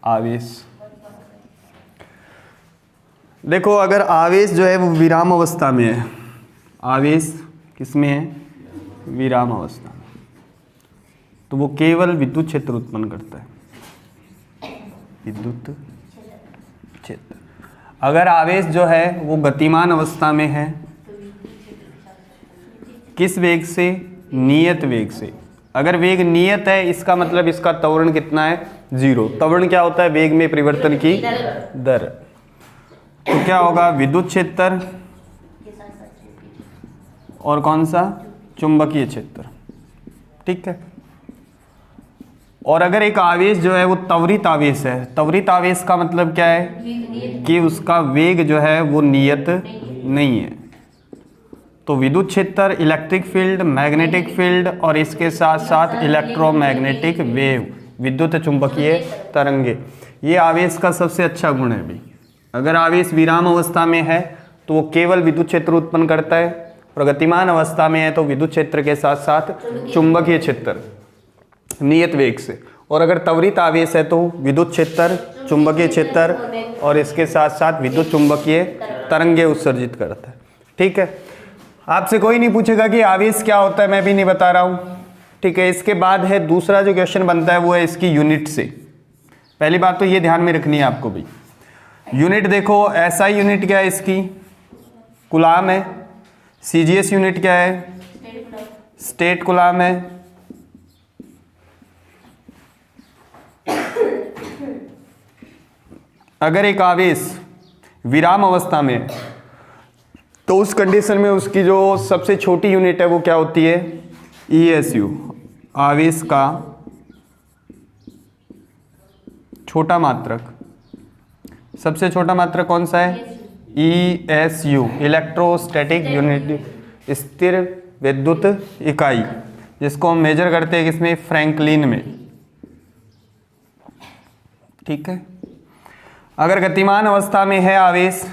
आवेश। देखो अगर आवेश जो है वो विराम अवस्था में है, आवेश किसमें है, विराम अवस्था में, तो वो केवल विद्युत क्षेत्र उत्पन्न करता है, विद्युत क्षेत्र। अगर आवेश जो है वो गतिमान अवस्था में है, किस वेग से, नियत वेग से। अगर वेग नियत है इसका मतलब इसका त्वरण कितना है, 0। त्वरण क्या होता है, वेग में परिवर्तन की दर। तो क्या होगा, विद्युत क्षेत्र और कौन सा, चुंबकीय क्षेत्र। ठीक है। और अगर एक आवेश जो है वो त्वरित आवेश है, त्वरित आवेश का मतलब क्या है कि उसका वेग जो है वो नियत नहीं है, तो विद्युत क्षेत्र, इलेक्ट्रिक फील्ड, मैग्नेटिक फील्ड और इसके साथ साथ इलेक्ट्रोमैग्नेटिक वेव, विद्युत चुंबकीय तरंगे, ये आवेश का सबसे अच्छा गुण है भी। अगर आवेश विराम अवस्था में है तो वो केवल विद्युत क्षेत्र उत्पन्न करता है, और गतिमान अवस्था में है तो विद्युत क्षेत्र के साथ साथ चुंबकीय क्षेत्र नियत वेग से। और अगर त्वरित आवेश है तो विद्युत क्षेत्र, चुंबकीय क्षेत्र और इसके साथ साथ विद्युत चुंबकीय तरंगे उत्सर्जित करता है। ठीक है। आपसे कोई नहीं पूछेगा कि आवेश क्या होता है, मैं भी नहीं बता रहा हूँ। ठीक है। इसके बाद है दूसरा जो क्वेश्चन बनता है वो है इसकी यूनिट से। पहली बात तो ये ध्यान में रखनी है आपको भी, यूनिट देखो एसआई यूनिट क्या है इसकी, कूलाम है। सीजीएस यूनिट क्या है, स्टेट कूलाम है। अगर एक आवेश विराम अवस्था में है तो उस कंडीशन में उसकी जो सबसे छोटी यूनिट है वो क्या होती है, ईएसयू। आवेश का छोटा मात्रक, सबसे छोटा मात्रक कौन सा है, ईएसयू, इलेक्ट्रोस्टैटिक यूनिट, स्थिर विद्युत इकाई, जिसको हम मेजर करते हैं किसमें, फ्रैंकलिन में। ठीक है। अगर गतिमान अवस्था में है आवेश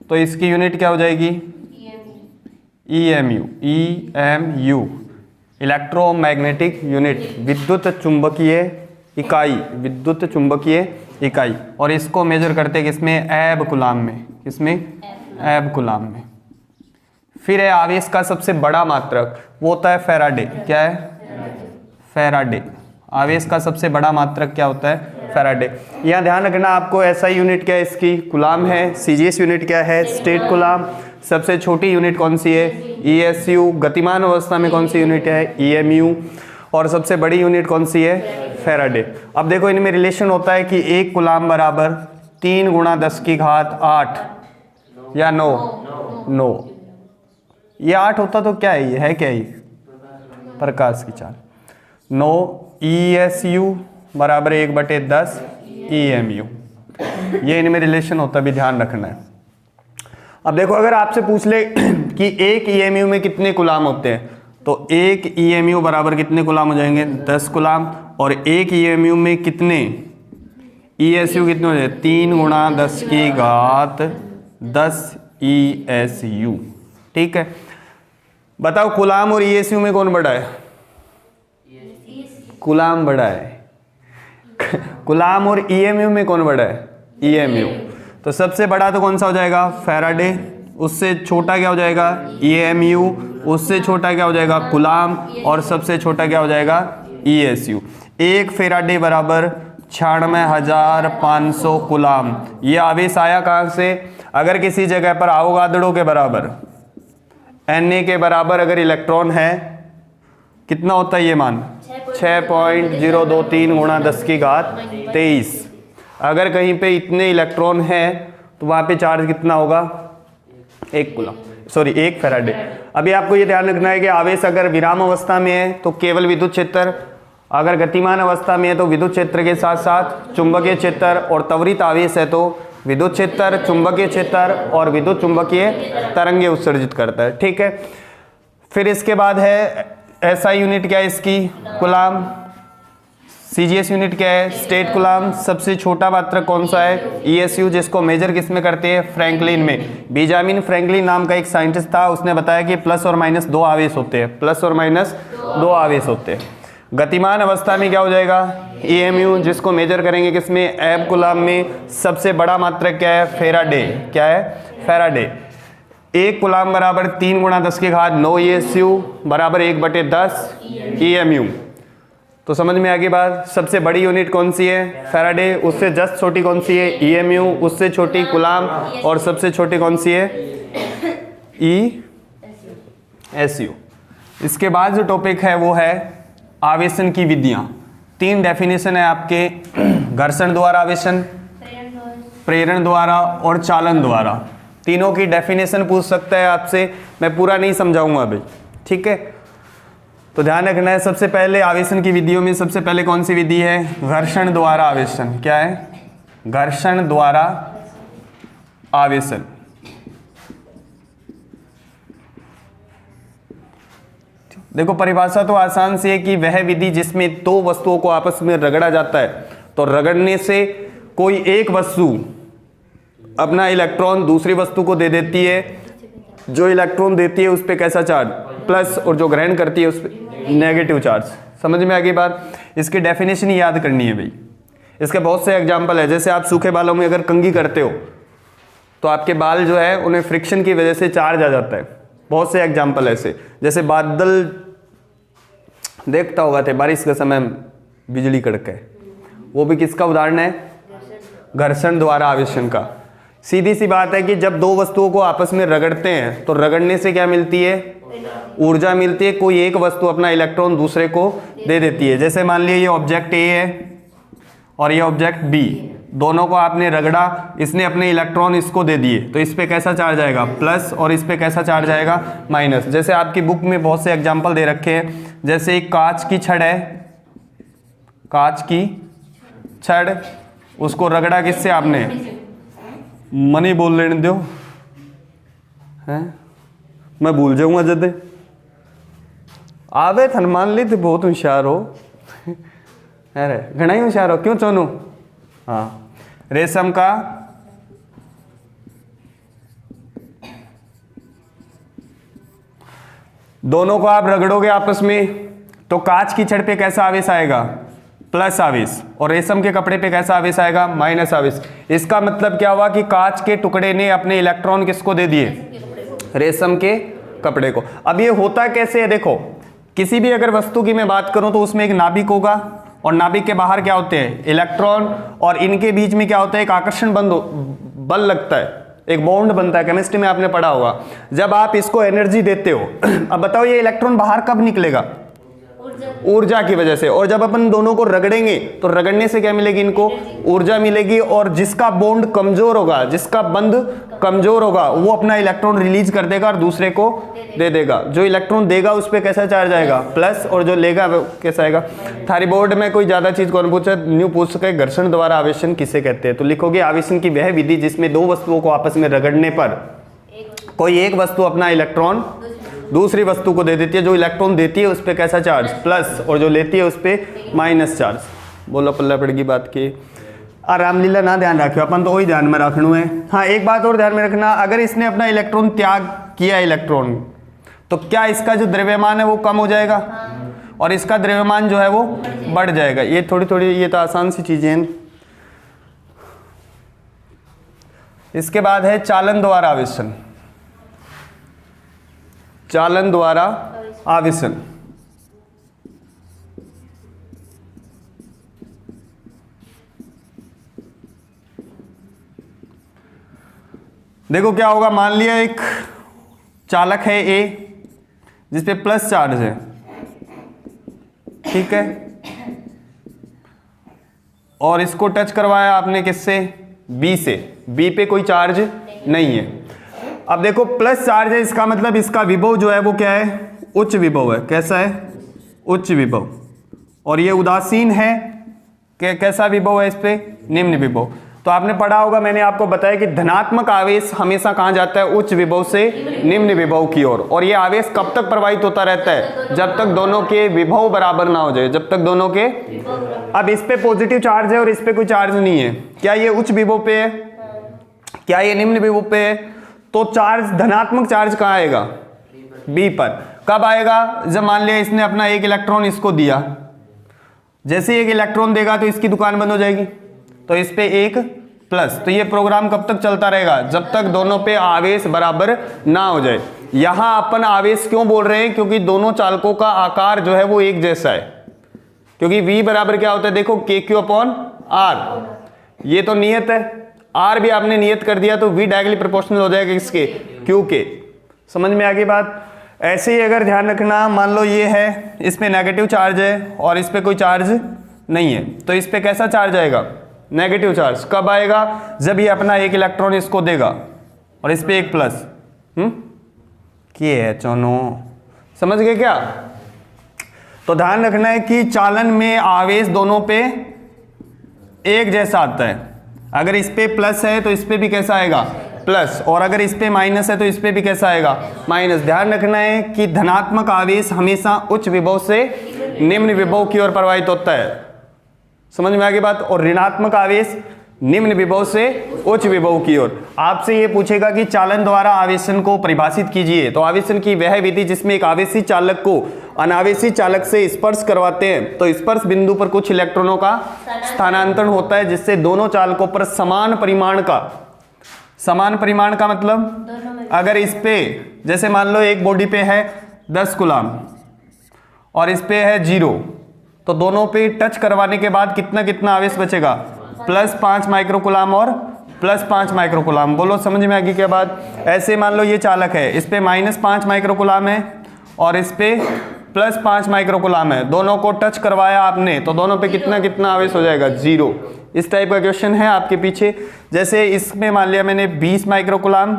तो इसकी यूनिट क्या हो जाएगी, ईएमयू, ईएमयू, इलेक्ट्रोमैग्नेटिक यूनिट, विद्युत चुंबकीय इकाई, विद्युत चुंबकीय इकाई। और इसको मेजर करते हैं किसमें, एब कूलाम में, किसमें, एब कूलाम में। फिर है आवेश का सबसे बड़ा मात्रक, वो होता है फैराडे। क्या है, फैराडे। आवेश का सबसे बड़ा मात्रक क्या होता है, फैराडे। यहाँ ध्यान रखना आपको, एसआई यूनिट क्या है इसकी, कूलाम है। सीजीएस यूनिट क्या है, स्टेट कूलाम। सबसे छोटी यूनिट कौन सी है, ईएसयू। गतिमान अवस्था में कौन सी यूनिट है, ईएमयू। और सबसे बड़ी यूनिट कौन सी है, फैराडे। अब देखो इनमें रिलेशन होता है कि 1 कूलाम बराबर 3 × 10⁸ या 9। ये 8 होता तो क्या है, ये है क्या, ये प्रकाश की चाल। 9 ईएसयू बराबर 1/10 ईएमयू, ये इनमें रिलेशन होता भी ध्यान रखना है। अब देखो अगर आपसे पूछ ले कि 1 ईएमयू में कितने कूलाम होते हैं, तो 1 ईएमयू बराबर कितने कूलाम हो जाएंगे, 10 कूलाम। और 1 ईएमयू में कितने ईएसयू कितने हो जाए, 3 × 10⁻10 ईएसयू। ठीक है। बताओ कूलाम और ईएसयू में कौन बड़ा है, कूलाम बड़ा है। कूलाम और ईएमयू में कौन बड़ा है, ईएमयू। तो सबसे बड़ा तो कौन सा हो जाएगा, फैराडे। उससे छोटा क्या हो जाएगा, ईएमयू। उससे छोटा क्या हो जाएगा, कूलाम। और सबसे छोटा क्या हो जाएगा, ईएसयू। 1 फैराडे बराबर 96,500 कूलाम। ये आवेश आया कहाँ से, अगर किसी जगह पर आवोगाद्रो के बराबर, Na के बराबर अगर इलेक्ट्रॉन है, कितना होता है ये मान, 6.023 × 10⁻23। अगर कहीं पे इतने इलेक्ट्रॉन हैं तो वहाँ पे चार्ज कितना होगा, 1 कूलम, सॉरी 1 फैराडे। अभी आपको ये ध्यान रखना है कि आवेश अगर विराम अवस्था में है तो केवल विद्युत क्षेत्र, अगर गतिमान अवस्था में है तो विद्युत क्षेत्र के साथ साथ चुंबकीय क्षेत्र, और त्वरित आवेश है तो विद्युत क्षेत्र, चुंबकीय क्षेत्र और विद्युत चुंबकीय तरंगे उत्सर्जित करता है। ठीक है। फिर इसके बाद है एसआई यूनिट क्या है इसकी, कूलाम। सीजीएस यूनिट क्या है, स्टेट कूलाम। सबसे छोटा मात्रक कौन सा है, ईएसयू, जिसको मेजर किस में करते हैं, फ्रैंकलिन में। बेंजामिन फ्रैंकलिन नाम का एक साइंटिस्ट था, उसने बताया कि +और -2 आवेश होते हैं, +और -2 आवेश होते हैं। गतिमान अवस्था में क्या हो जाएगा, EMU, जिसको मेजर करेंगे किसमें, एब कूलाम में। सबसे बड़ा मात्रक क्या है, फेराडे। क्या है, फेराडे। 1 कूलाम बराबर 3 × 10⁻9 ESU बराबर 1/10 EMU। तो समझ में आ गई बात। सबसे बड़ी यूनिट कौन सी है, फेराडे। उससे जस्ट छोटी कौन सी है, EMU। उससे छोटी कूलाम। और सबसे छोटी कौन सी है, ESU। इसके बाद जो टॉपिक है वो है आवेशन की विधियां। 3 डेफिनेशन है आपके, घर्षण द्वारा आवेशन, प्रेरण द्वारा और चालन द्वारा। तीनों की डेफिनेशन पूछ सकता है आपसे, मैं पूरा नहीं समझाऊंगा अभी, ठीक है। तो ध्यान रखना है, सबसे पहले आवेशन की विधियों में सबसे पहले कौन सी विधि है, घर्षण द्वारा आवेशन। क्या है, घर्षण द्वारा आवेशन। देखो परिभाषा तो आसान सी है कि वह विधि जिसमें 2 वस्तुओं को आपस में रगड़ा जाता है, तो रगड़ने से कोई एक वस्तु अपना इलेक्ट्रॉन दूसरी वस्तु को दे देती है। जो इलेक्ट्रॉन देती है उस पर कैसा चार्ज, प्लस, और जो ग्रहण करती है उस पर नेगेटिव चार्ज। समझ में आ गई बात। इसकी डेफिनेशन ही याद करनी है भाई। इसके बहुत से एग्जाम्पल है, जैसे आप सूखे बालों में अगर कंघी करते हो तो आपके बाल जो है उन्हें फ्रिक्शन की वजह से चार्ज आ जाता है। बहुत से एग्जाम्पल ऐसे, जैसे बादल देखता होगा थे बारिश के समय बिजली कड़के, वो भी किसका उदाहरण है, घर्षण द्वारा आवेशन का। सीधी सी बात है कि जब 2 वस्तुओं को आपस में रगड़ते हैं तो रगड़ने से क्या मिलती है, ऊर्जा मिलती है। कोई एक वस्तु अपना इलेक्ट्रॉन दूसरे को दे देती है। जैसे मान लिया ये ऑब्जेक्ट ए है और ये ऑब्जेक्ट बी, दोनों को आपने रगड़ा, इसने अपने इलेक्ट्रॉन इसको दे दिए, तो इस पे कैसा चार्ज आएगा, प्लस, और इस पे कैसा चार्ज आएगा, माइनस। जैसे आपकी बुक में बहुत से एग्जांपल दे रखे हैं, जैसे एक कांच की छड़ है, कांच की छड़, उसको रगड़ा किससे आपने, मनी बोल लेने दो हैं, मैं भूल जाऊंगा जद आवे थन मान ली तो बहुत होशियार हो, अरे घना ही होशियार हो, क्यों चोनू। हाँ, रेशम का दोनों को आप रगड़ोगे आपस में तो कांच की छड़ पे कैसा आवेश आएगा, प्लस आवेश, और रेशम के कपड़े पे कैसा आवेश आएगा, माइनस आवेश। इसका मतलब क्या हुआ कि कांच के टुकड़े ने अपने इलेक्ट्रॉन किसको दे दिए, रेशम के कपड़े को। अब ये होता कैसे है, देखो किसी भी अगर वस्तु की मैं बात करूं तो उसमें एक नाभिक होगा और नाभिक के बाहर क्या होते हैं, इलेक्ट्रॉन, और इनके बीच में क्या होता है, एक आकर्षण बल लगता है, एक बॉन्ड बनता है। केमिस्ट्री में आपने पढ़ा होगा। जब आप इसको एनर्जी देते हो, अब बताओ ये इलेक्ट्रॉन बाहर कब निकलेगा, ऊर्जा की वजह से। और जब अपन दोनों को रगड़ेंगे तो रगड़ने से क्या मिलेगी, इनको ऊर्जा मिलेगी। और जिसका बॉन्ड कमजोर होगा, जिसका बंध कमजोर होगा, वो अपना इलेक्ट्रॉन रिलीज कर देगा और दूसरे को दे देगा। जो इलेक्ट्रॉन देगा उस पर कैसा चार्ज आएगा, प्लस, और जो लेगा वो कैसा आएगा। थारी बोर्ड में कोई ज्यादा चीज कौन पूछा, न्यू पूछ सके, घर्षण द्वारा आवेशन किसे कहते हैं। तो लिखोगे आवेशन की वह विधि जिसमें 2 वस्तुओं को आपस में रगड़ने पर कोई एक वस्तु अपना इलेक्ट्रॉन दूसरी वस्तु को दे देती है। जो इलेक्ट्रॉन देती है उस पर कैसा चार्ज, प्लस, और जो लेती है उस पर माइनस चार्ज। बोलो पल्ला पड़ेगी बात की। रामलीला ना ध्यान रखियो, अपन तो वही ध्यान में रखना है। हाँ, एक बात और ध्यान में रखना, अगर इसने अपना इलेक्ट्रॉन त्याग किया इलेक्ट्रॉन, तो क्या इसका जो द्रव्यमान है वो कम हो जाएगा और इसका द्रव्यमान जो है वो बढ़ जाएगा। ये थोड़ी थोड़ी, ये तो आसान सी चीजें हैं। इसके बाद है चालन द्वारा आवेशन। चालन द्वारा आवेशन, देखो क्या होगा, मान लिया एक चालक है ए जिसपे प्लस चार्ज है, ठीक है, और इसको टच करवाया आपने किससे, बी से। बी पे कोई चार्ज नहीं है। अब देखो प्लस चार्ज है, इसका मतलब इसका विभव जो है वो क्या है, उच्च विभव है। कैसा है, उच्च विभव। और ये उदासीन है, कैसा विभव है इस पे, निम्न विभव। तो आपने पढ़ा होगा, मैंने आपको बताया कि धनात्मक आवेश हमेशा कहां जाता है, उच्च विभव से निम्न विभव की ओर। और ये आवेश कब तक प्रवाहित होता रहता है, जब तक दोनों के विभव बराबर ना हो जाए, जब तक दोनों के। अब इस पे पॉजिटिव चार्ज है और इस पे कोई चार्ज नहीं है। क्या ये उच्च विभव पे है, क्या ये निम्न विभव पे है? तो चार्ज, धनात्मक चार्ज कहाँ आएगा, बी पर। कब आएगा, जब मान लिया इसने अपना एक इलेक्ट्रॉन इसको दिया, जैसे एक इलेक्ट्रॉन देगा तो इसकी दुकान बंद हो जाएगी, तो इस पे एक प्लस। तो ये प्रोग्राम कब तक चलता रहेगा? जब तक दोनों पे आवेश बराबर ना हो जाए। यहां अपन आवेश क्यों बोल रहे हैं? क्योंकि दोनों चालकों का आकार जो है वो एक जैसा है, क्योंकि V बराबर क्या होता है देखो, KQ/R। ये तो नियत है, R भी आपने नियत कर दिया तो V डायरेक्टली प्रोपोर्शनल हो जाएगा किसके? Q के। समझ में आ गई बात? ऐसे ही अगर ध्यान रखना, मान लो ये है, इस पे नेगेटिव चार्ज है और इस पे कोई चार्ज नहीं है, तो इस पे कैसा चार्ज आएगा? Negative charge. कब आएगा? जब ये अपना एक इलेक्ट्रॉन इसको देगा और इस पे एक प्लस। है चोनो, समझ गए क्या? तो ध्यान रखना है कि चालन में आवेश दोनों पे एक जैसा आता है। अगर इस पे प्लस है तो इस पे भी कैसा आएगा? प्लस। और अगर इस पे माइनस है तो इस पे भी कैसा आएगा? माइनस। ध्यान रखना है कि धनात्मक आवेश हमेशा उच्च विभव से निम्न विभव की ओर प्रवाहित होता है। समझ में आ गई बात? और ऋणात्मक आवेश निम्न विभव से उच्च विभव की ओर। आपसे ये पूछेगा कि चालन द्वारा आवेशन को परिभाषित कीजिए, तो आवेशन की वह विधि जिसमें एक आवेशी चालक को अनावेशी चालक से स्पर्श करवाते हैं, तो स्पर्श बिंदु पर कुछ इलेक्ट्रॉनों का स्थानांतरण होता है, जिससे दोनों चालकों पर समान परिमाण का मतलब, अगर इस पे जैसे मान लो एक बॉडी पे है 10 कूलाम और इस पे है 0, तो दोनों पे टच करवाने के बाद कितना कितना आवेश बचेगा? +5 माइक्रोकूलाम और +5 माइक्रोकूलाम। बोलो समझ में आ गई क्या बात? ऐसे मान लो ये चालक है, इस पे -5 माइक्रोकूलाम है और इस पे +5 माइक्रोकूलाम है, दोनों को टच करवाया आपने, तो दोनों पे कितना कितना आवेश हो जाएगा? 0। इस टाइप का क्वेश्चन है आपके पीछे। जैसे इसमें मान लिया मैंने 20 माइक्रोकूलाम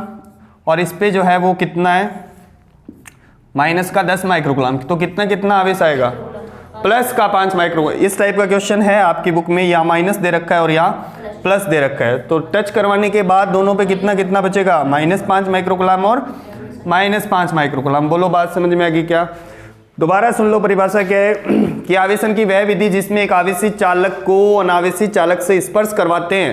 और इस पे जो है वो कितना है? -10 माइक्रोकूलाम, तो कितना कितना आवेश आएगा? +5 माइक्रो। इस टाइप का क्वेश्चन है आपकी बुक में, यहाँ माइनस दे रखा है और यहाँ प्लस दे रखा है, तो टच करवाने के बाद दोनों पे कितना कितना बचेगा? -5 माइक्रोकूलाम और -5 माइक्रोकूलाम। बोलो बात समझ में आ गई क्या? दोबारा सुन लो, परिभाषा क्या है कि आवेशन की वह विधि जिसमें एक आवेशी चालक को अनावेशी चालक से स्पर्श करवाते हैं,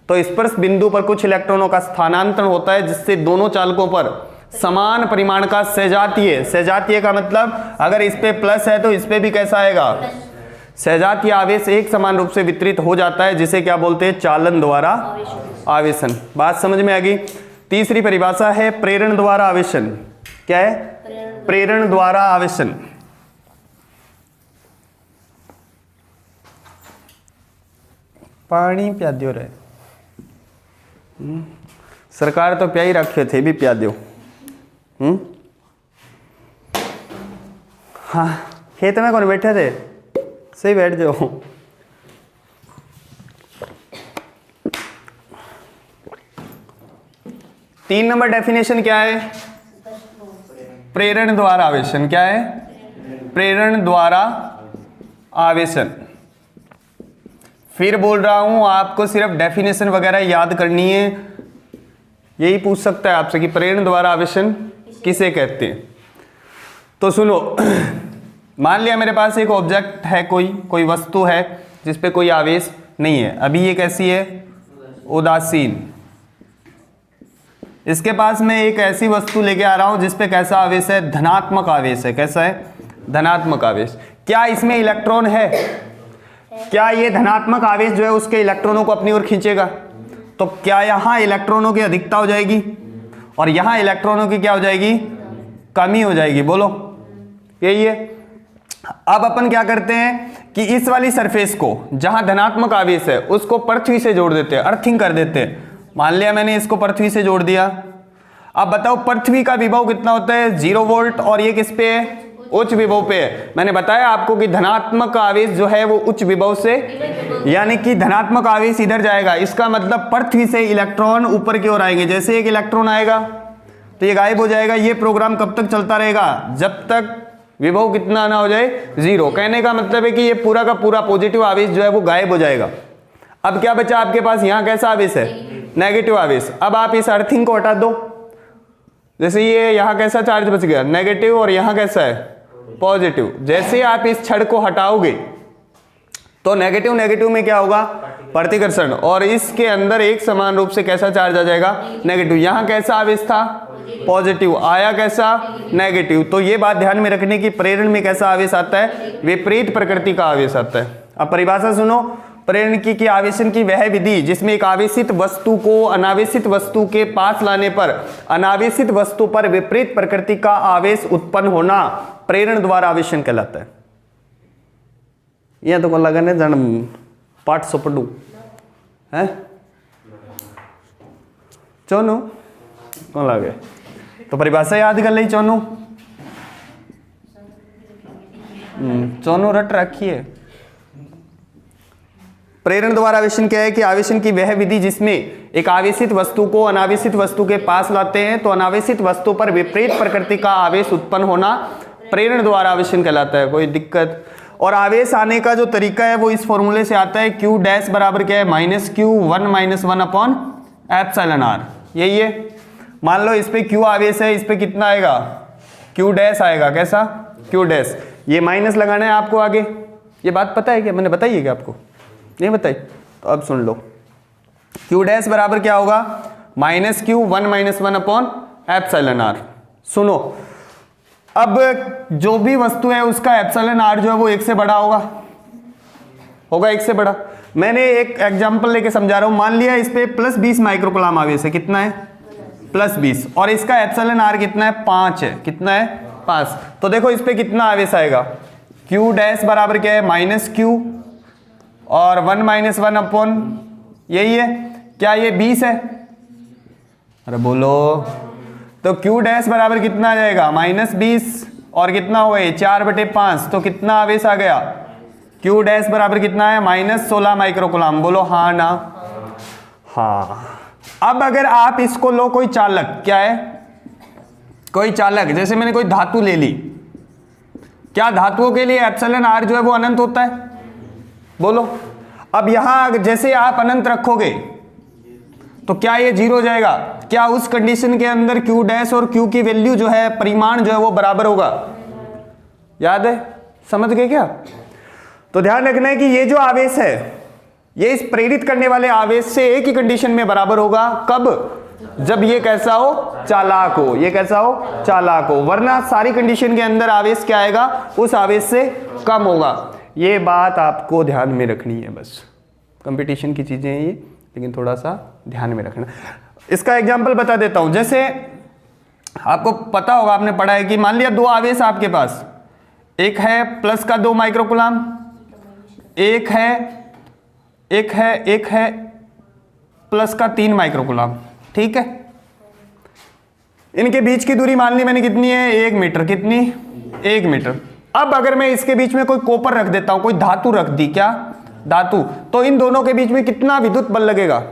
तो स्पर्श बिंदु पर कुछ इलेक्ट्रॉनों का स्थानांतरण होता है, जिससे दोनों चालकों पर समान परिमाण का सजातीय का मतलब, अगर इस पे प्लस है तो इस पे भी कैसा आएगा? सजातीय आवेश एक समान रूप से वितरित हो जाता है, जिसे क्या बोलते हैं? चालन द्वारा आवेशन। बात समझ में आ गई? तीसरी परिभाषा है प्रेरण द्वारा आवेशन। क्या है? प्रेरण द्वारा आवेशन। पानी प्या दियो रे, सरकार तो प्या ही रखे थे, भी प्या दियो। हाँ, खेत में कौन बैठे थे? सही बैठ जाओ। तीन नंबर डेफिनेशन क्या है? प्रेरण द्वारा आवेशन। क्या है? प्रेरण द्वारा आवेशन। फिर बोल रहा हूं, आपको सिर्फ डेफिनेशन वगैरह याद करनी है। यही पूछ सकता है आपसे कि प्रेरण द्वारा आवेशन किसे कहते हैं। तो सुनो, मान लिया मेरे पास एक ऑब्जेक्ट है, कोई वस्तु है जिस पे कोई आवेश नहीं है। अभी ये कैसी है? उदासीन। इसके पास मैं एक ऐसी वस्तु लेके आ रहा हूं जिस पे कैसा आवेश है? धनात्मक आवेश है। कैसा है? धनात्मक आवेश। क्या इसमें इलेक्ट्रॉन है? क्या ये धनात्मक आवेश जो है उसके इलेक्ट्रॉनों को अपनी ओर खींचेगा? तो क्या यहां इलेक्ट्रॉनों की अधिकता हो जाएगी और यहां इलेक्ट्रॉनों की क्या हो जाएगी? कमी हो जाएगी। बोलो, यही है। अब अपन क्या करते हैं कि इस वाली सरफेस को जहां धनात्मक आवेश है उसको पृथ्वी से जोड़ देते हैं, अर्थिंग कर देते हैं। मान लिया मैंने इसको पृथ्वी से जोड़ दिया। अब बताओ पृथ्वी का विभव कितना होता है? 0 वोल्ट। और ये किस पे है? उच्च विभव पे है। मैंने बताया आपको कि धनात्मक आवेश जो है वो उच्च विभव से, यानी कि धनात्मक आवेश इधर जाएगा, इसका मतलब पृथ्वी से इलेक्ट्रॉन ऊपर की ओर आएंगे। जैसे एक इलेक्ट्रॉन आएगा तो ये गायब हो जाएगा। ये प्रोग्राम कब तक चलता रहेगा? जब तक विभव कितना ना हो जाए? 0। कहने का मतलब है कि ये पूरा का पूरा पॉजिटिव आवेश जो है वो गायब हो जाएगा। अब क्या बचा आपके पास? यहाँ कैसा आवेश है? नेगेटिव आवेश। अब आप इस अर्थिंग को हटा दो। जैसे ये यहाँ कैसा चार्ज बच गया? नेगेटिव। और यहाँ कैसा है? पॉजिटिव। जैसे आप इस छड़ को हटाओगे तो नेगेटिव नेगेटिव में क्या होगा? प्रतिकर्षण। और इसके अंदर एक समान रूप से कैसा चार्ज आ जाएगा? नेगेटिव। यहाँ कैसा आवेश था? पॉजिटिव। आया कैसा? नेगेटिव। तो ये बात ध्यान में रखने की, प्रेरण में कैसा आवेश आता है? विपरीत प्रकृति का आवेश आता है। अब परिभाषा सुनो, प्रेरण की आवेशन की वह विधि जिसमें एक आवेशित वस्तु को अनावेशित वस्तु के पास लाने पर अनावेशित वस्तु पर विपरीत प्रकृति का आवेश उत्पन्न होना प्रेरण द्वारा आवेशन कहलाता है। यह तो कौन लगने जन पाठ सो पढ़ू है चौनो कौन लगे, तो परिभाषा याद कर ली चौनो, चौनो रट रखिए। प्रेरण द्वारा आवेशन क्या है कि आवेशन की वह विधि जिसमें एक आवेशित वस्तु को अनावेशित वस्तु के पास लाते हैं तो अनावेशित वस्तु पर विपरीत प्रकृति का आवेश उत्पन्न होना प्रेरण द्वारा आवेशन कहलाता है। कोई दिक्कत? और आवेश आने का जो तरीका है वो इस फॉर्मूले से आता है, Q डैश बराबर क्या है minus Q 1 - 1 upon epsilon R. यही है। मान लो इस पे Q आवेश है, इस पे कितना आएगा Q डैश आएगा। कैसा? Q dash. ये माइनस लगाना है आपको आगे। ये बात पता है क्या? मैंने बताई है क्या आपको? नहीं बताई? तो अब सुन लो, Q डैश बराबर क्या होगा minus Q 1 - 1 upon epsilon R. सुनो, अब जो भी वस्तु है उसका एप्सिलॉन आर जो है वो 1 से बड़ा होगा 1 से बड़ा। मैंने एक एग्जांपल लेके समझा रहा हूं। मान लिया इस पे प्लस 20 माइक्रोकूलम आवेश है। कितना है? प्लस 20। और इसका एप्सिलॉन आर कितना है? 5 है। कितना है? 5। तो देखो इस पे कितना आवेश आएगा। Q डैश बराबर क्या है माइनस क्यू और 1 - 1 अपॉन यही है। क्या ये 20 है? अरे बोलो। तो Q डैश बराबर कितना आ जाएगा -20 और कितना हो गया 4/5। तो कितना आवेश आ गया? Q डैश बराबर कितना है -16 माइक्रोकूलम। बोलो हाँ ना? हाँ। अब अगर आप इसको लो कोई चालक, क्या है कोई चालक, जैसे मैंने कोई धातु ले ली, क्या धातुओं के लिए एप्सिलॉन आर जो है वो अनंत होता है? बोलो। अब यहां जैसे आप अनंत रखोगे तो क्या ये 0 हो जाएगा? क्या उस कंडीशन के अंदर Q डैश और Q की वैल्यू जो है परिमाण जो है वो बराबर होगा? याद है? समझ गए क्या? तो ध्यान रखना है कि ये जो आवेश है ये इस प्रेरित करने वाले आवेश से एक ही कंडीशन में बराबर होगा। कब? जब ये कैसा हो? चालाक हो। ये कैसा हो? चालाक हो। वरना सारी कंडीशन के अंदर आवेश क्या आएगा? उस आवेश से कम होगा। ये बात आपको ध्यान में रखनी है। बस कंपटीशन की चीजें हैं ये, लेकिन थोड़ा सा ध्यान में रखना। इसका एग्जांपल बता देता हूं। जैसे आपको पता होगा, आपने पढ़ा है कि मान लिया 2 आवेश आपके पास, एक है प्लस का 2 माइक्रोकूलम, एक है प्लस का 3 माइक्रोकूलम। ठीक है। इनके बीच की दूरी मान ली मैंने कितनी है? 1 मीटर। कितनी? 1 मीटर। अब अगर मैं इसके बीच में कोई कॉपर रख देता हूं, कोई धातु रख दी, क्या धातु, तो इन दोनों के बीच में कितना विद्युत बल लगेगा?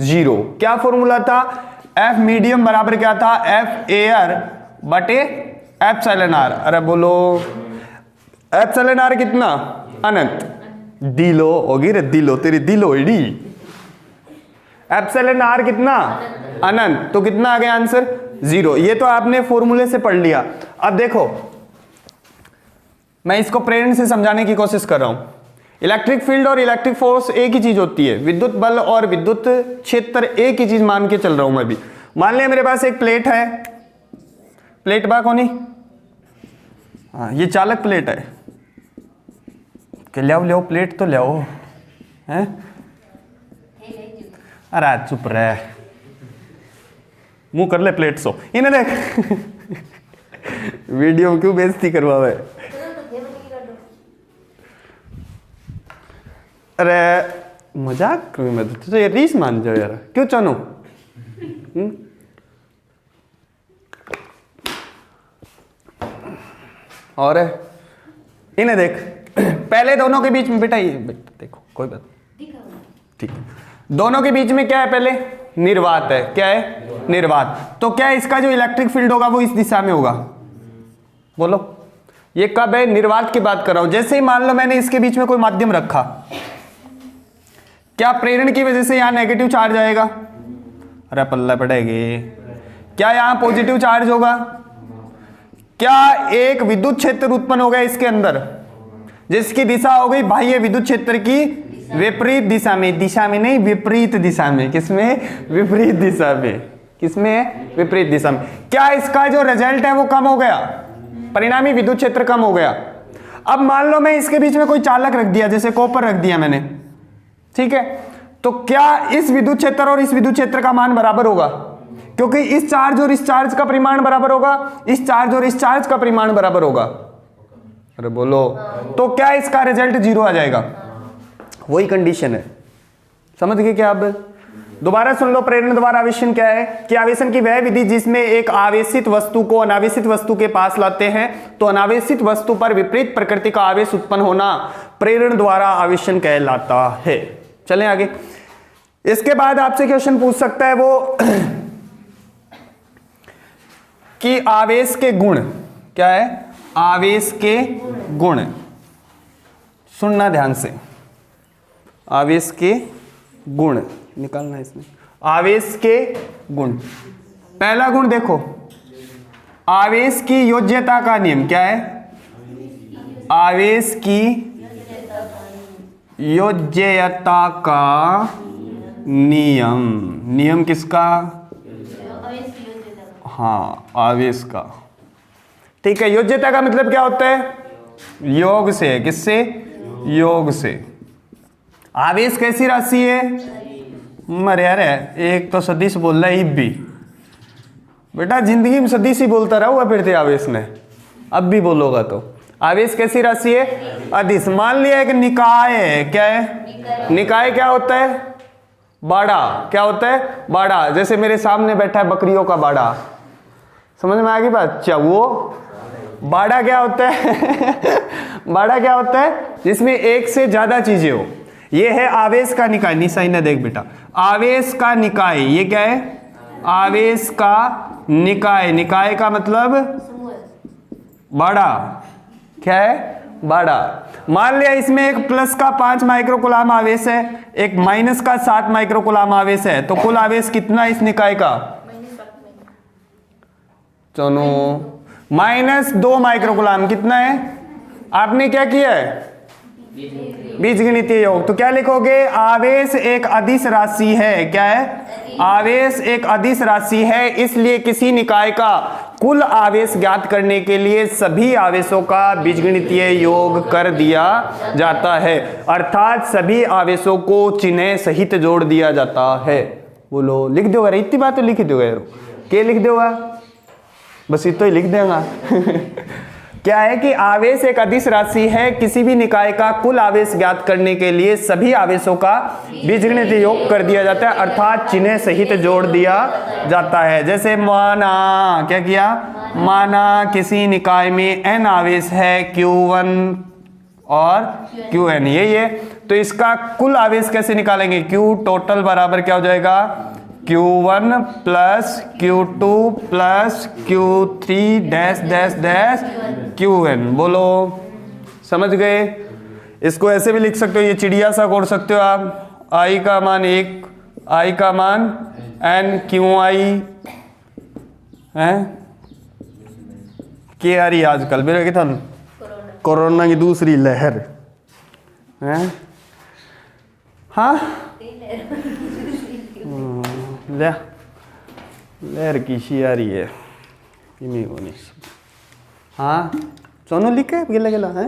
0। क्या फॉर्मूला था? F मीडियम बराबर क्या था? F एयर बटे एप्सिलॉन आर। अरे बोलो, एप्सिलॉन आर कितना? अनंत। दिलो होगी रे, दिलो तेरी दिलो इडी। एप्सिलॉन आर कितना? अनंत। तो कितना आ गया आंसर? 0। ये तो आपने फॉर्मूले से पढ़ लिया। अब देखो, मैं इसको प्रेरण से समझाने की कोशिश कर रहा हूं। इलेक्ट्रिक फील्ड और इलेक्ट्रिक फोर्स एक ही चीज होती है। विद्युत बल और विद्युत क्षेत्र एक ही चीज मान के चल रहा हूं मैं भी। मान लिया मेरे पास एक प्लेट है, प्लेट बा कोनी, हाँ ये चालक प्लेट है। कि ले प्लेट तो ले हैं। अरे चुप रहे, मुंह कर ले प्लेट सो। इन्हें देख वीडियो क्यों बेइज्जती करवावे। अरे मजाक क्यों मत, तो ये रीस मान जाओ यार, क्यों चानो? और इन्हें देख, पहले दोनों के बीच में बेटा ये देखो, कोई बात ठीक है। दोनों के बीच में क्या है? पहले निर्वात है। क्या है? निर्वात। तो क्या इसका जो इलेक्ट्रिक फील्ड होगा वो इस दिशा में होगा? बोलो, ये कब है? निर्वात की बात कर रहा हूं। जैसे ही मान लो मैंने इसके बीच में कोई माध्यम रखा, क्या प्रेरण की वजह से यहां नेगेटिव चार्ज आएगा? अरे पल्ला पड़ेगी। क्या यहां पॉजिटिव चार्ज होगा? क्या एक विद्युत क्षेत्र उत्पन्न हो गया इसके अंदर, जिसकी दिशा हो गई बाह्य विद्युत क्षेत्र की विपरीत दिशा में? दिशा में नहीं, विपरीत दिशा में। किसमें? विपरीत दिशा में। किसमें? विपरीत दिशा में। क्या इसका जो रिजल्ट है वो कम हो गया? परिणामी विद्युत क्षेत्र कम हो गया। अब मान लो मैं इसके बीच में कोई चालक रख दिया, जैसे कॉपर रख दिया मैंने, ठीक है, तो क्या इस विद्युत क्षेत्र और इस विद्युत क्षेत्र का मान बराबर होगा? क्योंकि इस चार्ज और इस चार्ज का परिमाण बराबर होगा, इस चार्ज और इस चार्ज का परिमाण बराबर होगा। अरे बोलो, तो क्या इसका रिजल्ट 0 आ जाएगा? वही कंडीशन है, समझ गए क्या? अब दोबारा सुन लो, प्रेरण द्वारा आवेशन क्या है कि आवेशन की वह विधि जिसमें एक आवेशित वस्तु को अनावेशित वस्तु के पास लाते हैं तो अनावेशित वस्तु पर विपरीत प्रकृति का आवेश उत्पन्न होना प्रेरण द्वारा आवेशन कहलाता है। चलें आगे। इसके बाद आपसे क्वेश्चन पूछ सकता है वो कि आवेश के गुण क्या है? आवेश के गुण, सुनना ध्यान से, आवेश के गुण निकालना है इसमें। आवेश के गुण, पहला गुण देखो, आवेश की योज्यता का नियम क्या है? आवेश की योज्यता का नियम, नियम किसका? हाँ, आवेश का, ठीक है। योज्यता का मतलब क्या होता है? योग से, किससे? योग से। आवेश कैसी राशि है? मरे यार, एक तो सदिश बोल रहा है भी, बेटा जिंदगी में सदिश ही बोलता रहा हुआ फिर थे आवेश ने, अब भी बोलोगा तो। आवेश कैसी राशि है? अदिश। मान लिया एक निकाय है, क्या है? निकाय क्या होता है? बाड़ा। क्या होता है? बाड़ा। जैसे मेरे सामने बैठा है बकरियों का बाड़ा, समझ में आ गई बात? वो बाड़ा क्या होता है? बाड़ा क्या होता है? जिसमें एक से ज्यादा चीजें हो। ये है आवेश का निकाय। निशाई ने देख बेटा, आवेश का निकाय, ये क्या है? आवेश का निकाय। निकाय का मतलब बाड़ा। क्या है? बाड़ा। मान लिया इसमें एक प्लस का 5 माइक्रोकुलाम आवेश है, एक माइनस का 7 माइक्रोकुलाम आवेश है, तो कुल आवेश कितना इस निकाय का? चलो -2 माइक्रोकुलाम। कितना है? आपने क्या किया है? बीजगणितीय योग। तो क्या लिखोगे? आवेश एक अदिश राशि है। क्या है? आवेश एक अदिश राशि है, इसलिए किसी निकाय का कुल आवेश ज्ञात करने के लिए सभी आवेशों का बीजगणितीय योग कर दिया जाता है, अर्थात सभी आवेशों को चिन्ह सहित जोड़ दिया जाता है। बोलो, लिख दोगे? इतनी बात तो लिख दोगे, क्या लिख दोगा? बस इतना ही लिख देगा। क्या है कि आवेश एक अदिश राशि है, किसी भी निकाय का कुल आवेश ज्ञात करने के लिए सभी आवेशों का बीजगणितीय योग कर दिया जाता है, अर्थात चिन्ह सहित जोड़ दिया जाता है। जैसे माना, क्या किया? माना किसी निकाय में n आवेश है, Q1 और Qn, यही है। तो इसका कुल आवेश कैसे निकालेंगे? Q टोटल बराबर क्या हो जाएगा? Q1 plus Q2 plus Q3 dash dash dash Qn। बोलो, समझ गए? इसको ऐसे भी लिख सकते हो, ये चिड़िया सा कोड सकते हो आप। I का मान 1, I का मान n, QI है के आ रही आजकल मेरे क्या था? कोरोना की दूसरी लहर है। हाँ, लहर की शी आ रही है। हाँ, सोनू लिखे गिला गिला है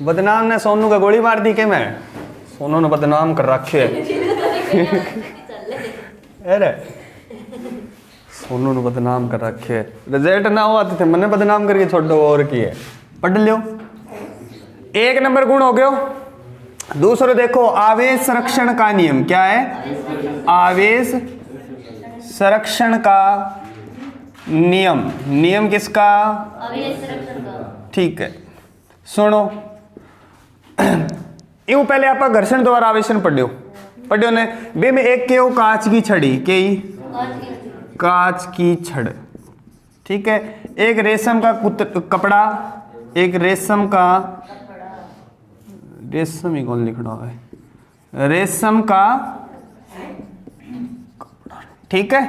बदनाम ने सोनू का गोली मार दी के मैं? सोनू ने बदनाम कर रखे अरे सोनू ने बदनाम कर रखे। रिजल्ट ना हुआ थे मैंने बदनाम करके छोड़ दो और की है। पढ़ लो, 1 नंबर गुण हो गयो। दूसरा देखो, आवेश संरक्षण का नियम क्या है? आवेश संरक्षण का नियम। नियम किसका? आवेश संरक्षण का। ठीक है, सुनो। यूं पहले आप घर्षण द्वारा आवेशन पढ़ियो ने बे में एक के कांच की छड़ी के कांच की छड़, ठीक है। एक रेशम का कपड़ा, एक रेशम का, रेशम ही कौन लिख रहा है? रेशम का कपड़ा, ठीक है।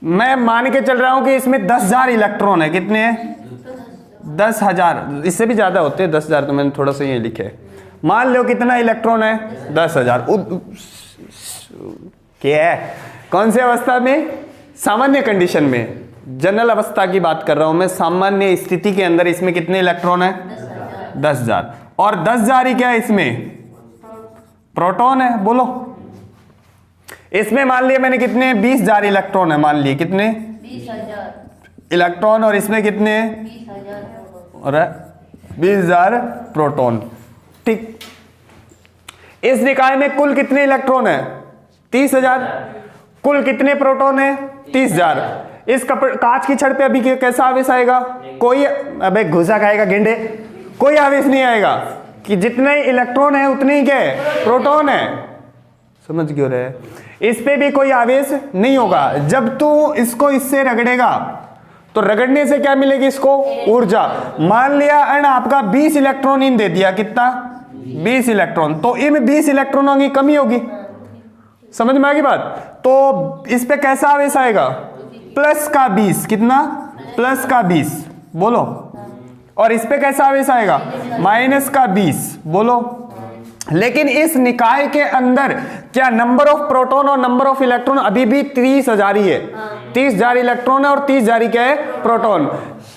मैं मान के चल रहा हूं कि इसमें 10,000 इलेक्ट्रॉन है। कितने हैं? 10,000। इससे भी ज्यादा होते हैं, 10,000 तो मैंने थोड़ा सा ये लिखे। मान लो कितना इलेक्ट्रॉन है? 10,000। क्या है? कौन सी अवस्था में? सामान्य कंडीशन में, जनरल अवस्था की बात कर रहा हूं मैं, सामान्य स्थिति के अंदर इसमें कितने इलेक्ट्रॉन है? 10,000। और 10,000 ही क्या है इसमें? प्रोटॉन है। बोलो, इसमें मान लिया मैंने कितने? 20,000 इलेक्ट्रॉन है, मान लिए कितने? 20,000 इलेक्ट्रॉन। और इसमें कितने? 20,000 प्रोटॉन। ठीक, इस निकाय में कुल कितने इलेक्ट्रॉन है? 30,000। कुल कितने प्रोटॉन है? 30,000। इस कांच की छड़ पे अभी कैसा आवेश आएगा? कोई, अबे घुसा खाएगा गेंडे, कोई आवेश नहीं आएगा कि जितने इलेक्ट्रॉन है उतने ही क्या है? प्रोटॉन है। समझ क्यों रहे? इस पे भी कोई आवेश नहीं होगा। जब तू इसको इससे रगड़ेगा तो रगड़ने से क्या मिलेगी इसको? ऊर्जा। मान लिया अण आपका 20 इलेक्ट्रॉन इन दे दिया, कितना? 20 इलेक्ट्रॉन। तो इन 20 इलेक्ट्रॉनों की कमी होगी। समझ में आ गई बात? तो इस पे कैसा आवेश आएगा? प्लस का 20। कितना? प्लस का 20। बोलो। और इस पे कैसा आवेश आएगा? माइनस का 20। बोलो। लेकिन इस निकाय के अंदर क्या नंबर ऑफ प्रोटॉन और नंबर ऑफ इलेक्ट्रॉन अभी भी 30,000 ही है। 30,000 इलेक्ट्रॉन है और 30,000 क्या है? प्रोटॉन।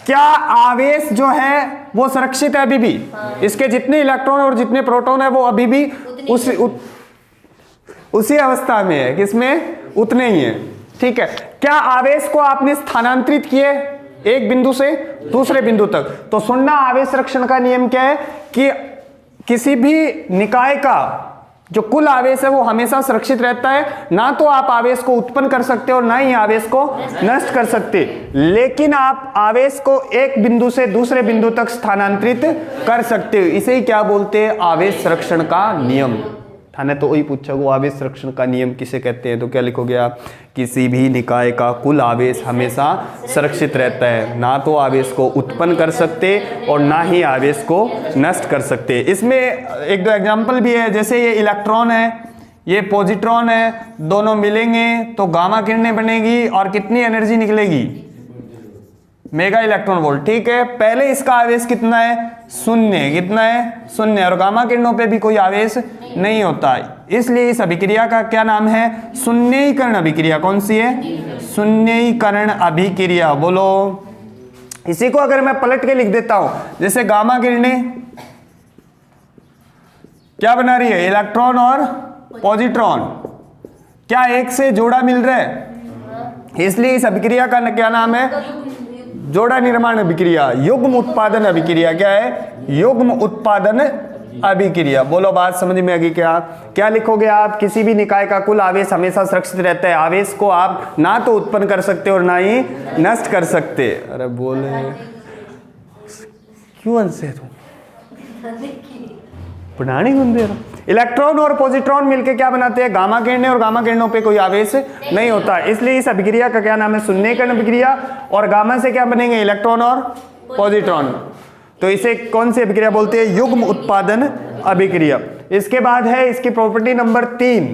क्या आवेश जो है वो सुरक्षित है अभी भी? इसके जितने इलेक्ट्रॉन और जितने प्रोटॉन है वो अभी भी उसी अवस्था में है। किसमें? उतने ही है। ठीक है। क्या आवेश को आपने स्थानांतरित किए एक बिंदु से दूसरे बिंदु तक? तो सुनना, आवेश संरक्षण का नियम क्या है कि किसी भी निकाय का जो कुल आवेश है वो हमेशा सुरक्षित रहता है। ना तो आप आवेश को उत्पन्न कर सकते और ना ही आवेश को नष्ट कर सकते, लेकिन आप आवेश को एक बिंदु से दूसरे बिंदु तक स्थानांतरित कर सकते हो। इसे ही क्या बोलते हैं? आवेश संरक्षण का नियम। थाने तो वही पूछा, वो आवेश संरक्षण का नियम किसे कहते हैं? तो क्या लिखोगे आप? किसी भी निकाय का कुल आवेश हमेशा सुरक्षित रहता है। ना तो आवेश को उत्पन्न कर सकते और ना ही आवेश को नष्ट कर सकते। इसमें एक दो एग्जाम्पल भी है, जैसे ये इलेक्ट्रॉन है, ये पॉजिट्रॉन है, दोनों मिलेंगे तो गामा किरणें बनेगी और कितनी एनर्जी निकलेगी? Mega electron volt. ठीक है। पहले इसका आवेश कितना है? 0। कितना है? 0। और गामा किरणों पे भी कोई आवेश नहीं होता, इसलिए इस अभिक्रिया का क्या नाम है? शून्यीकरण अभिक्रिया। कौन सी है? शून्यीकरण अभिक्रिया। बोलो। इसी को अगर मैं पलट के लिख देता हूं, जैसे गामा किरणें क्या बना रही है? इलेक्ट्रॉन और पॉजिट्रॉन। क्या एक से जोड़ा मिल रहा है? इसलिए इस अभिक्रिया का क्या नाम है? जोड़ा निर्माण अभिक्रिया, युग्म उत्पादन अभिक्रिया। क्या है? युग्म उत्पादन अभिक्रिया। बोलो, बात समझ में आ गई क्या? क्या लिखोगे आप? किसी भी निकाय का कुल आवेश हमेशा सुरक्षित रहता है। आवेश को आप ना तो उत्पन्न कर सकते और ना ही नष्ट कर सकते। अरे बोले क्यों हंसे तुम? बनानी दे रहा। इलेक्ट्रॉन और पॉजिट्रॉन मिलकर क्या बनाते हैं? गामा किरणें, और गामा किरणों पे कोई आवेश नहीं होता, इसलिए इस अभिक्रिया का क्या नाम है? शून्यीकरण अभिक्रिया। और गामा से क्या बनेंगे? इलेक्ट्रॉन और पॉजिट्रॉन। तो इसे कौन सी अभिक्रिया बोलते हैं? युग्म उत्पादन अभिक्रिया। इसके बाद है इसकी प्रॉपर्टी नंबर 3।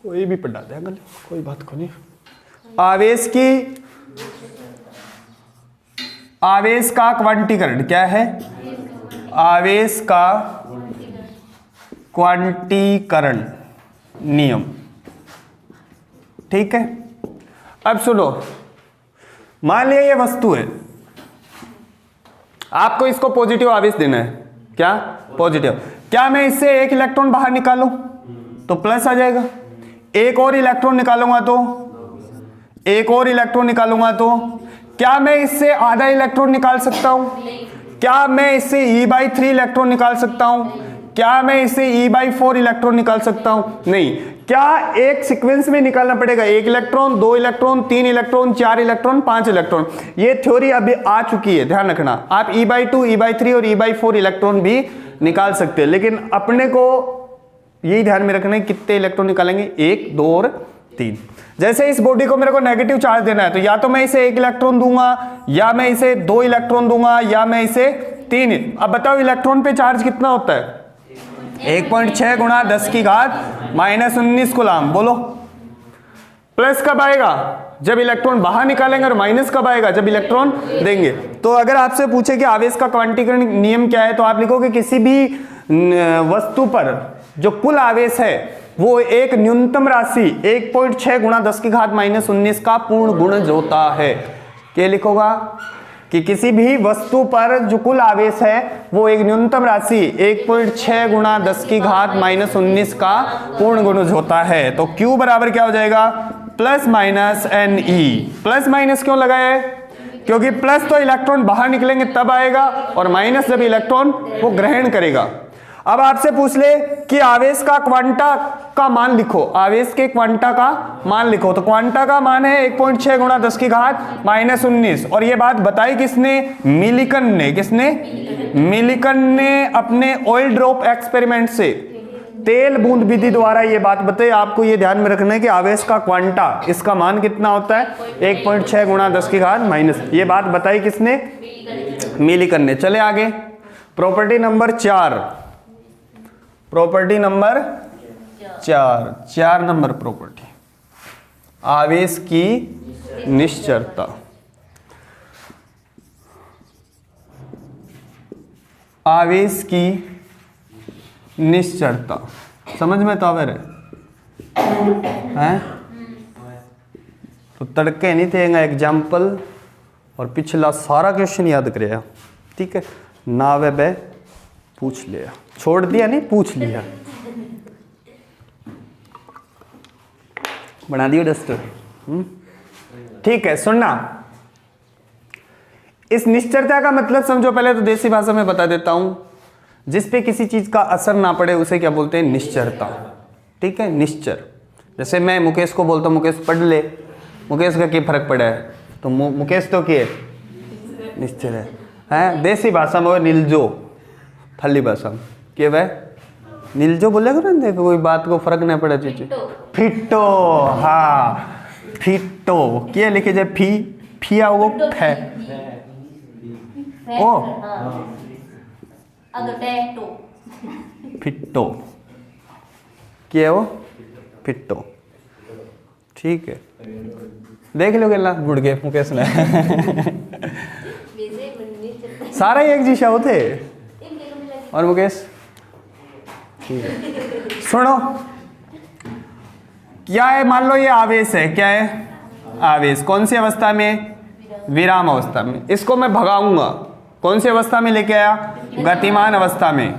कोई भी पढ़ा देगा, कोई बात को नहीं। आवेश का क्वांटीकरण। क्या है? आवेश का क्वांटीकरण नियम। ठीक है। अब सुनो, मान लिया ये वस्तु है, आपको इसको पॉजिटिव आवेश देना है। क्या? पॉजिटिव। क्या मैं इससे एक इलेक्ट्रॉन बाहर निकालूं तो प्लस आ जाएगा, एक और इलेक्ट्रॉन निकालूंगा तो, एक और इलेक्ट्रॉन निकालूंगा तो, क्या मैं इससे आधा इलेक्ट्रॉन निकाल सकता हूं? क्या मैं इससे E/3 इलेक्ट्रॉन निकाल सकता हूं? क्या मैं इससे E/4 इलेक्ट्रॉन निकाल सकता हूं? नहीं। क्या एक सीक्वेंस में निकालना पड़ेगा? एक इलेक्ट्रॉन, दो इलेक्ट्रॉन, तीन इलेक्ट्रॉन, चार इलेक्ट्रॉन, पांच इलेक्ट्रॉन। ये थ्योरी अभी आ चुकी है, ध्यान रखना। आप E/2, E/3 और E/4 इलेक्ट्रॉन भी निकाल सकते हैं, लेकिन अपने को यही ध्यान में रखना है कितने इलेक्ट्रॉन निकालेंगे? 1, 2 और 3। जैसे इस बॉडी को मेरे को नेगेटिव चार्ज देना है, तो या तो मैं इसे 1 इलेक्ट्रॉन दूंगा, या मैं इसे 2 इलेक्ट्रॉन दूंगा, या मैं इसे 3। अब बताओ इलेक्ट्रॉन पे चार्ज कितना होता है? 1.6 × 10⁻⁻⁻⁹ कूलाम। बोलो। प्लस कब आएगा? जब इलेक्ट्रॉन बाहर निकालेंगे, और माइनस कब आएगा? जब इलेक्ट्रॉन देंगे। तो अगर आपसे पूछे कि आवेश का क्वांटीकरण नियम क्या है, तो आप लिखोगे किसी भी वस्तु पर जो कुल आवेश है वो एक न्यूनतम राशि 1.6 गुणा 10 की घात -19 का पूर्ण गुणज होता है। क्या लिखोगा कि किसी भी वस्तु पर जो कुल आवेश है वो एक न्यूनतम राशि 1.6 गुणा 10 की घात -19 का पूर्ण गुणज होता है। तो Q बराबर क्या हो जाएगा, plus minus Ne। Plus minus क्यों लगाया है, क्योंकि प्लस तो इलेक्ट्रॉन बाहर निकलेंगे तब आएगा, और माइनस जब इलेक्ट्रॉन वो ग्रहण करेगा। अब आपसे पूछ ले कि आवेश का क्वांटा का मान लिखो, आवेश के क्वांटा का मान लिखो, तो क्वांटा का मान है 1.6 गुणा 10 की घात -19। और ये बात बताई किसने, मिलिकन ने। किसने, मिलिकन ने अपने ऑयल ड्रॉप एक्सपेरिमेंट से, तेल बूंद विधि द्वारा ये बात बताई। आपको ये ध्यान में रखना है कि आवेश का क्वांटा, इसका मान कितना होता है, 1.6 गुणा 10 की घात -। ये बात बताई किसने, मिलिकन ने। चले आगे, property number 4, property number 4 number property, आवेश की निश्चरता। आवेश की निश्चरता समझ में तो आवे हैं, तो तड़के नहीं थे एग्जाम्पल और पिछला सारा क्वेश्चन याद करेगा, ठीक है ना, वे बे पूछ लिया, छोड़ दिया नहीं, पूछ लिया, बना दियो डस्टर। ठीक है, सुनना, इस निश्चरता का मतलब समझो। पहले तो देसी भाषा में बता देता हूं, जिस पे किसी चीज का असर ना पड़े उसे क्या बोलते हैं, निश्चरता। ठीक है, निश्चर। जैसे मैं मुकेश को बोलता हूं मुकेश पढ़ ले, मुकेश का क्या फर्क पड़ा है, तो मुकेश तो क्या निश्चर है। देसी भाषा में वो नीलजो, थली भाषा में क्या वह नीलजो बोलेगा ना, देखो कोई बात को फर्क नहीं पड़ा चीज। फिट्टो, हाँ फिट्टो, क्या लिखे जाए, फी आओ फै ओ फिट्टो, क्या है वो, फिट्टो। ठीक है, देख लो गला बुड़ गए मुकेश ने सारा एक जी शब्द थे। और मुकेश ठीक है, सुनो क्या है, मान लो ये आवेश है, क्या है, आवेश। कौन सी अवस्था में, विराम अवस्था में। इसको मैं भगाऊंगा, कौन सी अवस्था में लेके आया, गतिमान अवस्था में।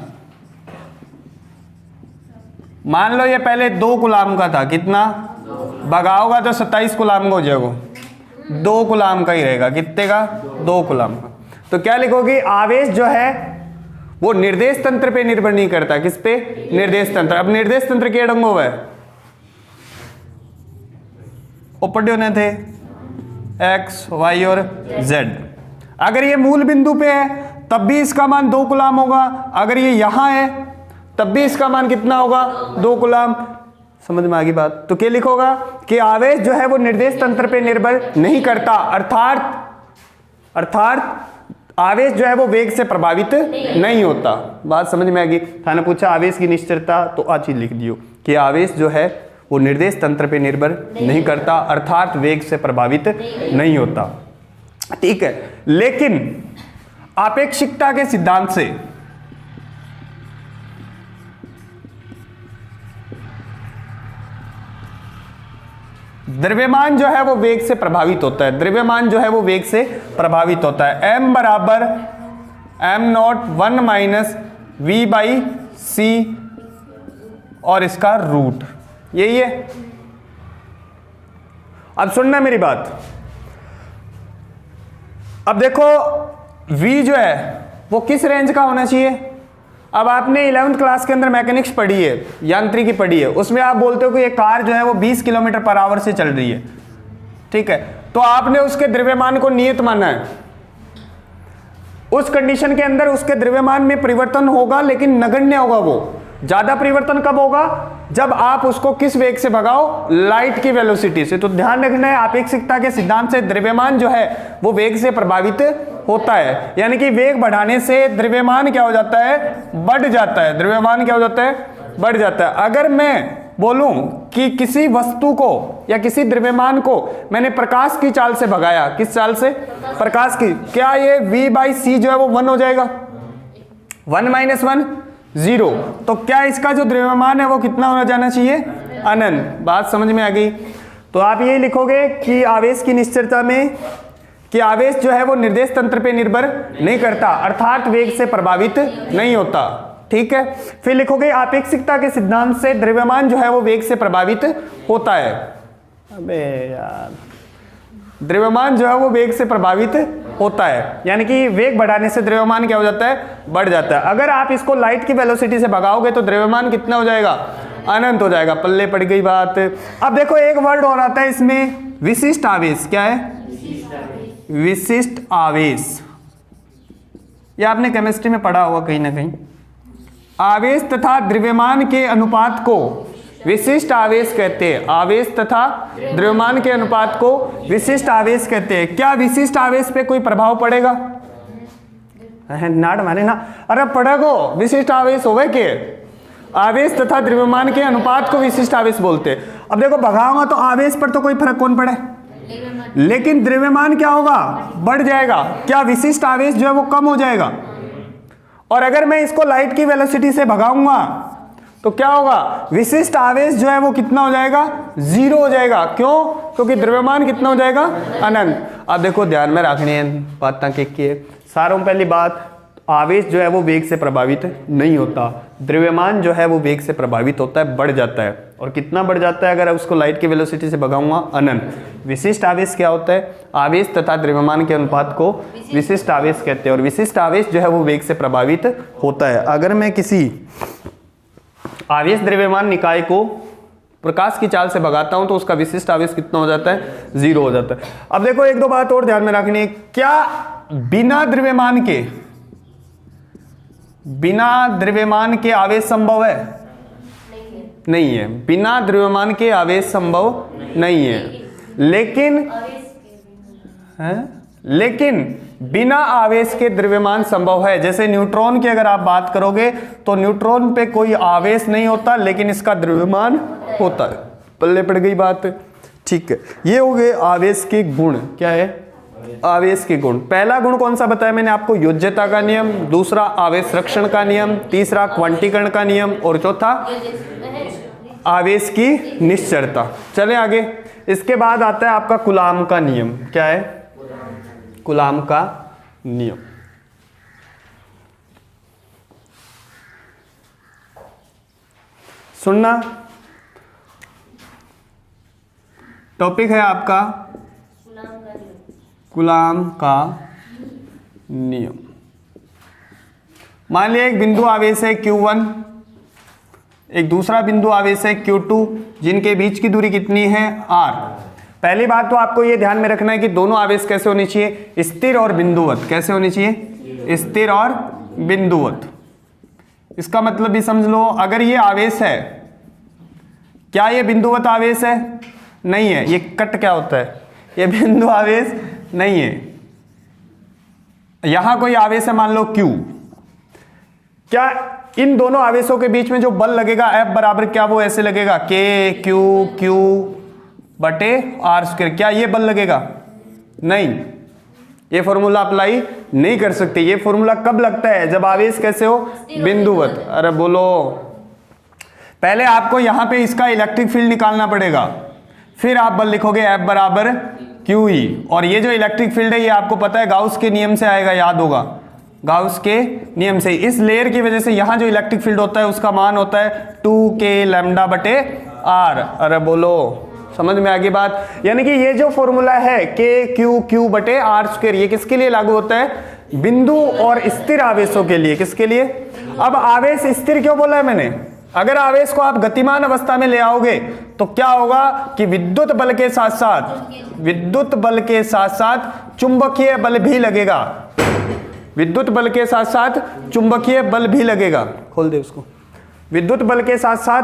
मान लो ये पहले 2 कूलाम का था, कितना, भगाओगा तो 27 कूलाम का हो जाएगा, 2 कूलाम का ही रहेगा, कितने का, 2 कूलाम का। तो क्या लिखोगे, आवेश जो है वो निर्देश तंत्र पे निर्भर नहीं करता, किस पे, निर्देश तंत्र। अब निर्देश तंत्र के ढंग हुआ है, ऊपर ने थे x, y और z। अगर ये मूल बिंदु पे है तब भी इसका मान 2 कूलाम होगा, अगर ये यहां है तब भी इसका मान कितना होगा, 2 कूलाम। समझ में आ गई बात। तो क्या लिखोगा कि आवेश जो है वो निर्देश तंत्र पे निर्भर नहीं करता, अर्थात आवेश जो है वो वेग से प्रभावित नहीं होता। बात समझ में आ गई। थाने पूछा आवेश की निश्चरता, तो आ चीज लिख दियो कि आवेश जो है वो निर्देश तंत्र पे निर्भर नहीं करता, अर्थात वेग से प्रभावित नहीं होता। ठीक है, लेकिन आपेक्षिकता के सिद्धांत से द्रव्यमान जो है वो वेग से प्रभावित होता है, द्रव्यमान जो है वो वेग से प्रभावित होता है। m बराबर m0 1 माइनस v बाई सी और इसका रूट, यही है। अब सुनना मेरी बात। अब देखो v जो है वो किस रेंज का होना चाहिए। अब आपने 11th क्लास के अंदर मैकेनिक्स पढ़ी है, यांत्रिकी पढ़ी है, उसमें आप बोलते हो कि ये कार जो है वो 20 किलोमीटर पर आवर से चल रही है, ठीक है, तो आपने उसके द्रव्यमान को नियत माना है। उस कंडीशन के अंदर उसके द्रव्यमान में परिवर्तन होगा, लेकिन नगण्य होगा। वो ज्यादा परिवर्तन कब होगा, जब आप उसको किस वेग से भगाओ, लाइट की वेलोसिटी से। तो ध्यान रखना है, आपेक्षिकता के सिद्धांत से द्रव्यमान जो है वो वेग से प्रभावित होता है, यानी कि वेग बढ़ाने से द्रव्यमान क्या हो जाता है, बढ़ जाता है। द्रव्यमान क्या हो जाता है, बढ़ जाता है। अगर मैं बोलूं कि किसी वस्तु को या किसी द्रव्यमान को मैंने प्रकाश की चाल से भगाया, किस चाल से, प्रकाश की, क्या ये v बाई सी जो है वो 1 हो जाएगा, 1 माइनस 1, 0। तो क्या इसका जो द्रव्यमान है वो कितना होना जाना चाहिए? अनंत। बात समझ में आ गई? तो आप ये लिखोगे कि आवेश की निश्चलता में कि आवेश जो है वो निर्देश तंत्र पे निर्भर नहीं करता, अर्थात वेग से प्रभावित नहीं होता। ठीक है, फिर लिखोगे आपेक्षिकता के सिद्धांत से द्रव्यमान जो है वो वेग से प्रभावित होता है। अबे यार, द्रव्यमान जो है वो वेग से प्रभावित होता है, यानी कि वेग बढ़ाने से द्रव्यमान क्या हो जाता है? बढ़ जाता है। अगर आप इसको लाइट की वेलोसिटी से भगाओगे तो द्रव्यमान कितना हो जाएगा? अनंत हो जाएगा। पल्ले पड़ गई बात। अब देखो एक वर्ड और आता है इसमें, विशिष्ट आवेश। क्या है? विशिष्ट आवेश। ये आपने केमिस्ट्री में पढ़ा होगा कहीं ना कहीं। आवेश तथा द्रव्यमान के अनुपात को विशिष्ट आवेश कहते हैं। आवेश तथा द्रव्यमान के अनुपात को विशिष्ट आवेश कहते हैं। क्या विशिष्ट आवेश पे कोई प्रभाव पड़ेगा? नाट माने ना, अरे पड़ेगो। विशिष्ट आवेश होवे के आवेश तथा द्रव्यमान के अनुपात को विशिष्ट आवेश बोलते हैं। अब देखो भगाऊंगा तो आवेश पर तो कोई फर्क कौन पड़े, लेकिन द्रव्यमान क्या होगा? बढ़ जाएगा। क्या विशिष्ट आवेश जो है वो कम हो जाएगा? और अगर मैं इसको लाइट की वेलोसिटी से भगाऊंगा तो क्या होगा? विशिष्ट आवेश जो है वो कितना हो जाएगा? 0 हो जाएगा। क्यों? क्योंकि द्रव्यमान कितना हो जाएगा? अनंत। अब देखो ध्यान में रखनी है बात की सारों पहली बात, आवेश जो है वो वेग से प्रभावित नहीं होता, द्रव्यमान जो है वो वेग से प्रभावित होता है, बढ़ जाता है। और कितना बढ़ जाता है? अगर उसको लाइट की वेलोसिटी से भगाऊंगा, अनंत। विशिष्ट आवेश क्या होता है? आवेश तथा द्रव्यमान के अनुपात को विशिष्ट आवेश कहते हैं। और विशिष्ट आवेश जो है वो वेग से प्रभावित होता है। अगर मैं किसी आवेश द्रव्यमान निकाय को प्रकाश की चाल से भगाता हूं तो उसका विशिष्ट आवेश कितना हो जाता है? 0 हो जाता है। अब देखो एक दो बात और ध्यान में रखनी है। क्या बिना द्रव्यमान के आवेश संभव है? नहीं है। बिना द्रव्यमान के आवेश संभव नहीं है। लेकिन बिना आवेश के द्रव्यमान संभव है। जैसे न्यूट्रॉन की अगर आप बात करोगे तो न्यूट्रॉन पे कोई आवेश नहीं होता, लेकिन इसका द्रव्यमान होता है। पल्ले पड़ गई बात। ठीक है, ये हो गए आवेश के गुण। क्या है? आवेश के गुण। पहला गुण कौन सा बताया मैंने आपको? योज्यता का नियम। दूसरा आवेश रक्षण का नियम। तीसरा क्वांटीकरण का नियम। और चौथा आवेश की निश्चलता। चले आगे। इसके बाद आता है आपका कूलाम का नियम। क्या है? कूलाम का नियम। सुनना, टॉपिक है आपका कूलाम का नियम। मान लिया एक बिंदु आवेश है Q1, एक दूसरा बिंदु आवेश है Q2, जिनके बीच की दूरी कितनी है? R। पहली बात तो आपको यह ध्यान में रखना है कि दोनों आवेश कैसे होनी चाहिए? स्थिर और बिंदुवत। कैसे होनी चाहिए? स्थिर और बिंदुवत। इसका मतलब भी समझ लो, अगर ये आवेश है, क्या ये बिंदुवत आवेश है? नहीं है। ये कट क्या होता है? ये बिंदु आवेश नहीं है। यहां कोई आवेश है, मान लो Q। क्या इन दोनों आवेशों के बीच में जो बल लगेगा F बराबर क्या वो ऐसे लगेगा? Q बटे R स्क्वायर। क्या ये बल लगेगा? नहीं। ये फॉर्मूला अप्लाई नहीं कर सकते। ये फॉर्मूला कब लगता है? जब आवेश कैसे हो? बिंदुवत। अरे बोलो, पहले आपको यहां पे इसका इलेक्ट्रिक फील्ड निकालना पड़ेगा, फिर आप बल लिखोगे F बराबर QE। और ये जो इलेक्ट्रिक फील्ड है ये आपको पता है गाउस के नियम से आएगा, याद होगा, गाउस के नियम से। इस लेयर की वजह से यहां जो इलेक्ट्रिक फील्ड होता है उसका मान होता है 2K लैम्डा बटे R। अरे बोलो, समझ में आ गई बात? यानी कि ये जो फॉर्मूला है Q बटे R स्क्वायर, ये किसके लिए लागू होता है? बिंदु और स्थिर आवेशों के लिए। किसके लिए? अब आवेश स्थिर क्यों बोला है मैंने? अगर आवेश को आप गतिमान अवस्था में ले आओगे तो क्या होगा कि विद्युत बल के साथ साथ चुंबकीय बल भी लगेगा। विद्युत बल के साथ साथ चुंबकीय बल भी लगेगा। खोल दे उसको। विद्युत बल के साथ साथ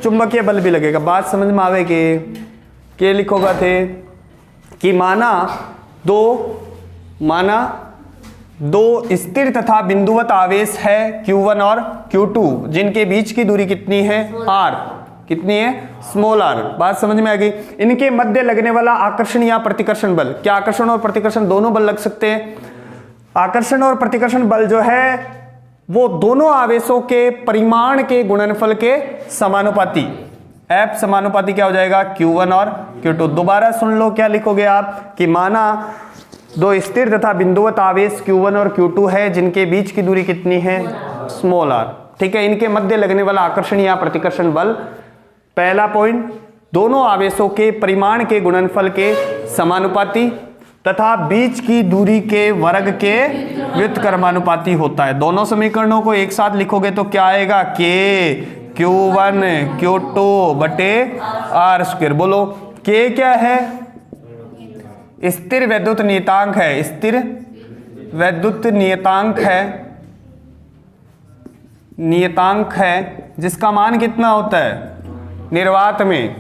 चुंबकीय बल भी लगेगा। बात समझ में आवे के लिखोगा थे कि माना दो स्थिर तथा बिंदुवत आवेश है Q1 और Q2, जिनके बीच की दूरी कितनी है? R। कितनी है? Small r। बात समझ में आ गई? इनके मध्य लगने वाला आकर्षण या प्रतिकर्षण बल, क्या आकर्षण और प्रतिकर्षण दोनों बल लग सकते हैं? आकर्षण और प्रतिकर्षण बल जो है वो दोनों आवेशों के परिमाण के गुणनफल के समानुपाती। F समानुपाती क्या हो जाएगा, Q1 और Q2। दोबारा सुन लो, क्या लिखोगे आप कि माना दो स्थिर तथा बिंदुवत आवेश Q1 और Q2 है जिनके बीच की दूरी कितनी है, स्मॉल r। ठीक है, इनके मध्य लगने वाला आकर्षण या प्रतिकर्षण बल। पहला पॉइंट, दोनों आवेशों के परिमाण के गुणनफल के समानुपाती तथा बीच की दूरी के वर्ग के व्युत्क्रमानुपाती होता है। दोनों समीकरणों को एक साथ लिखोगे तो क्या आएगा, K Q1 Q2 बटे R स्क्वायर। बोलो K क्या है, स्थिर वैद्युत नियतांक है, स्थिर वैद्युत नियतांक है जिसका मान कितना होता है, निर्वात में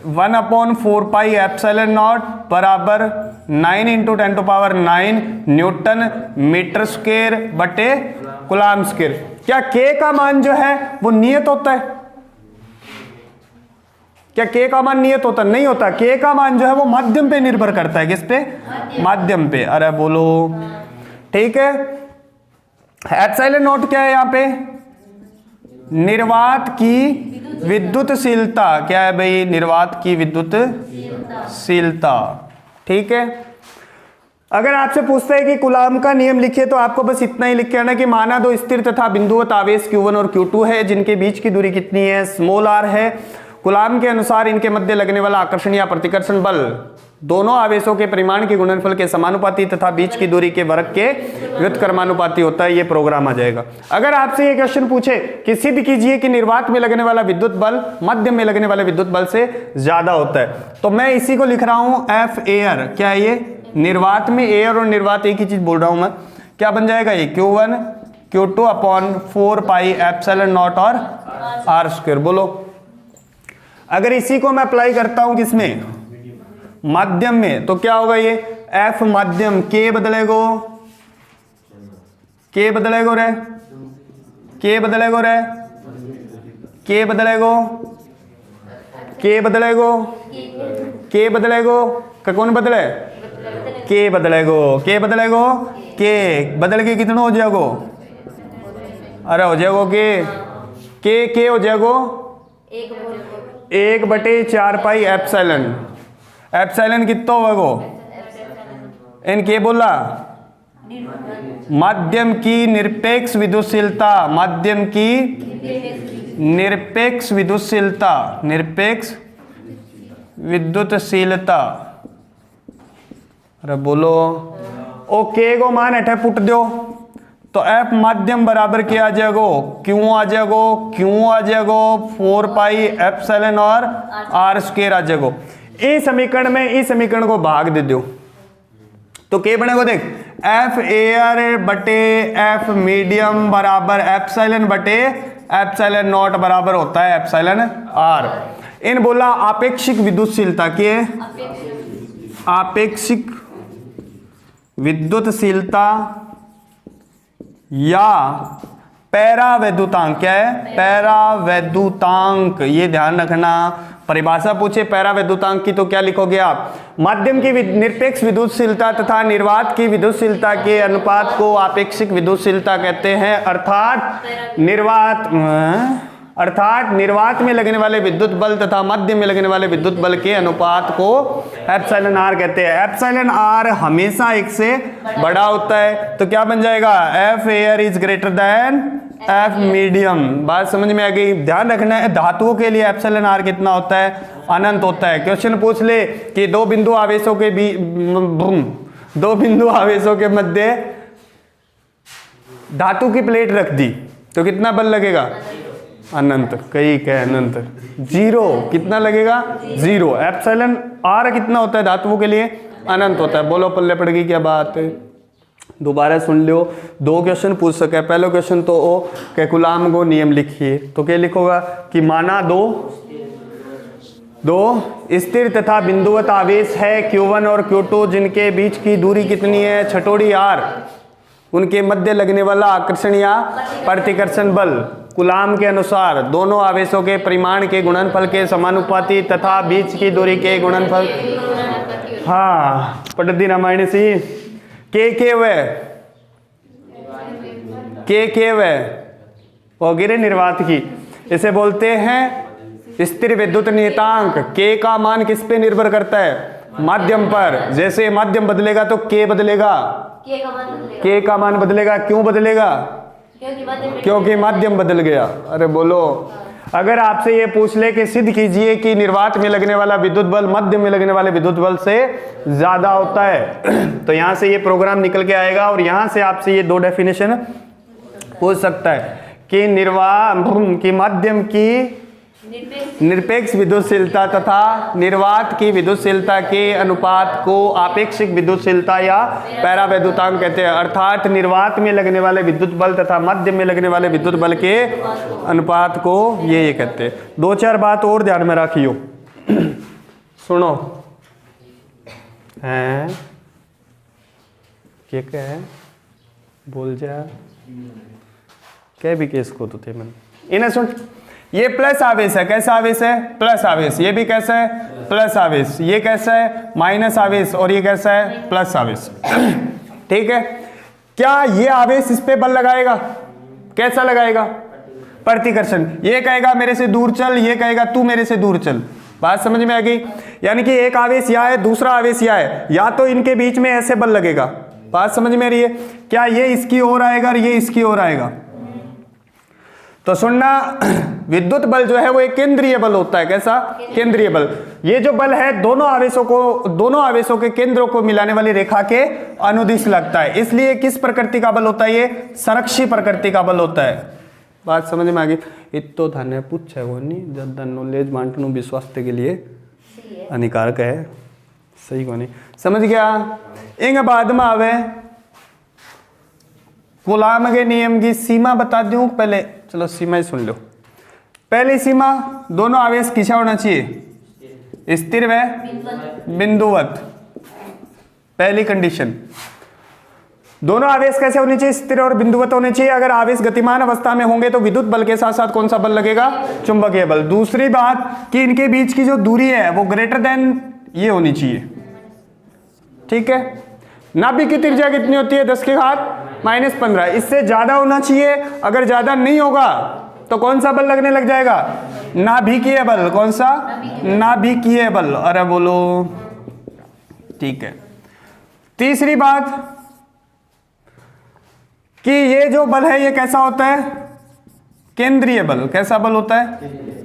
1/4 पाई एप्सिलॉन नॉट बराबर 9 × 10⁹ न्यूटन मीटर स्क्वायर बटे कूलाम स्क्वायर। क्या K का मान जो है वो नियत होता है, क्या K का मान नियत होता, नहीं होता। K का मान जो है वो माध्यम पे निर्भर करता है, किस पे, माध्यम पे। अरे बोलो, ठीक है। एप्सिलॉन नॉट क्या है यहाँ पे, निर्वात की विद्युतशीलता। क्या है भाई, निर्वात की विद्युतशीलता। ठीक है, अगर आपसे पूछता है कि कूलाम का नियम लिखिए तो आपको बस इतना ही लिख के आना कि माना दो स्थिर तथा बिंदुवत आवेश Q1 और Q2 है जिनके बीच की दूरी कितनी है, स्मॉल r है। कूलाम के अनुसार इनके मध्य लगने वाला आकर्षण या प्रतिकर्षण बल दोनों आवेशों के परिमाण के गुणनफल के समानुपाती तथा बीच की दूरी के वर्ग के व्युत्क्रमानुपाती होता है। ये प्रोग्राम आ जाएगा। अगर आपसे ये क्वेश्चन पूछे कि सिद्ध कीजिए कि निर्वात में लगने वाला विद्युत बल मध्य में लगने वाले विद्युत बल से ज्यादा होता है, तो मैं इसी को लिख रहा हूं F एयर। क्या है ये, निर्वात में एयर और निर्वात एक ही चीज बोल रहा हूं मैं। क्या बन जाएगा ये, Q1 Q2/4 pi epsilon not और R स्क्वायर। बोलो, अगर इसी को मैं अप्लाई करता हूं किसमें, माध्यम में, तो क्या होगा ये F माध्यम, K बदलेगो, K बदलेगो रे, K बदलेगो रे, K बदलेगो, K बदलेगो, K बदलेगो, कौन बदले, K बदलेगो, K बदलेगो, K बदल के कितना हो जाएगो, अरे हो जाएगो K हो जाएगो 1/4 पाई एप्सिलॉन। एप्सिलॉन कितना होगा, इन के बोला, माध्यम की निरपेक्ष विद्युतशीलता, माध्यम की निरपेक्ष विद्युतशीलता, निरपेक्ष विद्युतशीलता। अरे बोलो, ओके को मान अठे पुट दो तो F माध्यम बराबर क्या आ जाएगो, क्यों आ जाएगो, क्यों आ जाएगो 4 पाई एप्सिलॉन और R स्क्वायर आ जाएगो। इस समीकरण में इस समीकरण को भाग दे दो तो क्या बनेगा, देख F एयर बटे F मीडियम बराबर एप्सिलॉन बटे एप्सिलॉन नॉट बराबर होता है एप्सिलॉन R। इन बोला आपेक्षिक विद्युतशीलता की है, आपेक्षिक विद्युतशीलता या पैरावैद्युतांक। क्या है, पैरावैद्युतांक। ये ध्यान रखना, परिभाषा पूछे पैरावैद्युतांक की तो क्या लिखोगे आप, माध्यम की निरपेक्ष विद्युतशीलता तथा निर्वात की विद्युतशीलता के अनुपात को आपेक्षिक विद्युतशीलता कहते हैं। अर्थात निर्वात में लगने वाले विद्युत बल तथा मध्य में लगने वाले विद्युत बल के अनुपात को एप्सिलॉन R कहते हैं। एप्सिलॉन R हमेशा 1 से बड़ा होता है, तो क्या बन जाएगा, F air is greater than F medium. बात समझ में आ गई। ध्यान रखना है, धातुओं के लिए एप्सिलॉन R कितना होता है, अनंत होता है। क्वेश्चन पूछ ले कि दो बिंदु आवेशों के मध्य धातु की प्लेट रख दी तो कितना बल लगेगा, अनंत। कई क्या अनंत, 0। कितना लगेगा, 0। एप्सिलॉन R कितना होता है धातुओं के लिए, अनंत होता है। बोलो पल्ले पड़ गई क्या बात है। दोबारा सुन लो, 2 क्वेश्चन पूछ सके। पहला क्वेश्चन तो ओ के कूलाम को नियम लिखिए, तो क्या लिखोगा कि माना दो स्थिर तथा बिंदुवत आवेश है Q1 और Q2 जिनके बीच की दूरी कितनी है, छठोड़ी R। उनके मध्य लगने वाला आकर्षण या प्रतिकर्षण बल कूलाम के अनुसार दोनों आवेशों के परिमाण के गुणनफल के समानुपाती तथा बीच की दूरी के गुणनफल। हाँ, पढ़ती रामायण सी के वे के वह होगी रे निर्वात की। इसे बोलते हैं स्थिर विद्युत नियतांक। के का मान किस पे निर्भर करता है? माध्यम पर। जैसे माध्यम बदलेगा तो के बदलेगा, के का मान बदलेगा। क्यों बदलेगा? क्योंकि माध्यम बदल गया। अरे बोलो, अगर आपसे ये पूछ ले कि सिद्ध कीजिए कि निर्वात में लगने वाला विद्युत बल मध्य में लगने वाले विद्युत बल से ज्यादा होता है, तो यहां से ये प्रोग्राम निकल के आएगा और यहां से आपसे ये दो डेफिनेशन पूछ सकता है कि कि माध्यम की निरपेक्ष विद्युतशीलता तथा निर्वात की विद्युतशीलता के अनुपात को आपेक्षिक विद्युतशीलता या पैरावैद्युतांक कहते हैं। अर्थात निर्वात में लगने वाले विद्युत बल तथा मध्य में लगने वाले विद्युत बल के अनुपात को ये कहते हैं। दो चार बात और ध्यान में रखियो। सुनो, हैं क्या है बोल जा क्या भी केस को तो थे मन इन्हें सुन। ये प्लस आवेश है। कैसा आवेश है? प्लस आवेश। ये भी कैसा है? प्लस आवेश। ये कैसा है? माइनस आवेश। और ये कैसा है? प्लस आवेश। ठीक है। क्या ये आवेश इस पे बल लगाएगा? कैसा लगाएगा? प्रतिकर्षण। ये कहेगा मेरे से दूर चल, ये कहेगा तू मेरे से दूर चल। बात समझ में आ गई? यानी कि एक आवेश यहाँ है, दूसरा आवेश यहाँ है, या तो इनके बीच में ऐसे बल लगेगा। बात समझ में आ रही है? क्या ये इसकी ओर आएगा और ये इसकी ओर आएगा? तो सुनना, विद्युत बल जो है वो एक केंद्रीय बल होता है। कैसा? केंद्रीय बल। ये जो बल है दोनों आवेशों के केंद्रों को मिलाने वाली रेखा के अनुदिश लगता है। इसलिए किस प्रकृति का बल होता है? ये संरक्षी प्रकृति का बल होता है। बात समझ में आ गई? इतो धन्य पूछ है वो नहीं ज्यादा नॉलेज बांटना भी स्वास्थ्य के लिए हानिकारक है। सही को नहीं समझ गया? इंग बाद में आवे कूलाम के नियम की सीमा बता दूं पहले। चलो सीमा ही सुन लो। पहली सीमा, दोनों आवेश किसा होना चाहिए? स्थिर व बिंदुवत। पहली कंडीशन, दोनों आवेश कैसे होने चाहिए? स्थिर और बिंदुवत होने चाहिए। अगर आवेश गतिमान अवस्था में होंगे तो विद्युत बल के साथ साथ कौन सा बल लगेगा? चुंबकीय बल। दूसरी बात कि इनके बीच की जो दूरी है वो ग्रेटर देन ये होनी चाहिए। ठीक है। नाभिक की त्रिज्या कितनी होती है? 10 की घात -15। इससे ज्यादा होना चाहिए। अगर ज्यादा नहीं होगा तो कौन सा बल लगने लग जाएगा? नाभिकीय बल। कौन सा? नाभिकीय बल। अरे बोलो, ठीक है। तीसरी बात कि ये जो बल है ये कैसा होता है? केंद्रीय बल। कैसा बल होता है?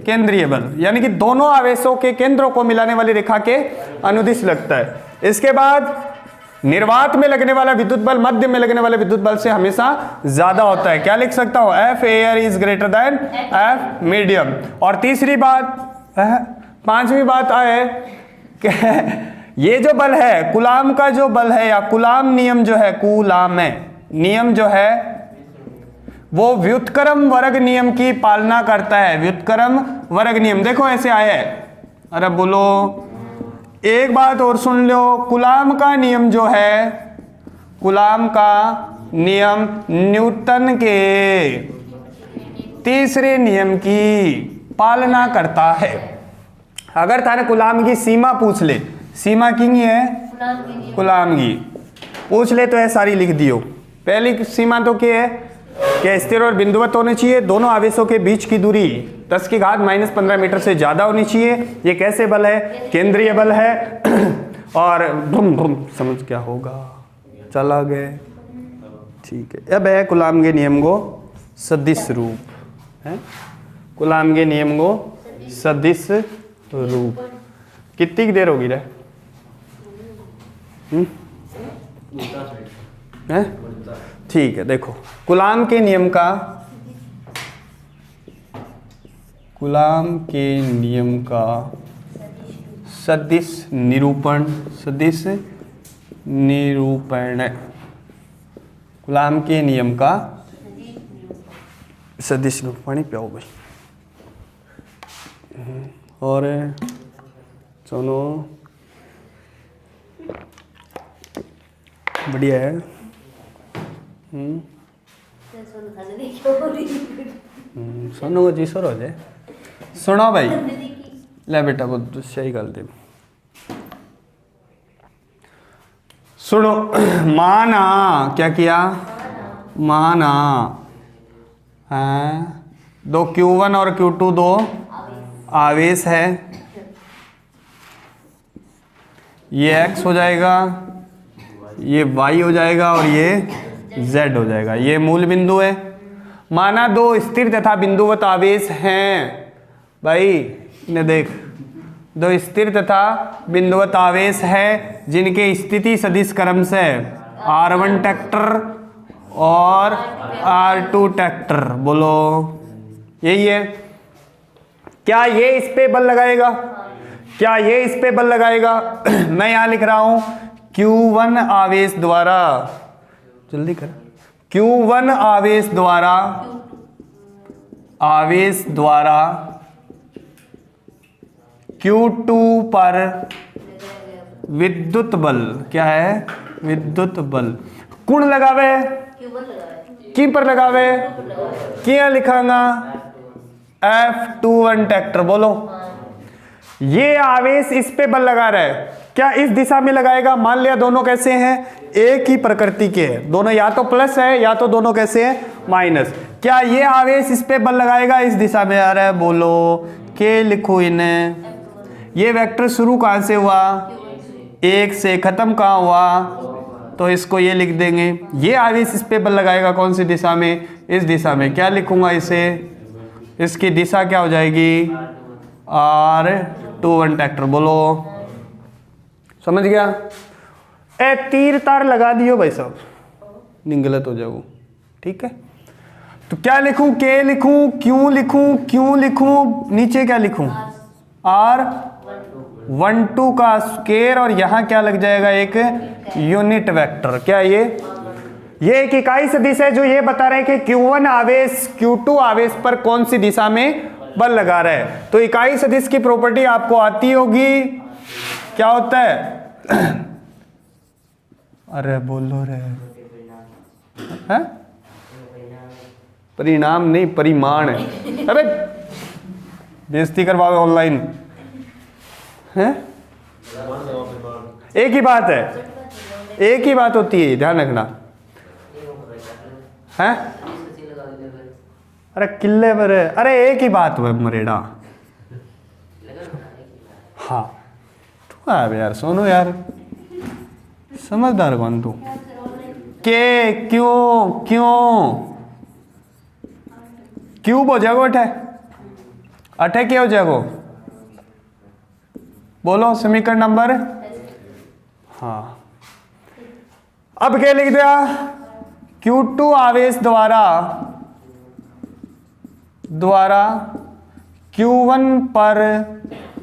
केंद्रीय बल। यानी कि दोनों आवेशों के केंद्रों को मिलाने वाली रेखा के अनुदिश लगता है। इसके बाद निर्वात में लगने वाला विद्युत बल मध्य में लगने वाले विद्युत बल से हमेशा ज्यादा होता है। क्या लिख सकता हूं? F air is greater than F medium. और तीसरी बात, पांचवी बात है कि ये जो बल है कूलाम का जो बल है या कूलाम नियम जो है, कूलाम नियम जो है वो व्युत्क्रम वर्ग नियम की पालना करता है। व्युत्क्रम वर्ग नियम देखो ऐसे आया है। अरे बोलो, एक बात और सुन लो, कूलाम का नियम जो है, कूलाम का नियम न्यूटन के तीसरे नियम की पालना करता है। अगर थाने कूलाम की सीमा पूछ ले, सीमा की नहीं है, कूलाम की पूछ ले तो है सारी लिख दियो। पहली सीमा तो क्या है कि स्थिर और बिंदुवत होने चाहिए। दोनों आवेशों के बीच की दूरी 10 की घात -15 मीटर से ज्यादा होनी चाहिए। ये कैसे बल है? केंद्रीय बल है। और भ्रुम भ्रुम समझ क्या होगा? चला गए। ठीक है। अब है कूलाम के नियम को सदिश रूप है। कूलाम के नियम को सदिश रूप कितनी की देर होगी रे? है ठीक है। देखो कूलाम के नियम का, कूलाम के नियम का सदिश निरूपण, सदिश निरूपण, कूलाम के नियम का सदिश निरूपण पे आओ भाई। और चलो बढ़िया है। सुनो जी सर हो जाए। सुनो भाई, ले बेटा वो सही गल दे। सुनो, माना क्या किया? माना हाँ, दो Q1 और Q2 दो आवेश है, ये x हो जाएगा, ये y हो जाएगा और ये z हो जाएगा। ये मूल बिंदु है। माना दो स्थिर तथा बिंदुवत आवेश हैं। भाई इन्हें देख, दो स्थिर तथा बिंदुवत आवेश है जिनके स्थिति सदिश क्रम से R1 ट्रैक्टर और R2 ट्रैक्टर। बोलो यही है। क्या ये इस पे बल लगाएगा? क्या ये इस पे बल लगाएगा? मैं यहां लिख रहा हूं Q1 आवेश द्वारा, जल्दी कर, Q1 आवेश द्वारा Q2 पर विद्युत बल, क्या है? विद्युत बल। कौन लगावे? की पर लगावे? क्या लिखांगा? F21 tractor. बोलो ये आवेश इस पे बल लगा रहा है, क्या इस दिशा में लगाएगा? मान लिया दोनों कैसे हैं? एक ही प्रकृति के हैं, दोनों या तो प्लस है या तो दोनों कैसे हैं? माइनस। क्या ये आवेश इस पे बल लगाएगा? इस दिशा में आ रहा है। बोलो के लिखो इन्हें। ये वेक्टर शुरू कहां से हुआ? एक से। खत्म कहां हुआ? तो इसको ये लिख देंगे। ये आवेश इस पे बल लगाएगा कौन सी दिशा में? इस दिशा में। क्या लिखूंगा इसे? इसकी दिशा क्या हो जाएगी? R21 tractor. बोलो समझ गया? ए तीर तार लगा दियो भाई साहब, नहीं गलत हो जाओ। ठीक है, तो क्या लिखूं? के लिखूं? क्यों लिखूं? क्यों लिखूं? नीचे क्या लिखूं? R12 का स्क्वायर और यहां क्या लग जाएगा? एक यूनिट वेक्टर। क्या ये एक इकाई सदिश है जो ये बता रहे हैं कि Q1 आवेश Q2 आवेश पर कौन सी दिशा में बल लगा रहा है। तो इकाई सदिश की प्रॉपर्टी आपको आती होगी। क्या होता है? अरे बोलो रे, है? परिणाम नहीं, परिमाण है। अबे बेइज्जती करवाओ ऑनलाइन, है? एक ही बात है, एक ही बात होती है, ध्यान रखना है। अरे किले पर, अरे एक ही बात हुआ मरेड़ा। हाँ तू है यार, सोनू यार, समझदार कौन तू? के क्यों क्यूब हो जाएगो अठे क्या हो जाएगो? बोलो समीकरण नंबर। हाँ अब क्या लिख दिया? Q2 आवेश द्वारा Q1 पर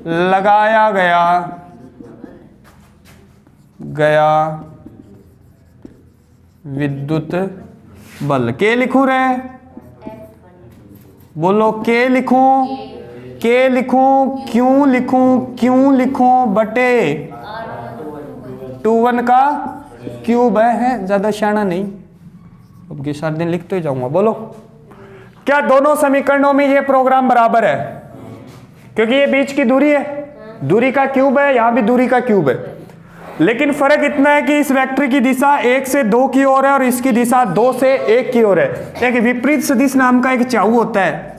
लगाया गया विद्युत बल। के लिखूं रे? बोलो के लिखूं? के लिखूं? क्यों लिखूं? बटे 21 का क्यूब है, ज्यादा शाना नहीं, अब के सारे दिन लिखते ही जाऊंगा। बोलो क्या दोनों समीकरणों में ये प्रोग्राम बराबर है? क्योंकि ये बीच की दूरी है, दूरी का क्यूब है, यहां भी दूरी का क्यूब है। लेकिन फर्क इतना है कि इस वेक्टर की दिशा 1 से 2 की ओर है और इसकी दिशा 2 से 1 की ओर है। एक विपरीत सदिश नाम का एक चाऊ होता है,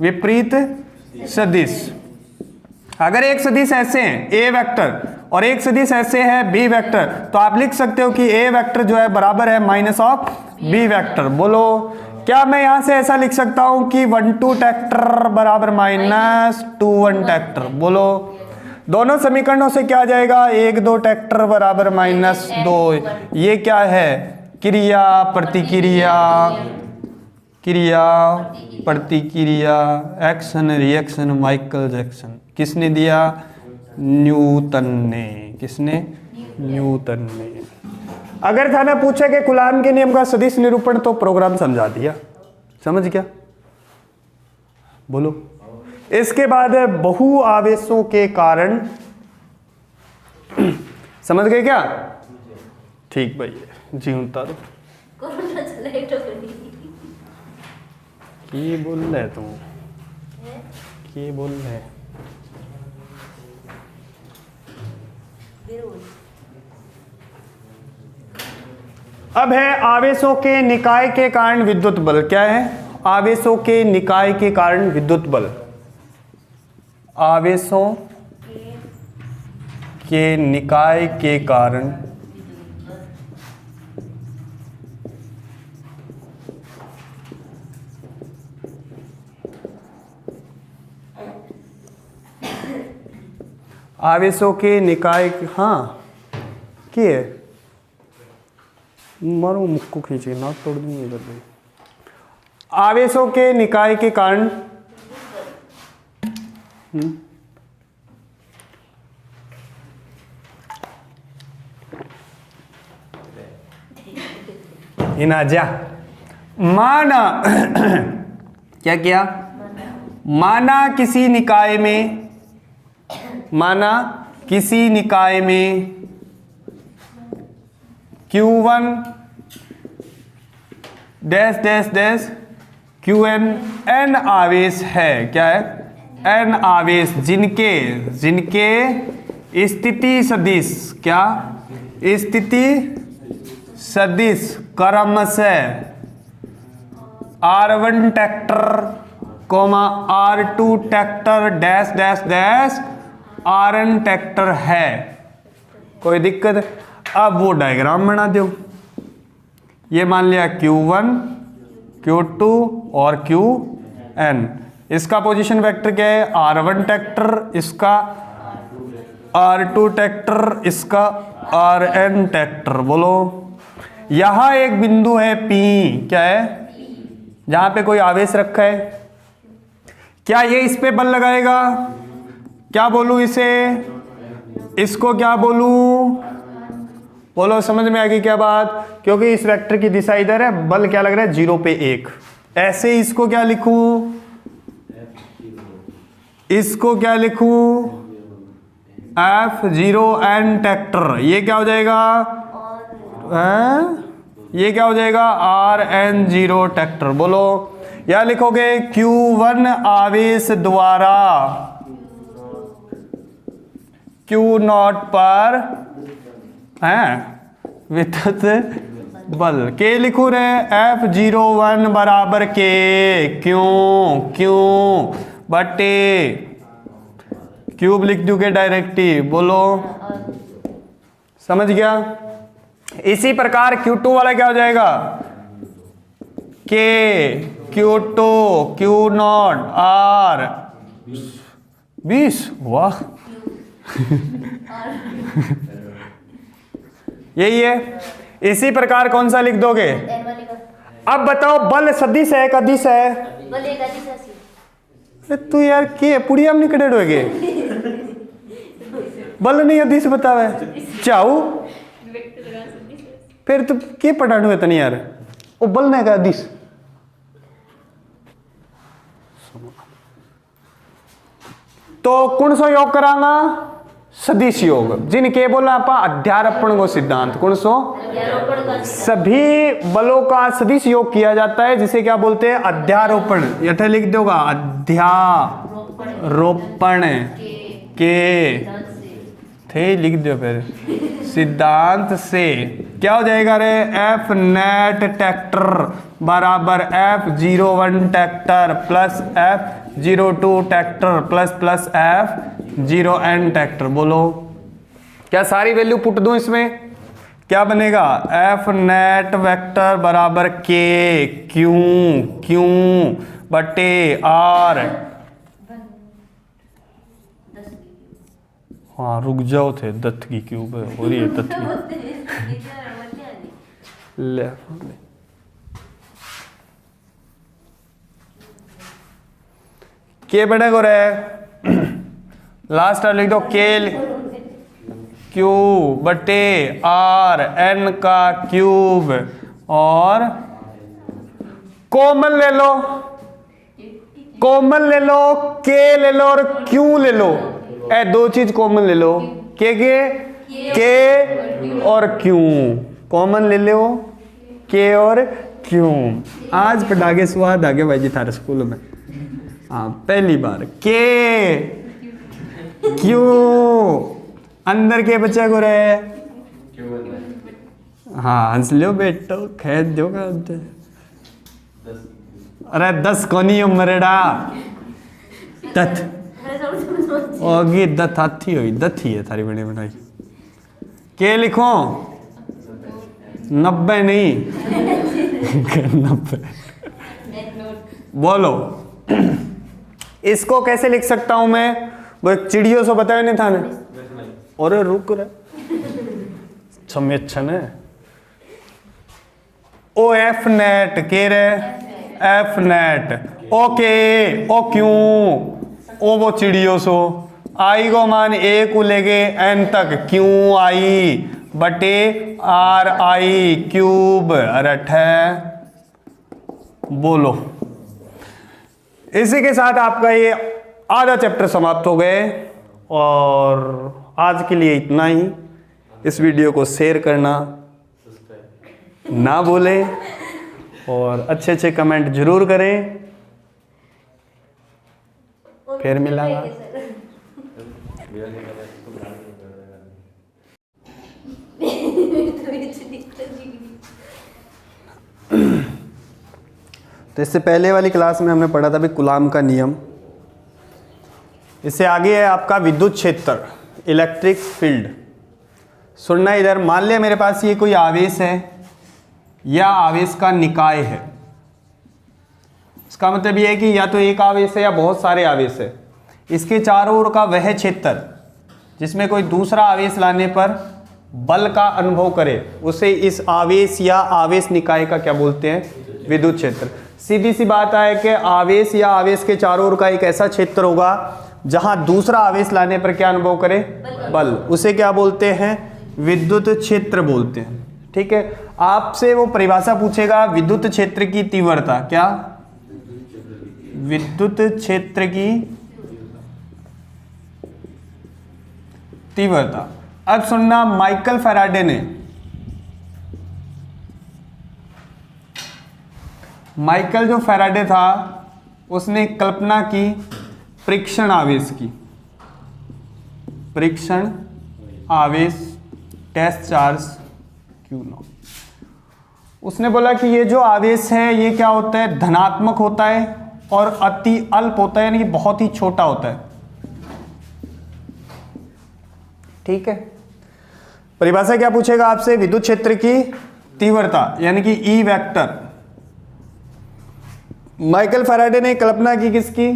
विपरीत सदिश। अगर एक सदिश ऐसे है ए वेक्टर और एक सदिश ऐसे है बी वेक्टर, तो आप लिख सकते हो कि ए वेक्टर जो है बराबर है माइनस ऑफ बी वेक्टर। बोलो क्या मैं यहां से ऐसा लिख सकता हूं कि 1-2 ट्रैक्टर बराबर माइनस 2-1 ट्रैक्टर? बोलो दोनों समीकरणों से क्या आ जाएगा? 1-2 ट्रैक्टर बराबर माइनस 2। ये क्या है? क्रिया प्रतिक्रिया, क्रिया प्रतिक्रिया, एक्शन रिएक्शन, माइकल जैक्सन। किसने दिया? न्यूटन ने। किसने? न्यूटन ने। अगर था ना पूछे कि कूलाम के नियम का सदिश निरूपण, तो प्रोग्राम समझा दिया। समझ गया? बोलो इसके बाद है बहु आवेशों के कारण। समझ गए क्या? ठीक भाई जी उतारो। की बोल रहे तुम? की बोल रहे? अब है आवेशों के निकाय के कारण विद्युत बल। क्या है? आवेशों के निकाय के कारण विद्युत बल। आवेशों के निकाय के कारण आवेशों के निकाय, हाँ क्या है? मारो मुक्को खींचे, नाक तोड़ दूंगी इधर में। आवेशों के निकाय के कारण इनाजा माना क्या किया? माना किसी निकाय में, माना किसी निकाय में Q1 dash dash dash Qn n आवेश है। क्या है? n आवेश जिनके स्थिति सदिश, क्या स्थिति सदिश क्रमशः R1 vector comma R2 vector dash dash dash Rn vector है। कोई दिक्कत? अब वो डायग्राम बना दो। ये मान लिया Q1 Q2 और Qn। इसका पोजीशन वेक्टर क्या है? R1 ट्रैक्टर, इसका R2 ट्रैक्टर, इसका Rn ट्रैक्टर। बोलो यहां एक बिंदु है P, क्या है? जहां पे कोई आवेश रखा है। क्या ये इस पे बल लगाएगा? क्या बोलूं इसे? इसको क्या बोलूं? बोलो समझ में आ गई क्या बात? क्योंकि इस वेक्टर की दिशा इधर है, बल क्या लग रहा है? 0 पे 1। ऐसे इसको क्या लिखूं? इसको क्या लिखूं? F0n tractor. ये क्या हो जाएगा? ये क्या हो जाएगा? Rn0 tractor. बोलो या लिखोगे Q1 आवेश द्वारा Q0 पर विद्युत बल के लिखू रहे F01 बराबर के क्यों बटे क्यूब लिख दूंगे डायरेक्टली। बोलो समझ गया? इसी प्रकार Q2 वाला क्या हो जाएगा? के Q2 Q0 R 20। वाह यही है। इसी प्रकार कौन सा लिख दोगे? अब बताओ बल सदिश है का दिश है? अरे तू यार के पुड़िया में निकटे डोगे बल नहीं दिश बतावे चाऊ फिर तो के पढ़ाने हुए तनी यार वो बल नहीं का दिश। तो कौन सा योग करांगा? सदिश योग। जिनके बोला आप अध्यारोपण को सिद्धांत। कौन सो? सभी बलों का सदिश योग किया जाता है, जिसे क्या बोलते हैं? अध्यारोपण। यथा लिख दोगा अध्यारोपण के थे लिख दो फिर सिद्धांत से। क्या हो जाएगा रे? F नेट ट्रैक्टर बराबर F01 tractor plus F02 tractor plus F0n tractor. बोलो क्या सारी वैल्यू पुट दूं इसमें? क्या बनेगा? F नेट वेक्टर बराबर के क्यों बटे R। हाँ रुक जाओ थे, दत्त की क्यूब हो रही है दत्त की ले के बने को रहे लास्ट लिख दो के क्यू बटे R n का क्यूब और कॉमन ले लो के ले लो और क्यू ले लो। ए दो चीज कॉमन ले लो के और क्यू कॉमन ले लो के और क्यू। आज पढ़ा के स्वाद आ गया भाई जी थारे स्कूल में। हाँ पहली बार के क्यू अंदर के बच्चे को रहे हाँ हंस लो बेटो, खेद दो का। अरे 10 कोनी उमरेड़ा दथ ओगी दथ हाथी हुई, दथी है थारी बनी बनाई। के लिखो 90 नहीं 90। बोलो इसको कैसे लिख सकता हूं मैं? वो एक चिड़ियों से बताया नहीं था ने। अरे रुक रहे छमेच्छन है। ओ एफ नेट के रे एफ नेट ओके ओ क्यों ओ वो चिड़ियों सो आई को मान ए को लेके एन तक क्यों आई बटे आर आई क्यूब रठ है। बोलो इसी के साथ आपका ये आधा चैप्टर समाप्त हो गए और आज के लिए इतना ही। इस वीडियो को शेयर करना ना भूलें और अच्छे अच्छे कमेंट जरूर करें। फिर मिलेगा। तो इससे पहले वाली क्लास में हमने पढ़ा था भी कूलाम का नियम। इससे आगे है आपका विद्युत क्षेत्र, इलेक्ट्रिक फील्ड। सुनना इधर, मान लिया मेरे पास ये कोई आवेश है या आवेश का निकाय है। इसका मतलब ये है कि या तो एक आवेश है या बहुत सारे आवेश है। इसके चारों ओर का वह क्षेत्र जिसमें कोई दूसरा आवेश लाने पर बल का अनुभव करे उसे इस आवेश या आवेश निकाय का क्या बोलते हैं? विद्युत क्षेत्र। सीधी सी बात है कि आवेश या आवेश के चारों ओर का एक ऐसा क्षेत्र होगा जहां दूसरा आवेश लाने पर क्या अनुभव करे? बल। उसे क्या बोलते हैं? विद्युत क्षेत्र बोलते हैं। ठीक है, आपसे वो परिभाषा पूछेगा विद्युत क्षेत्र की तीव्रता। क्या? विद्युत क्षेत्र की तीव्रता। अब सुनना, माइकल फैराडे ने माइकल जो फैराडे था उसने कल्पना की परीक्षण आवेश की। परीक्षण आवेश टेस्ट चार्ज Q0। उसने बोला कि ये जो आवेश है ये क्या होता है? धनात्मक होता है और अति अल्प होता है, यानी कि बहुत ही छोटा होता है। ठीक है, परिभाषा क्या पूछेगा आपसे? विद्युत क्षेत्र की तीव्रता यानी कि ई वेक्टर। माइकल फैराडे ने कल्पना की किसकी?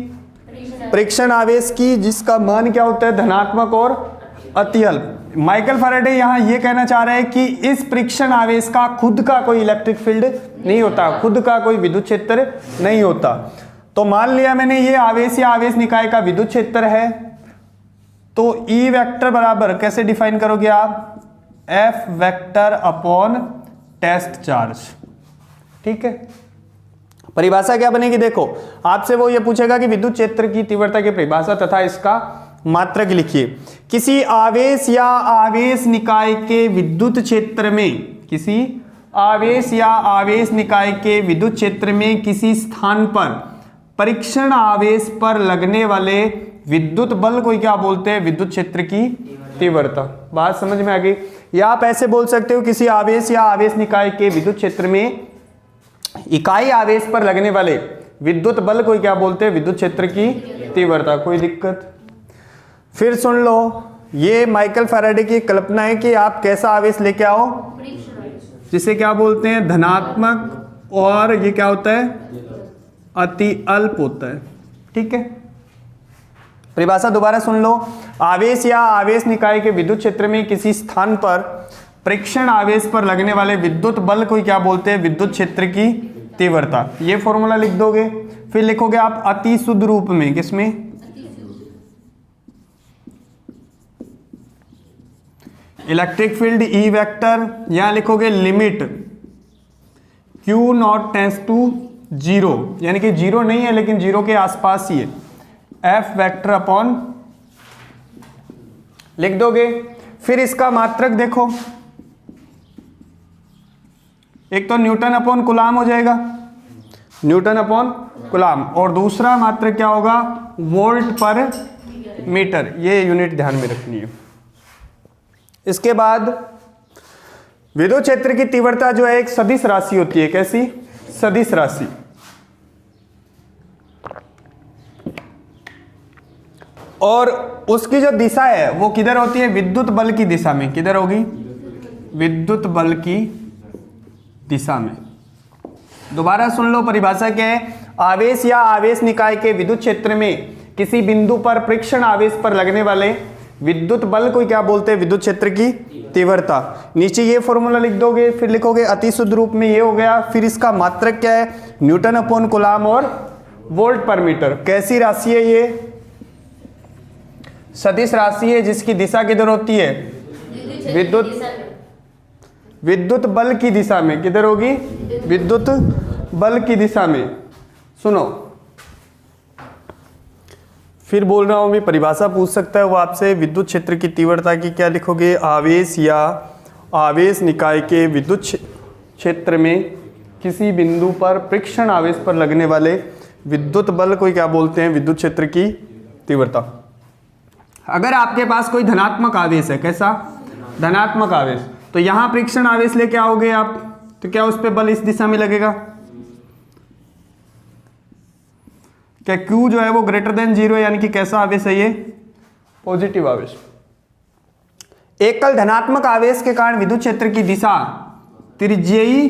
परीक्षण आवेश की, जिसका मान क्या होता है? धनात्मक और अति अल्प। माइकल फैराडे यहां यह कहना चाह रहे हैं कि इस परीक्षण आवेश का खुद का कोई इलेक्ट्रिक फील्ड नहीं होता, खुद का कोई विद्युत क्षेत्र नहीं होता। तो मान लिया मैंने ये आवेश या आवेश निकाय का विद्युत क्षेत्र है, तो ई वेक्टर बराबर कैसे डिफाइन करोगे आप? F vector upon test charge. ठीक है, परिभाषा क्या बनेगी? देखो आपसे वो ये पूछेगा कि विद्युत क्षेत्र की तीव्रता की परिभाषा तथा इसका मात्रक लिखिए। किसी आवेश या आवेश निकाय के विद्युत क्षेत्र में, किसी आवेश या आवेश निकाय के विद्युत क्षेत्र में किसी स्थान पर परीक्षण आवेश पर लगने वाले विद्युत बल को क्या बोलते हैं? विद्युत क्षेत्र की तीव्रता। बात समझ में आ गई? या आप ऐसे बोल सकते हो किसी आवेश या आवेश निकाय के विद्युत क्षेत्र में इकाई आवेश पर लगने वाले विद्युत बल को क्या बोलते हैं? विद्युत क्षेत्र की तीव्रता। कोई दिक्कत? फिर सुन लो, ये माइकल फैराडे की कल्पना है कि आप कैसा आवेश लेके आओ जिसे क्या बोलते हैं? धनात्मक, और ये क्या होता है? अति अल्प होता है। ठीक है, परिभाषा दोबारा सुन लो। आवेश या आवेश निकाय के विद्युत क्षेत्र में किसी स्थान पर परीक्षण आवेश पर लगने वाले विद्युत बल को क्या बोलते हैं? विद्युत क्षेत्र की तीव्रता। ये फॉर्मूला लिख दोगे, फिर लिखोगे आप अति शुद्ध रूप में। किसमें? इलेक्ट्रिक फील्ड ई वेक्टर, यहां लिखोगे लिमिट Q0 टेंड्स टू 0, यानी कि 0 नहीं है लेकिन 0 के आसपास ही है, एफ वेक्टर अपॉन लिख दोगे। फिर इसका मात्रक देखो, एक तो न्यूटन अपॉन कूलाम हो जाएगा, न्यूटन अपॉन कूलाम, और दूसरा मात्रक क्या होगा? वोल्ट पर मीटर। ये यूनिट ध्यान में रखनी है। इसके बाद विद्युत क्षेत्र की तीव्रता जो है एक सदिश राशि होती है। कैसी? सदिश राशि। और उसकी जो दिशा है वो किधर होती है? विद्युत बल की दिशा में। किधर होगी? विद्युत बल की दिशा में। दोबारा सुन लो, परिभाषा क्या है? आवेश या आवेश निकाय के विद्युत क्षेत्र में किसी बिंदु पर परीक्षण आवेश पर लगने वाले विद्युत बल को क्या बोलते हैं? विद्युत क्षेत्र की तीव्रता। नीचे ये फॉर्मूला लिख दोगे, फिर लिखोगे अति शुद्ध रूप में ये हो गया। फिर इसका मात्रक क्या है? न्यूटन अपॉन कूलाम और वोल्ट पर मीटर। कैसी राशि है ये? सदिश राशि है जिसकी दिशा किधर होती है? विद्युत बल की दिशा में। किधर होगी? विद्युत बल की दिशा में। सुनो, फिर बोल रहा हूं, भी परिभाषा पूछ सकता है वो आपसे। विद्युत क्षेत्र की तीव्रता की क्या लिखोगे? आवेश या आवेश निकाय के विद्युत क्षेत्र में किसी बिंदु पर परीक्षण आवेश पर लगने वाले विद्युत बल को क्या बोलते हैं? विद्युत क्षेत्र की तीव्रता। अगर आपके पास कोई धनात्मक आवेश है, कैसा? धनात्मक आवेश, तो यहां परीक्षण आवेश लेके आओगे आप, तो क्या उस पे बल इस दिशा में लगेगा? क्या Q जो है वो ग्रेटर देन 0, यानी कि कैसा आवेश है ये? पॉजिटिव आवेश। एकल धनात्मक आवेश के कारण विद्युत क्षेत्र की दिशा त्रिज्यीय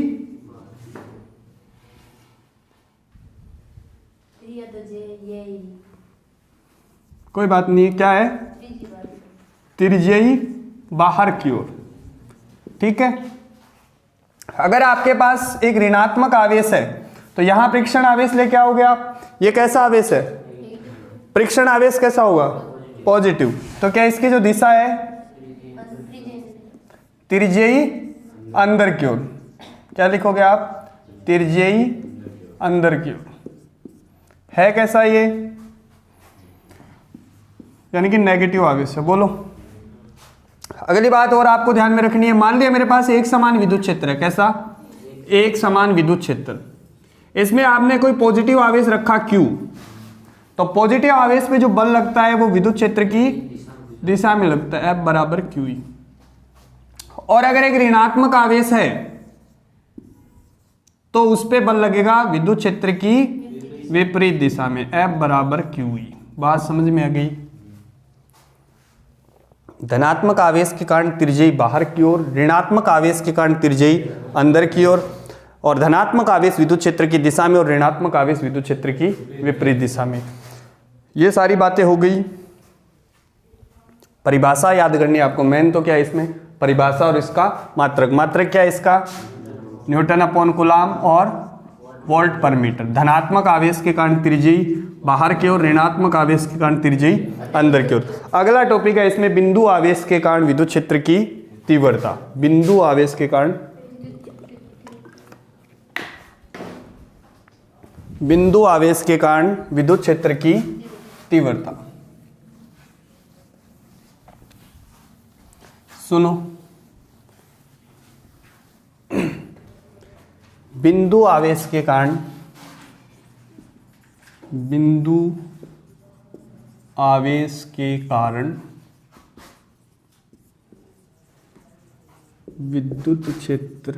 कोई बात नहीं, क्या है? त्रिज्यीय बाहर की ओर। ठीक है। अगर आपके पास एक ऋणात्मक आवेश है तो यहां परीक्षण आवेश लेके आओगे आप। ये कैसा आवेश है? परीक्षण आवेश कैसा होगा? पॉजिटिव। तो क्या इसकी जो दिशा है? त्रिज्यीय अंदर की ओर। क्या लिखोगे आप? त्रिज्यीय अंदर की ओर। है कैसा ये? यानी कि नेगेटिव आवेश है। बोलो। अगली बात और आपको ध्यान में रखनी है। मान लिया मेरे पास एक समान विद्युत क्षेत्र है। कैसा? एक समान विद्युत क्षेत्र। इसमें आपने कोई पॉजिटिव आवेश रखा Q, तो पॉजिटिव आवेश पे जो बल लगता है वो विद्युत क्षेत्र की दिशा में लगता है, F बराबर QE। और अगर एक ऋणात्मक आवेश है तो उस पे बल लगेगा विद्युत क्षेत्र की विपरीत दिशा में, F बराबर QE। बात समझ में आ गई? धनात्मक आवेश के कारण त्रिज्यीय बाहर की ओर, ऋणात्मक आवेश के कारण त्रिज्यीय अंदर की ओर, और धनात्मक आवेश विद्युत क्षेत्र की दिशा में और ऋणात्मक आवेश विद्युत क्षेत्र की विपरीत दिशा में। ये सारी बातें हो गई। परिभाषा याद करनी है आपको। मेन तो क्या है इसमें? परिभाषा और इसका मात्रक। मात्रक क्या है इसका? न्यूटन अपॉन कूलाम और वोल्ट पर मीटर। धनात्मक आवेश के कारण त्रिज्यीय बाहर की ओर, ऋणात्मक आवेश के कारण त्रिज्यीय अंदर की ओर। अगला टॉपिक है इसमें बिंदु आवेश के कारण विद्युत क्षेत्र की तीव्रता। बिंदु आवेश के कारण बिंदु आवेश के कारण विद्युत क्षेत्र की तीव्रता। सुनो, बिंदु आवेश के कारण विद्युत क्षेत्र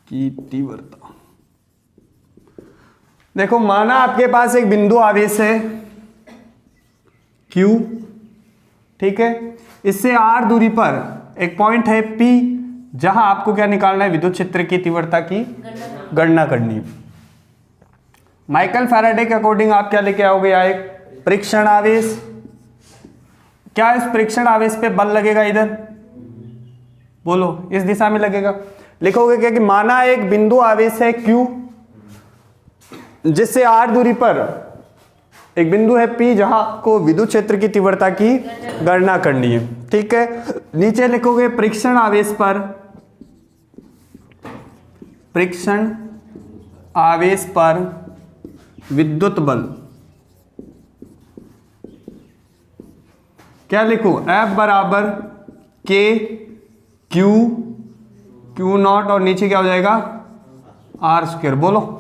की तीव्रता। देखो, माना आपके पास एक बिंदु आवेश है Q, ठीक है। इससे r दूरी पर एक पॉइंट है P, जहां आपको क्या निकालना है? विद्युत क्षेत्र की तीव्रता की गणना करनी है। माइकल फैराडे के अकॉर्डिंग आप क्या लेके आओगे? यहाँ एक परीक्षण आवेश। क्या इस परीक्षण आवेश पे बल लगेगा? इधर बोलो, इस दिशा में लगेगा। लिखोगे क्या कि माना एक बिंदु आवेश है Q, जिससे r दूरी पर एक बिंदु है P, जहां को विद्युत क्षेत्र की तीव्रता की गणना करनी है। ठीक है। नीचे लिखोगे परीक्षण आवेश पर, परीक्षण आवेश पर विद्युत बल। क्या लिखो? F बराबर K Q नॉट, और नीचे क्या हो जाएगा? R square. बोलो।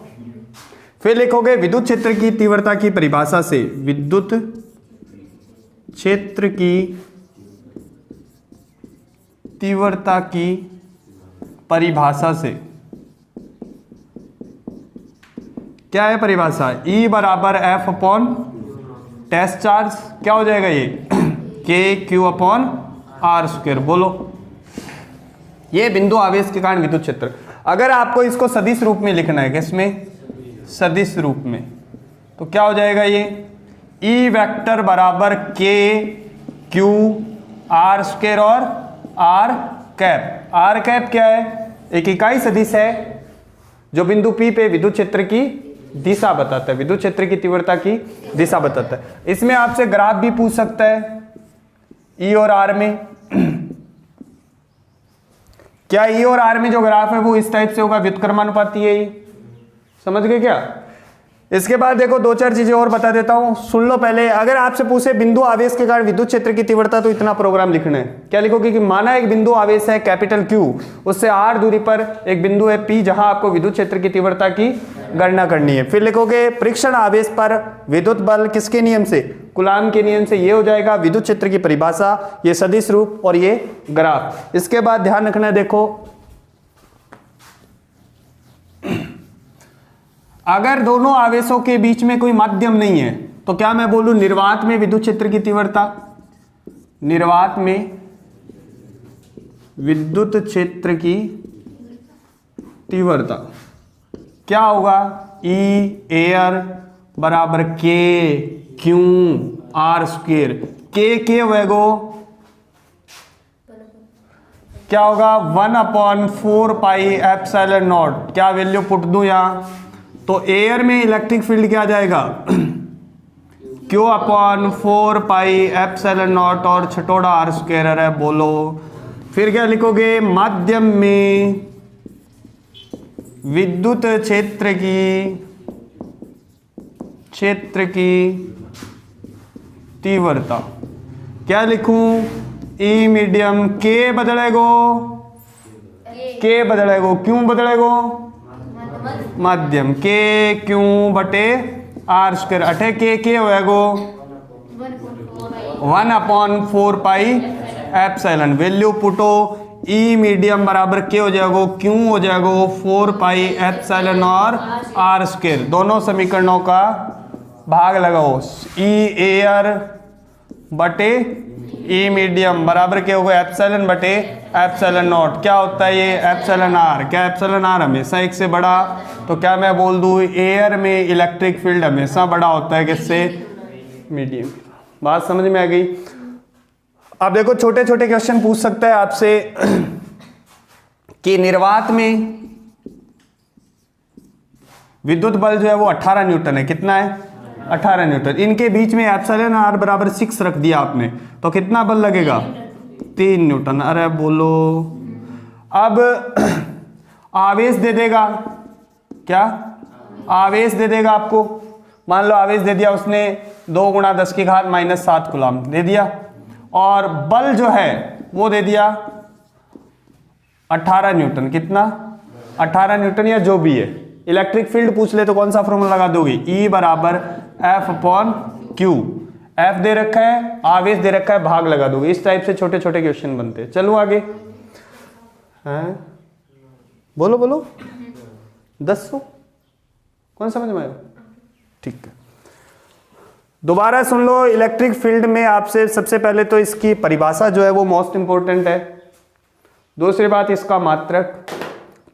फिर लिखोगे विद्युत क्षेत्र की तीव्रता की परिभाषा से, विद्युत क्षेत्र की तीव्रता की परिभाषा से, क्या है परिभाषा, E बराबर F अपॉन टेस्ट चार्ज, क्या हो जाएगा ये KQ अपॉन R स्क्वायर। बोलो, ये बिंदु आवेश के कारण विद्युत क्षेत्र। अगर आपको इसको सदिश रूप में लिखना है, किसमें, सदिश रूप में, तो क्या हो जाएगा ये E वेक्टर बराबर KQ R स्क्वायर और R कैप। R कैप क्या है, एक इकाई सदिश है जो बिंदु P पे विद्युत क्षेत्र की दिशा बताता है, विद्युत क्षेत्र की तीव्रता की दिशा बताता है। इसमें आपसे ग्राफ भी पूछ सकता है E और R में। क्या E और R में जो ग्राफ है वो इस टाइप से होगा, व्युत्क्रमानुपाती है ये, समझ गए क्या। इसके बाद देखो दो चार चीजें और बता देता हूं, सुन लो पहले। अगर आपसे पूछे बिंदु आवेश के कारण विद्युत क्षेत्र की तीव्रता, तो इतना प्रोग्राम लिखना है। क्या लिखोगे कि माना एक बिंदु आवेश है कैपिटल Q, उससे R दूरी पर एक बिंदु है P, जहां आपको विद्युत क्षेत्र की तीव्रता की गणना करनी है। फिर लिखोगे परीक्षण आवेश पर विद्युत बल किसके नियम से, कूलाम के नियम से। ये हो जाएगा विद्युत क्षेत्र की परिभाषा, ये सदिश रूप और ये ग्राफ। इसके बाद ध्यान रखना है, देखो अगर दोनों आवेशों के बीच में कोई माध्यम नहीं है, तो क्या मैं बोलूं निर्वात में विद्युत क्षेत्र की तीव्रता, निर्वात में विद्युत क्षेत्र की तीव्रता क्या होगा, E एयर बराबर KQ R स्क्वायर। के वेगो क्या होगा 1/4 पाई एप्सिलॉन नॉट। क्या वैल्यू पुट दूं यहां, तो एयर में इलेक्ट्रिक फील्ड क्या आ जाएगा Q/4 पाई एप्सिलॉन नॉट और छठोड़ा R स्क्वायर है। बोलो फिर क्या लिखोगे, माध्यम में विद्युत क्षेत्र की तीव्रता क्या लिखूं, E मीडियम K बदलेगो, K बदलेगो, क्यों बदलेगो, माध्यम KQ बटे R स्क्वायर। अठे के होएगो 1/4 पाई एप्सिलॉन। वैल्यू पुटो, E मीडियम बराबर K हो जाएगो, Q हो जाएगो 4 पाई एप्सिलॉन और R स्क्वायर। दोनों समीकरणों का भाग लगाओ, E एयर बटे E मीडियम बराबर क्या होगा एप्सिलॉन बटे एप्सिलॉन नॉट। क्या होता है ये एप्सिलॉन R। क्या एप्सिलॉन R हमेशा एक से बड़ा, तो क्या मैं बोल दूं एयर में इलेक्ट्रिक फील्ड हमेशा बड़ा होता है किससे, मीडियम। बात समझ में आ गई। अब देखो छोटे छोटे क्वेश्चन पूछ सकता है आपसे कि निर्वात में विद्युत बल जो है वो 18 न्यूटन है। कितना है, 18 न्यूटन। इनके बीच में एप्सिलॉन R बराबर 6 रख दिया आपने, तो कितना बल लगेगा, 3 न्यूटन। अरे बोलो, अब आवेश दे देगा, क्या आवेश दे देगा आपको, मान लो आवेश दे दिया उसने 2 × 10⁻⁻7 कूलाम दे दिया, और बल जो है वो दे दिया 18 न्यूटन। कितना, 18 न्यूटन या जो भी है। इलेक्ट्रिक फील्ड पूछ ले तो कौन सा फॉर्मूला लगा दोगे, E बराबर F/Q। F दे रखा है, आवेश दे रखा है, भाग लगा दोगे। इस टाइप से छोटे छोटे क्वेश्चन बनते हैं। चलो आगे, हैं बोलो बोलो, 10 कौन समझ में आया, ठीक है। दोबारा सुन लो, इलेक्ट्रिक फील्ड में आपसे सबसे पहले तो इसकी परिभाषा जो है वो मोस्ट इंपॉर्टेंट है। दूसरी बात इसका मात्रक,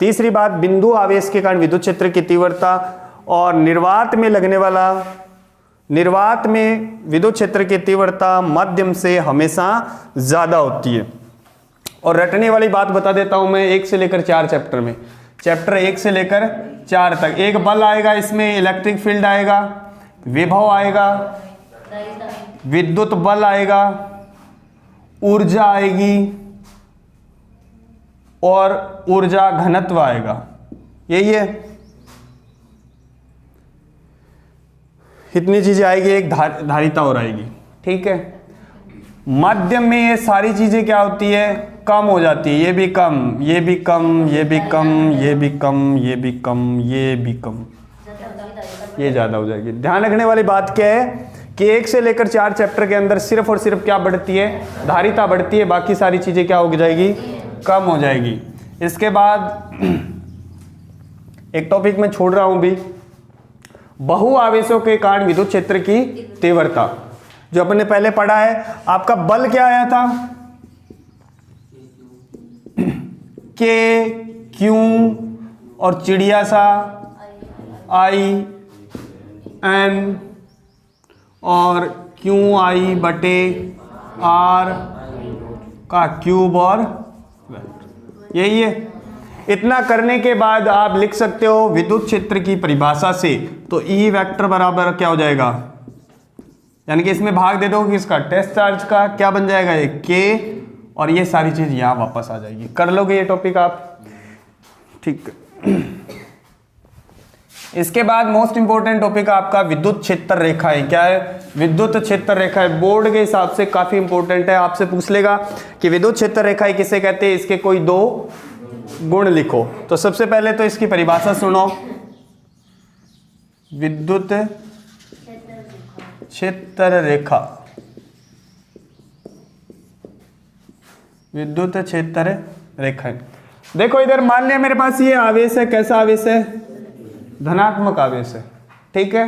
तीसरी बात बिंदु आवेश के कारण विद्युत क्षेत्र की तीव्रता, और निर्वात में लगने वाला, निर्वात में विद्युत क्षेत्र की तीव्रता माध्यम से हमेशा ज्यादा होती है। और रटने वाली बात बता देता हूं मैं, 1 से लेकर 4 चैप्टर में, चैप्टर 1 से लेकर 4 तक एक बल आएगा, इसमें इलेक्ट्रिक फील्ड आएगा, विभव आएगा, विद्युत बल आएगा, ऊर्जा आएगी और ऊर्जा घनत्व आएगा। यही है, इतनी चीजें आएगी, एक धारिता और आएगी, ठीक है। माध्यम में ये सारी चीजें क्या होती है, कम हो जाती है। ये भी कम, ये भी कम, ये भी कम, ये भी कम, ये भी कम, ये भी कम, ये ज्यादा हो जाएगी। ध्यान रखने वाली बात क्या है कि 1 से लेकर 4 चैप्टर के अंदर सिर्फ और सिर्फ क्या बढ़ती है, धारिता बढ़ती है, बाकी सारी चीजें क्या हो जाएगी, कम हो जाएगी। इसके बाद एक टॉपिक मैं छोड़ रहा हूं भी, बहु आवेशों के कारण विद्युत क्षेत्र की तीव्रता, जो अपने पहले पढ़ा है। आपका बल क्या आया था? के, क्यू और चिड़िया सा आई एन और क्यू आई बटे आर का क्यूब और यही है। इतना करने के बाद आप लिख सकते हो विद्युत क्षेत्र की परिभाषा से, तो ई वेक्टर बराबर क्या हो जाएगा, यानी कि इसमें भाग दे दो कि इसका टेस्ट चार्ज का क्या बन जाएगा, ये के, और ये सारी चीज यहां वापस आ जाएगी। कर लोगे ये टॉपिक आप? ठीक। इसके बाद मोस्ट इंपोर्टेंट टॉपिक आपका विद्युत क्षेत्र रेखाएं। क्या है? विद्युत क्षेत्र रेखाएं बोर्ड के हिसाब से काफी इंपोर्टेंट है। आपसे पूछ लेगा कि विद्युत क्षेत्र रेखाएं किसे कहते हैं, इसके कोई दो गुण लिखो। तो सबसे पहले तो इसकी परिभाषा सुनो, विद्युत क्षेत्र रेखा, विद्युत क्षेत्र रेखाएं। देखो इधर मान लिया मेरे पास ये आवेश है, कैसा आवेश है? धनात्मक आवेश है, ठीक है।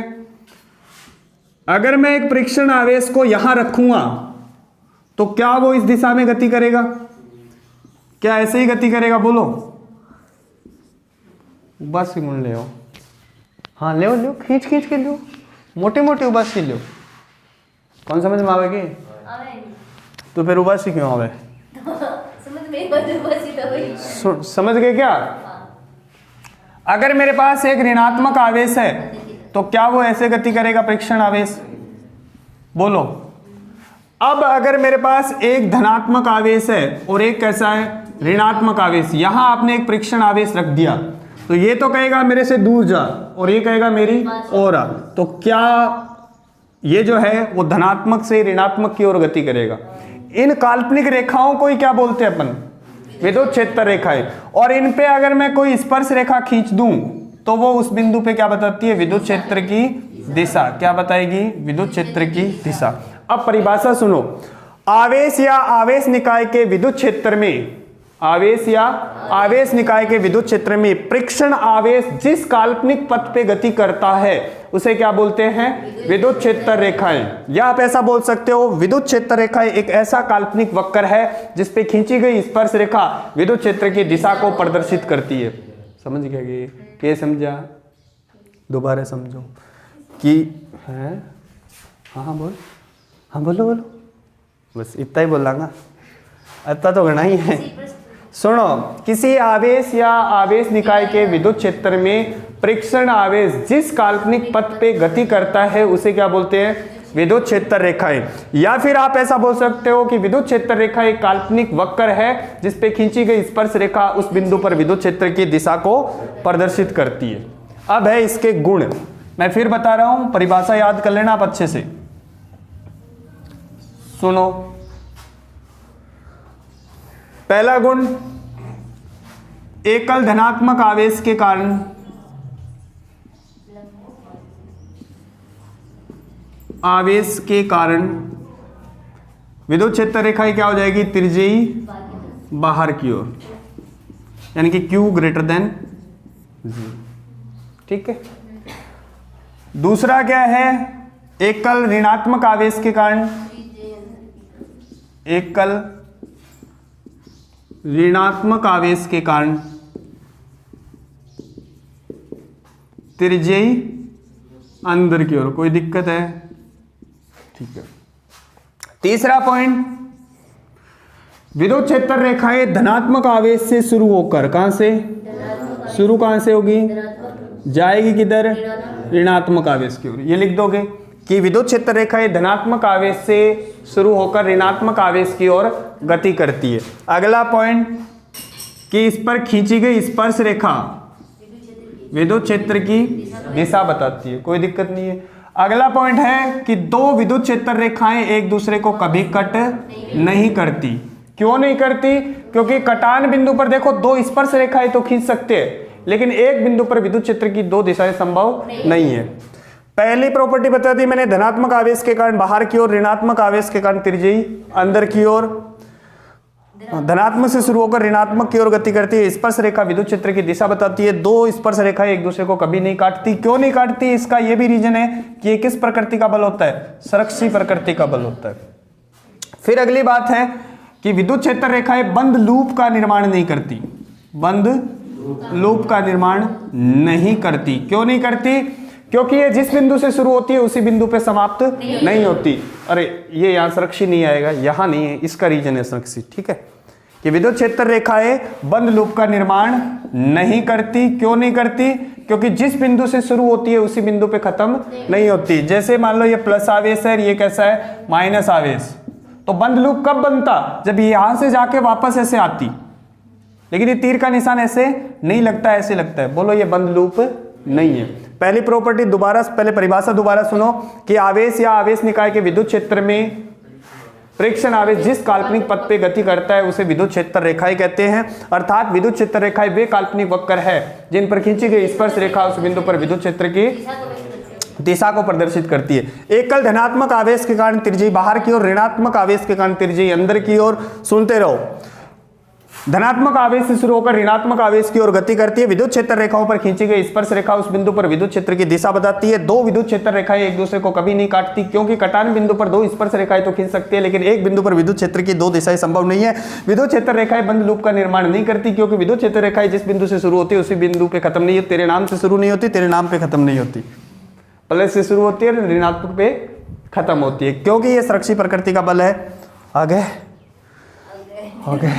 अगर मैं एक परीक्षण आवेश को यहां रखूंगा तो क्या वो इस दिशा में गति करेगा? क्या ऐसे ही गति करेगा? बोलो। उबासी मुड़ ले, हाँ ले लो, खींच खींच के लो, मोटी मोटी उबासी लो। कौन समझ में आवेगी? तो फिर उबासी क्यों आवे? समझ गए क्या? अगर मेरे पास एक ऋणात्मक आवेश है तो क्या वो ऐसे गति करेगा परीक्षण आवेश? बोलो। अब अगर मेरे पास एक धनात्मक आवेश है और एक कैसा है? ऋणात्मक आवेश। यहां आपने एक परीक्षण आवेश रख दिया तो ये तो कहेगा मेरे से दूर जा और ये कहेगा मेरी ओर आ, तो क्या ये जो है वो धनात्मक से ऋणात्मक की ओर गति करेगा? इन काल्पनिक रेखाओं को ही क्या बोलते हैं अपन? विद्युत क्षेत्र रेखाएं। और इन पे अगर मैं कोई स्पर्श रेखा खींच दूं तो वो उस बिंदु पे क्या बताती है? विद्युत क्षेत्र की दिशा। क्या बताएगी? विद्युत क्षेत्र की दिशा। अब परिभाषा सुनो, आवेश या आवेश निकाय के विद्युत क्षेत्र में, आवेश या आवेश निकाय के विद्युत क्षेत्र में परीक्षण आवेश जिस काल्पनिक पथ पे गति करता है उसे क्या बोलते हैं? विद्युत क्षेत्र रेखाएं। या आप ऐसा बोल सकते हो, विद्युत क्षेत्र रेखाएं एक ऐसा काल्पनिक वक्र है जिसपे खींची गई स्पर्श रेखा विद्युत क्षेत्र की दिशा को प्रदर्शित करती है। समझ गए? ये समझा? दोबारा समझो कि है। हाँ हाँ बोल, हाँ बोलो बोलो, बस इतना ही बोलांगा, इतना तो गणा ही है। सुनो, किसी आवेश या आवेश निकाय के विद्युत क्षेत्र में परीक्षण आवेश जिस काल्पनिक पथ पे गति करता है उसे क्या बोलते हैं? विद्युत क्षेत्र रेखाएं। या फिर आप ऐसा बोल सकते हो कि विद्युत क्षेत्र रेखा एक काल्पनिक वक्र है जिसपे खींची गई स्पर्श रेखा उस बिंदु पर विद्युत क्षेत्र की दिशा को प्रदर्शित करती है। अब है इसके गुण, मैं फिर बता रहा हूं, परिभाषा याद कर लेना आप अच्छे से। सुनो, पहला गुण, एकल धनात्मक आवेश के कारण विद्युत क्षेत्र रेखा क्या हो जाएगी? त्रिज्यी बाहर की ओर, यानी कि Q ग्रेटर देन 0। ठीक है। दूसरा क्या है? एकल ऋणात्मक आवेश के कारण, एकल ऋणात्मक आवेश के कारण त्रिज्यी अंदर की ओर। कोई दिक्कत है? ठीक है। तीसरा पॉइंट, विद्युत क्षेत्र रेखाएं धनात्मक आवेश से शुरू होकर, कहां से शुरू, कहां से होगी? जाएगी किधर? ऋणात्मक आवेश की ओर। ये लिख दोगे कि विद्युत क्षेत्र रेखाएं धनात्मक आवेश से शुरू होकर ऋणात्मक आवेश की ओर गति करती है। अगला पॉइंट कि इस पर खींची गई स्पर्श रेखा विद्युत क्षेत्र की दिशा बताती है। कोई दिक्कत नहीं है। अगला पॉइंट है कि दो विद्युत क्षेत्र रेखाएं एक दूसरे को कभी कट नहीं करती। क्यों नहीं करती? क्योंकि कटान बिंदु पर देखो दो स्पर्श रेखाएं तो खींच सकते हैं, लेकिन एक बिंदु पर विद्युत क्षेत्र की दो दिशाएं संभव नहीं है। पहली प्रॉपर्टी बता दी मैंने, धनात्मक आवेश के कारण बाहर की ओर, ऋणात्मक आवेश के कारण त्रिज्यी अंदर की ओर। धनात्मक से शुरू होकर ऋणात्मक की ओर गति करती है। स्पर्श रेखा विद्युत क्षेत्र की दिशा बताती है। दो स्पर्श रेखाएं एक दूसरे को कभी नहीं काटती। क्यों नहीं काटती? इसका यह भी रीजन है कि ये किस प्रकृति का बल होता है? संरक्षी प्रकृति का बल होता है। फिर अगली बात है कि विद्युत क्षेत्र रेखाएं बंद लूप का निर्माण नहीं करती। बंद लूप का निर्माण नहीं करती। क्यों नहीं करती? क्योंकि ये जिस बिंदु से शुरू होती है उसी बिंदु पे समाप्त नहीं होती। अरे ये यहाँ संरक्षी नहीं आएगा, यहाँ नहीं है, इसका रीजन है संरक्षी। ठीक है, कि विद्युत क्षेत्र रेखाएं बंद लूप का निर्माण नहीं करती। क्यों नहीं करती? क्योंकि जिस बिंदु से शुरू होती है उसी बिंदु पे खत्म नहीं होती। जैसे मान लो ये प्लस आवेश है, ये कैसा है? माइनस आवेश। तो बंद लूप कब बनता? जब यहां से जाके वापस ऐसे आती। लेकिन ये तीर का निशान ऐसे नहीं लगता, ऐसे लगता है। बोलो ये बंद लूप नहीं है। पहली प्रॉपर्टी दोबारा, पहले परिभाषा दोबारा सुनो कि आवेश या आवेश निकाय के विद्युत क्षेत्र में प्रेक्षण आवेश जिस काल्पनिक पथ पे गति करता है उसे विद्युत क्षेत्र रेखाएं कहते हैं। अर्थात विद्युत क्षेत्र रेखाएं वे काल्पनिक वक्र है जिन पर खींची गई स्पर्श रेखा उस बिंदु पर विद्युत क्षेत्र की दिशा को प्रदर्शित करती है। एकल धनात्मक आवेश के कारण त्रिज्यी बाहर की ओर, ऋणात्मक आवेश के कारण त्रिज्यी अंदर की ओर। सुनते रहो। धनात्मक आवेश से शुरू होकर ऋणात्मक आवेश की ओर गति करती है। विद्युत क्षेत्र रेखाओं पर खींची गई स्पर्श रेखा उस बिंदु पर विद्युत क्षेत्र की दिशा बताती है। दो विद्युत क्षेत्र रेखाएं एक दूसरे को कभी नहीं काटती, क्योंकि कटान बिंदु पर दो स्पर्श रेखाएं तो खींच सकती है, लेकिन एक बिंदु पर विद्युत क्षेत्र की दो दिशाएं संभव नहीं है। विद्युत क्षेत्र रेखाएं बंद लूप का निर्माण नहीं करती, क्योंकि विद्युत क्षेत्र रेखाएं जिस बिंदु से शुरू होती है उसी बिंदु पे खत्म नहीं होती। तेरे नाम से शुरू नहीं होती, तेरे नाम पे खत्म नहीं होती। प्लस से शुरू होती है, ऋणात्मक पे खत्म होती है, क्योंकि ये संरक्षी प्रकृति का बल है। आगे आगे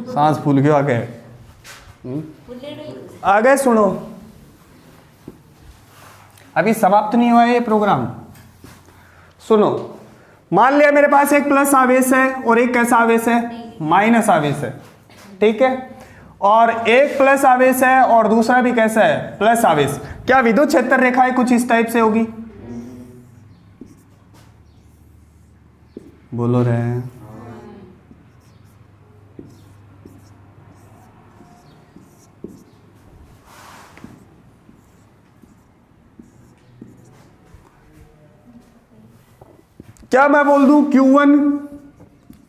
सांस फूल गया। आगे सुनो, अभी समाप्त नहीं हुआ है ये प्रोग्राम। सुनो, मान लिया मेरे पास एक प्लस आवेश है और एक कैसा आवेश है? माइनस आवेश है। ठीक है, और एक प्लस आवेश है और दूसरा भी कैसा है? प्लस आवेश। क्या विद्युत क्षेत्र रेखाएं कुछ इस टाइप से होगी? बोलो रे। क्या मैं बोल दूं Q1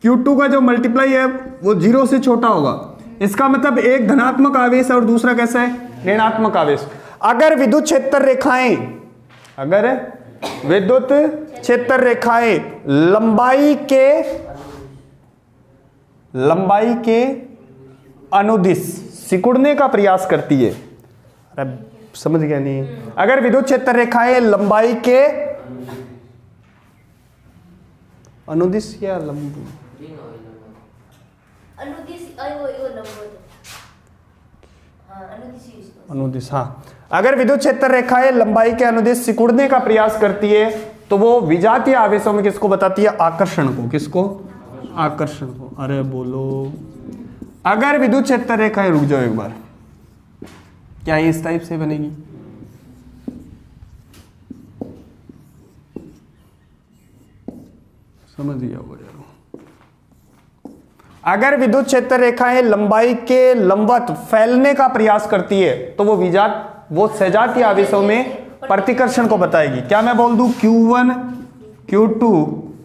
Q2 का जो मल्टीप्लाई है वो 0 से छोटा होगा? इसका मतलब एक धनात्मक आवेश है और दूसरा कैसा है? ऋणात्मक आवेश। अगर विद्युत क्षेत्र रेखाएं लंबाई के अनुदिश सिकुड़ने का प्रयास करती है। अरे समझ गया नहीं? अगर विद्युत क्षेत्र रेखाएं लंबाई के अनुदिश या लंबू अनुदिश, हाँ। अगर विद्युत क्षेत्र रेखाएं लंबाई के अनुदिश सिकुड़ने का प्रयास करती है तो वो विजातीय आवेशों में किसको बताती है? आकर्षण को। किसको? आकर्षण को। अरे बोलो, अगर विद्युत क्षेत्र रेखाएं, रुक जाओ एक बार, क्या ये इस टाइप से बनेगी? समझ गया होगा यार। अगर विद्युत क्षेत्र रेखाएं लंबाई के लंबवत फैलने का प्रयास करती है तो वो सजातीय आवेशों में प्रतिकर्षण को बताएगी। क्या मैं बोल दूं? Q1 Q2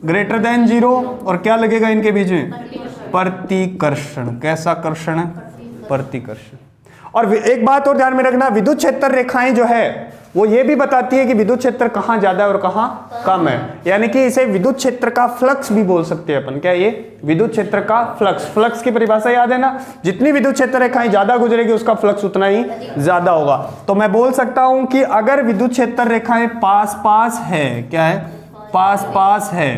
ग्रेटर देन 0 और क्या लगेगा इनके बीच में? प्रतिकर्षण। कैसा कर्षण? प्रतिकर्षण। और एक बात और ध्यान में रखना, विद्युत क्षेत्र रेखाएं जो है वो ये भी बताती है कि विद्युत क्षेत्र कहां ज्यादा है और कहां कम है। यानी कि इसे विद्युत क्षेत्र का फ्लक्स भी बोल सकते हैं अपन। क्या ये? विद्युत क्षेत्र का फ्लक्स। फ्लक्स की परिभाषा याद है ना? जितनी विद्युत क्षेत्र रेखाएं ज्यादा गुजरेगी उसका फ्लक्स उतना ही ज्यादा होगा। तो मैं बोल सकता हूं कि अगर विद्युत क्षेत्र रेखाएं पास पास है, क्या है? पास पास है,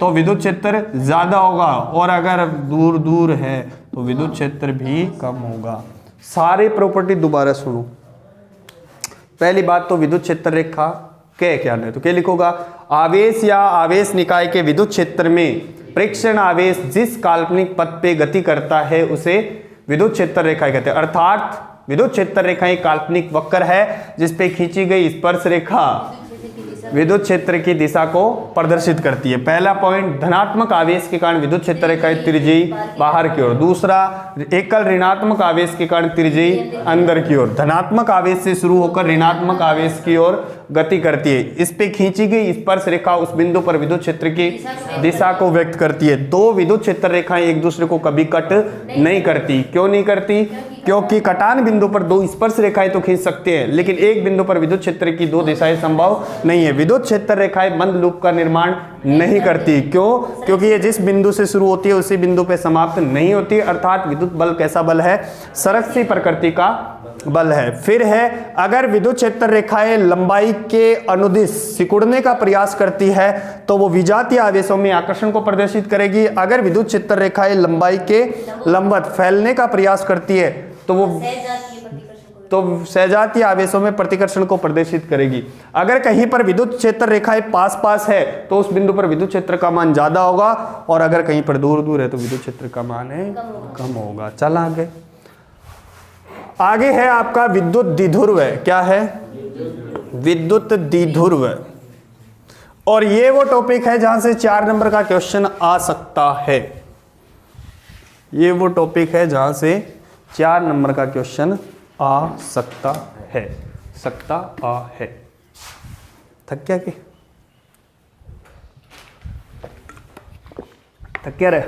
तो विद्युत क्षेत्र ज्यादा होगा, और अगर दूर दूर है तो विद्युत क्षेत्र भी कम होगा। सारे प्रॉपर्टी दोबारा सुनो। पहली बात तो विद्युत क्षेत्र रेखा क्या क्या है, तो क्या लिखोगा? आवेश या आवेश निकाय के विद्युत क्षेत्र में प्रेक्षण आवेश जिस काल्पनिक पथ पे गति करता है उसे विद्युत क्षेत्र रेखाएं कहते हैं। अर्थात विद्युत क्षेत्र रेखा एक काल्पनिक वक्र है जिस पे खींची गई स्पर्श रेखा विद्युत क्षेत्र की दिशा को प्रदर्शित करती है। पहला पॉइंट, धनात्मक आवेश के कारण विद्युत क्षेत्र रेखाएं तिरछी बाहर की ओर। दूसरा, एकल ऋणात्मक आवेश के कारण तिरछी अंदर की ओर। धनात्मक आवेश से शुरू होकर ऋणात्मक आवेश की ओर गति करती है। इस पे खींची गई स्पर्श रेखा उस बिंदु पर विद्युत क्षेत्र की दिशा को व्यक्त करती है। दो विद्युत क्षेत्र रेखाएं एक दूसरे को कभी कट नहीं करती। क्यों नहीं करती? क्योंकि कटान बिंदु पर दो स्पर्श रेखाएं तो खींच सकते हैं, लेकिन एक बिंदु पर विद्युत क्षेत्र की दो दिशाएं संभव नहीं है। विद्युत क्षेत्र रेखाएं बंद लूप का निर्माण नहीं करती। क्यों? क्योंकि ये जिस बिंदु से शुरू होती है उसी बिंदु पे समाप्त नहीं होती। अर्थात विद्युत बल कैसा बल है? संरक्षी प्रकृति का बल है। फिर है, अगर विद्युत क्षेत्र रेखाएं लंबाई के अनुदिश सिकुड़ने का प्रयास करती है तो वो विजातीय आवेशों में आकर्षण को प्रदर्शित करेगी। अगर विद्युत क्षेत्र रेखाएं लंबाई के लंबवत फैलने का प्रयास करती है तो वो सहजातीय आवेशों में प्रतिकर्षण को प्रदर्शित करेगी। अगर कहीं पर विद्युत क्षेत्र रेखाएं पास पास है तो उस बिंदु पर विद्युत क्षेत्र का मान ज्यादा होगा, और अगर कहीं पर दूर दूर है तो विद्युत क्षेत्र का मान है कम होगा। चल आगे है आपका विद्युत द्विध्रुव। क्या है? विद्युत द्विध्रुव। और ये वो टॉपिक है जहां से 4 नंबर का क्वेश्चन आ सकता है। ये वो टॉपिक है जहां से 4 नंबर का क्वेश्चन आ सकता है। थक क्या? थक क्या रहे?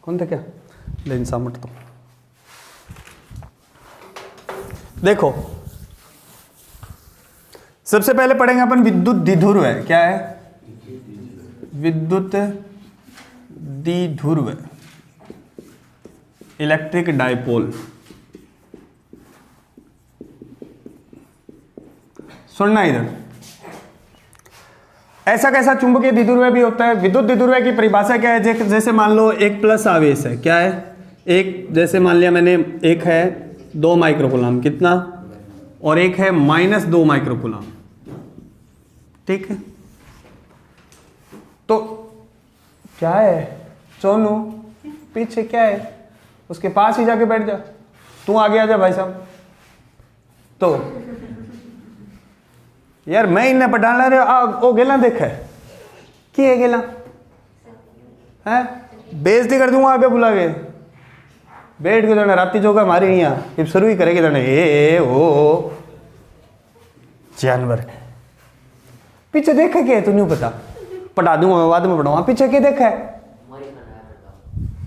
कौन थक्या? ले इंसान मत तो देखो, सबसे पहले पढ़ेंगे अपन विद्युत द्विध्रुव। क्या है? विद्युत द्विध्रुव, इलेक्ट्रिक डाइपोल। सुनना इधर, ऐसा कैसा चुंबकीय द्विध्रुव भी होता है। विद्युत द्विध्रुव की परिभाषा क्या है? जैसे मान लो एक प्लस आवेश है। क्या है? एक, जैसे मान लिया मैंने, एक है 2 माइक्रोकूलम, कितना? और एक है -2 माइक्रोकूलम। ठीक है, तो क्या है सोनू? पीछे क्या है? उसके पास ही जाके बैठ जा। तू आगे आ जा भाई साहब। तो यार मैं इन्हें पढ़ाना रहे ओ गेला देखे की है गेला है, बेइज्जती कर दूंगा आगे बुला के। बैठ के जाने राती जोगा मारी नहीं आ, फिर शुरू ही करेगी जाने ए ओ जानवर। पीछे देखे क्या? तू नहीं पता, पढ़ा दूंगा मैं, बाद में पढ़ाऊंगा। पीछे क्या देखा है?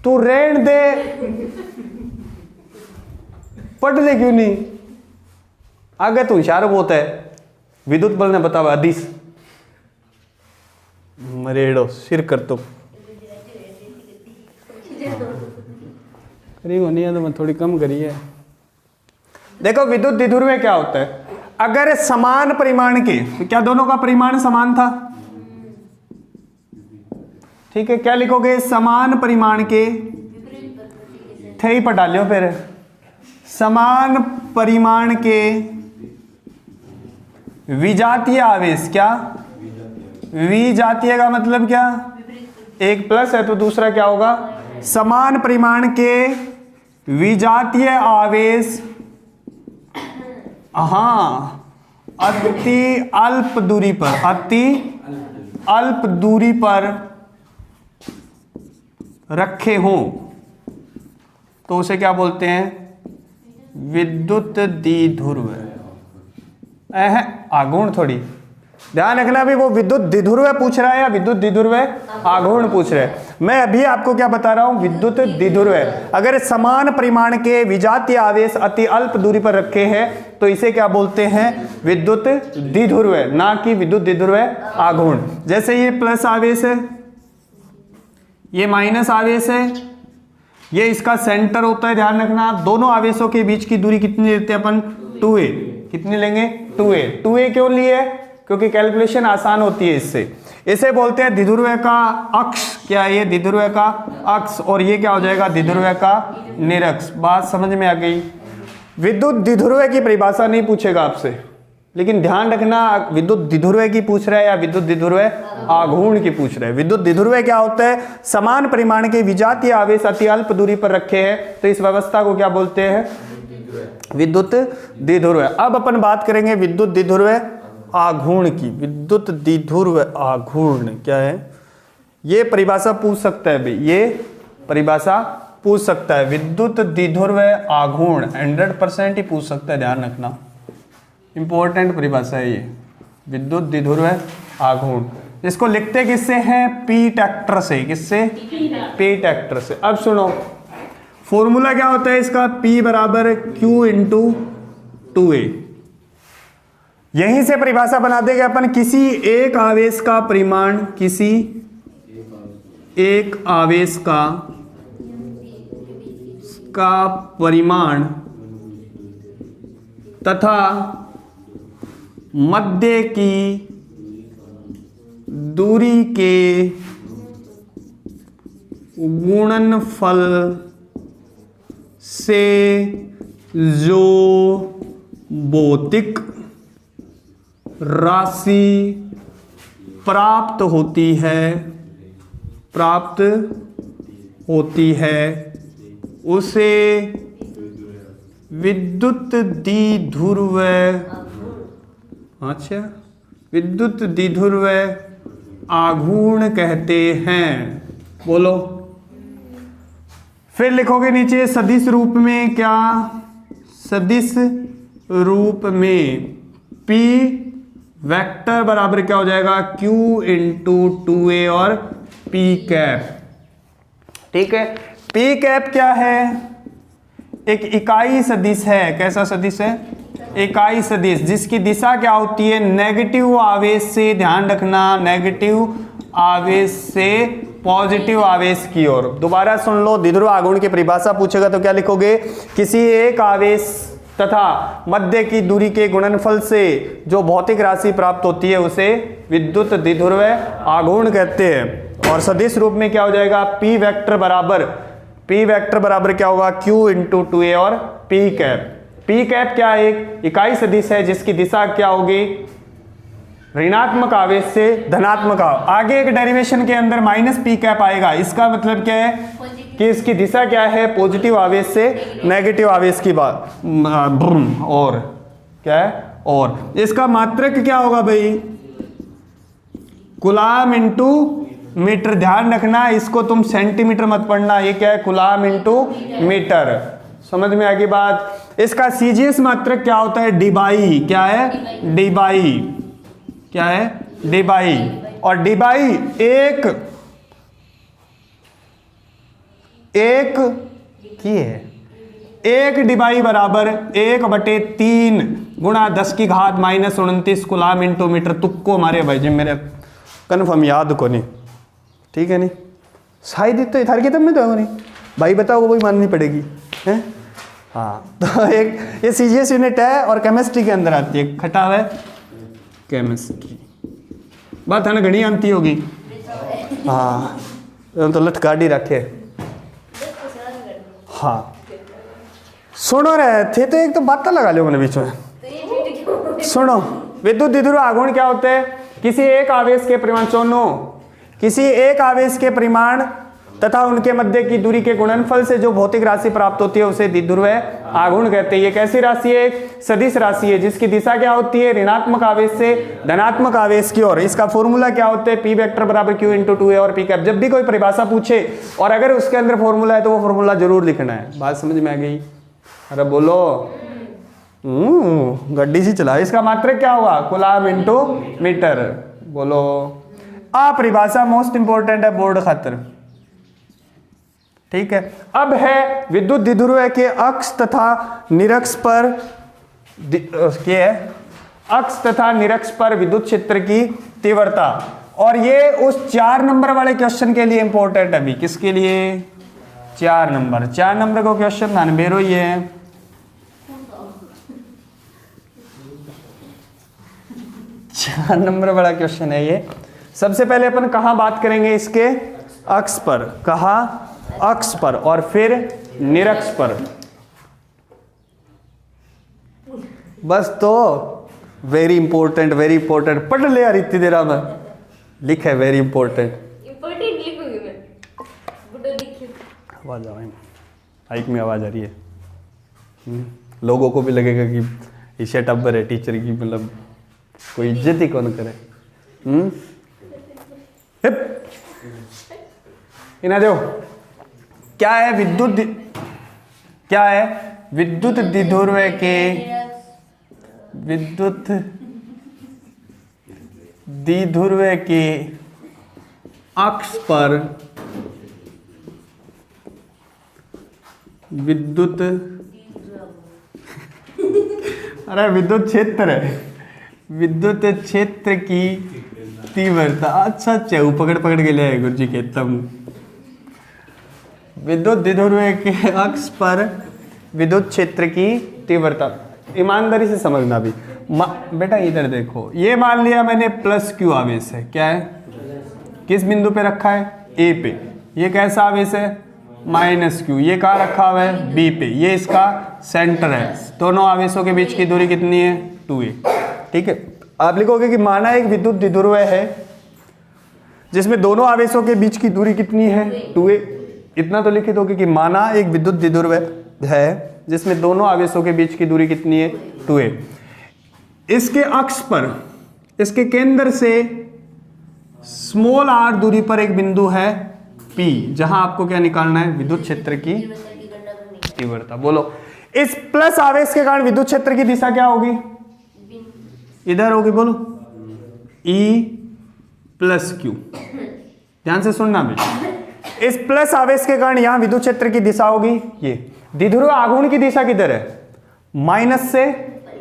तू रहन दे, पढ़ ले क्यों नहीं? आगे तू इशारा बहुत है। विद्युत बल ने बतावा अदिश मरेड़ो सिर कर तो करीब होनी है तो मैं थोड़ी कम करी है। देखो विद्युत द्विध्रुव क्या होता है? अगर समान परिमाण के, तो क्या दोनों का परिमाण समान था? ठीक है, क्या लिखोगे? समान परिमाण के, थे ही पटा लियो फिर। समान परिमाण के विजातीय आवेश। क्या? विजातीय का मतलब क्या? एक प्लस है तो दूसरा क्या होगा? समान परिमाण के विजातीय आवेश अति अल्प दूरी पर, अति अल्प दूरी पर रखे हों तो उसे क्या बोलते हैं? विद्युत द्विध्रुव। आघूर्ण थोड़ी ध्यान रखना भी, वो विद्युत द्विध्रुव पूछ रहा है या विद्युत द्विध्रुव आघूर्ण पूछ रहा है। मैं अभी आपको क्या बता रहा हूं? विद्युत द्विध्रुव। अगर समान परिमाण के विजातीय आवेश अति अल्प दूरी पर रखे हैं तो इसे क्या बोलते हैं? विद्युत द्विध्रुव, ना कि विद्युत द्विध्रुव आघूर्ण। जैसे ये प्लस आवेश है, ये माइनस आवेश है, ये इसका सेंटर होता है। ध्यान रखना, दोनों आवेशों के बीच की दूरी कितनी लेते हैं अपन? 2a। कितनी लेंगे? 2a। 2a क्यों लिए? क्योंकि कैलकुलेशन आसान होती है इससे। इसे बोलते हैं द्विध्रुव का अक्ष। क्या है ये? द्विध्रुव का अक्ष। और ये क्या हो जाएगा? द्विध्रुव का निरक्ष। बात समझ में आ गई? विद्युत द्विध्रुव की परिभाषा नहीं पूछेगा आपसे, लेकिन ध्यान रखना विद्युत द्विध्रुव की पूछ रहा है या विद्युत द्विध्रुव आघूर्ण की पूछ रहा है। विद्युत द्विध्रुव क्या होता है? समान परिमाण के विजातीय आवेश अति अल्प दूरी पर रखे हैं तो इस व्यवस्था को क्या बोलते हैं? विद्युत द्विध्रुव। अब अपन बात करेंगे विद्युत द्विध्रुव आघूर्ण की, विद्युत द्विध्रुव आघूर्ण क्या है, ये परिभाषा पूछ सकता है भाई, ये परिभाषा पूछ सकता है। विद्युत द्विध्रुव आघूर्ण 100% ही पूछ सकता है, ध्यान रखना, इंपॉर्टेंट परिभाषा है ये, विद्युत द्विध्रुव आघूर्ण। इसको लिखते किससे हैं, पी ट्रैक्टर से, किससे, पी ट्रैक्टर से। अब सुनो फॉर्मूला क्या होता है इसका, P बराबर Q इंटू 2A। यहीं से परिभाषा बना देंगे अपन, किसी एक आवेश का परिमाण, किसी एक आवेश का परिमाण तथा मध्य की दूरी के गुणनफल से जो भौतिक राशि प्राप्त होती है उसे विद्युत द्विध्रुव, अच्छा, विद्युत द्विध्रुव आघूर्ण कहते हैं। बोलो, फिर लिखोगे नीचे सदिश रूप में, क्या, सदिश रूप में P वेक्टर बराबर क्या हो जाएगा, Q इंटू 2A और P कैप। ठीक है, P कैप क्या है, एक इकाई सदिश है। कैसा सदिश है, इकाई सदिश, जिसकी दिशा क्या होती है, नेगेटिव आवेश से, ध्यान रखना, नेगेटिव आवेश से पॉजिटिव आवेश की ओर। दोबारा सुन लो, द्विध्रुव आघूर्ण की परिभाषा पूछेगा तो क्या लिखोगे, किसी एक आवेश तथा मध्य की दूरी के गुणनफल से जो भौतिक राशि प्राप्त होती है उसे विद्युत द्विध्रुव आघूर्ण कहते हैं। और सदिश रूप में क्या हो जाएगा, P वेक्टर बराबर क्या होगा, Q इंटू 2A और P कैप। P कैप क्या है, एक इकाई सदिश है जिसकी दिशा क्या होगी, ऋणात्मक आवेश से धनात्मक आवेश। आगे एक डेरिवेशन के अंदर माइनस P कैप आएगा, इसका मतलब क्या है कि इसकी दिशा क्या है, पॉजिटिव आवेश से नेगेटिव आवेश की बात, और क्या है, और इसका मात्रक क्या होगा भाई, कूलाम इंटू मीटर। ध्यान रखना, इसको तुम सेंटीमीटर मत पढ़ना, ये क्या है, कूलाम इंटू मीटर। समझ में आ गई बात। इसका सीजीएस मात्रक क्या होता है, डीबाई। क्या है, डीबाई। क्या है, डीबाई। और डीबाई एक की है, एक डीबाई बराबर 1/3 गुणा 10 की घात -29 कूलाम इंटू मीटर। तुक्को मारे भाई जी, मेरे कन्फर्म याद को नहीं, ठीक है नहीं, शायद तो इधर के तब में तो नहीं भाई, बताओ वो भी माननी पड़ेगी है। हाँ, तो एक ये सीजीएस यूनिट है और केमिस्ट्री के अंदर आती है, खटा है केमिस्ट्री, बात है ना, घनी आती होगी। हाँ, तो लटकाडी रखे। हाँ, सुनो रहे थे तो एक तो बात लगा लो मैंने बीच में। सुनो, विद्युत द्विध्रुव आघूर्ण क्या होते हैं, किसी एक आवेश के परिमाण, सुनो, किसी एक आवेश के परिमाण तथा उनके मध्य की दूरी के गुणनफल से जो भौतिक राशि प्राप्त होती है उसे द्विध्रुव आघूर्ण कहते हैं। ये कैसी राशि है, एक सदिश राशि है जिसकी दिशा क्या होती है, ऋणात्मक आवेश से धनात्मक आवेश की ओर। इसका फॉर्मूला क्या होता है, P वेक्टर बराबर Q इंटू 2A और P कैप। जब भी कोई परिभाषा पूछे और अगर उसके अंदर फॉर्मूला है तो वो फॉर्मूला जरूर लिखना है। बात समझ में आ गई, अरे बोलो, गड्डी सी चला। इसका मात्रक क्या होगा, कूलाम इंटू मीटर। बोलो, परिभाषा मोस्ट इंपोर्टेंट है बोर्ड खातिर, ठीक है। अब है विद्युत द्विध्रुव के अक्ष तथा निरक्ष पर, क्या है, अक्ष तथा निरक्ष पर विद्युत क्षेत्र की तीव्रता। और ये उस 4 नंबर वाले क्वेश्चन के लिए इंपॉर्टेंट है। अभी किसके लिए, 4 नंबर को क्वेश्चन ध्यान बेरो ये है। 4 नंबर वाला क्वेश्चन है ये। सबसे पहले अपन कहाँ बात करेंगे, इसके अक्ष पर, कहाँ, अक्ष पर, और फिर निरक्ष पर। बस तो वेरी इंपॉर्टेंट पढ़ ले यार, इतनी देर में लिख है वेरी इंपॉर्टेंट लिखूंगी मैं। आवाज आ रही है, माइक में आवाज आ रही है, लोगों को भी लगेगा कि ये सेटअप है टीचर की, मतलब कोई इज्जत ही कौन करे। हिप इना दो। क्या है विद्युत द्विध्रुव के अक्ष पर विद्युत अरे विद्युत क्षेत्र है, विद्युत क्षेत्र की तीव्रता। अच्छा पकड़ के ले गुरु जी कहता हूँ। विद्युत द्विध्रुव के अक्ष पर विद्युत क्षेत्र की तीव्रता, ईमानदारी से समझना भी। बेटा इधर देखो, ये मान लिया मैंने प्लस क्यू आवेश है। क्या है? किस बिंदु पे रखा है? ए पे। ये कैसा आवेश है? Minus Q. ये कहाँ रखा हुआ है? बी पे। ये इसका सेंटर है। दोनों आवेशों के बीच की दूरी कितनी है? 2a। ठीक है, आप लिखोगे कि माना एक विद्युत द्विध्रुव है जिसमें दोनों आवेशों के बीच की दूरी कितनी है? 2a। इतना तो लिख दोगे कि माना एक विद्युत द्विध्रुव है जिसमें दोनों आवेशों के बीच की दूरी कितनी है? 2a। इसके अक्ष पर, इसके केंद्र से स्मॉल r दूरी पर एक बिंदु है P, जहां आपको क्या निकालना है? विद्युत क्षेत्र की तीव्रता। बोलो, इस प्लस आवेश के कारण विद्युत क्षेत्र की दिशा क्या होगी? इधर होगी। बोलो, E प्लस क्यू। ध्यान से सुनना बेटा, इस प्लस आवेश के कारण यहां विद्युत क्षेत्र की दिशा होगी ये। द्विध्रुव आघूर्ण की दिशा किधर है? माइनस से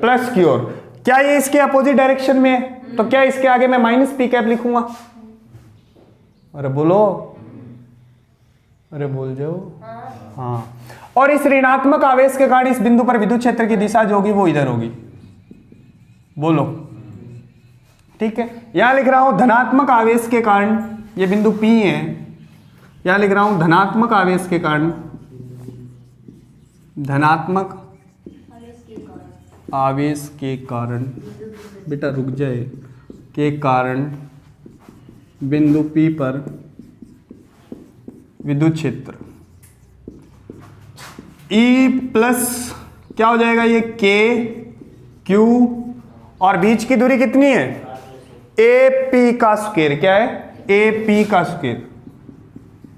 प्लस की ओर। क्या ये इसके अपोजिट डायरेक्शन में है? तो क्या इसके आगे मैं माइनस पी कैप लिखूंगा? अरे बोलो, अरे बोल जाओ। हाँ, और इस ऋणात्मक आवेश के कारण इस बिंदु पर विद्युत क्षेत्र की दिशा जो होगी वो इधर होगी। बोलो, ठीक है। यहां लिख रहा हूं धनात्मक आवेश के कारण, ये बिंदु P है। यहां लिख रहा हूं धनात्मक आवेश के कारण, धनात्मक आवेश के कारण, बेटा रुक जाए, के कारण बिंदु P पर विद्युत क्षेत्र E प्लस क्या हो जाएगा? ये K Q और बीच की दूरी कितनी है? AP का स्क्वायर। क्या है? AP का स्क्वायर।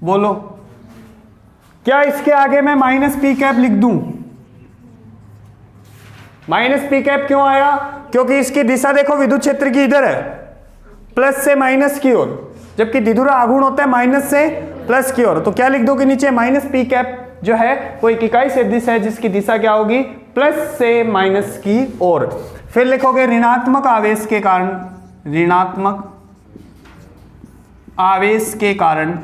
बोलो, क्या इसके आगे मैं माइनस पी कैप लिख दूं? माइनस पी कैप क्यों आया? क्योंकि इसकी दिशा देखो विद्युत क्षेत्र की इधर है, प्लस से माइनस की ओर, जबकि द्विध्रुव आघूर्ण होता है माइनस से प्लस की ओर। तो क्या लिख दो कि नीचे माइनस पी कैप जो है वो एक इकाई सदिश है जिसकी दिशा क्या होगी? प्लस से माइनस की ओर। फिर लिखोगे ऋणात्मक आवेश के कारण, ऋणात्मक आवेश के कारण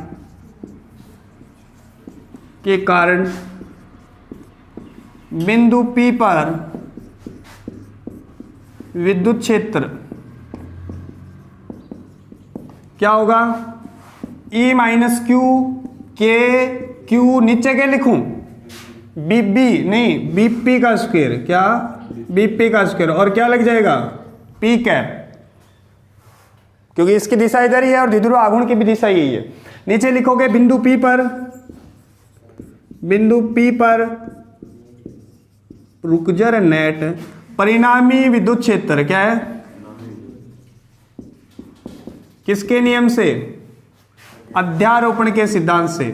बिंदु P पर विद्युत क्षेत्र क्या होगा? E माइनस क्यू के क्यू, नीचे क्या लिखूं? बीबी नहीं, बीपी का स्क्वायर। क्या? बीपी का स्क्वायर। और क्या लग जाएगा? पी कैप, क्योंकि इसकी दिशा इधर ही है और द्विध्रुव आघूर्ण की भी दिशा यही है। नीचे लिखोगे बिंदु P पर रुकजर नेट परिणामी विद्युत क्षेत्र क्या है? किसके नियम से? अध्यारोपण के सिद्धांत से।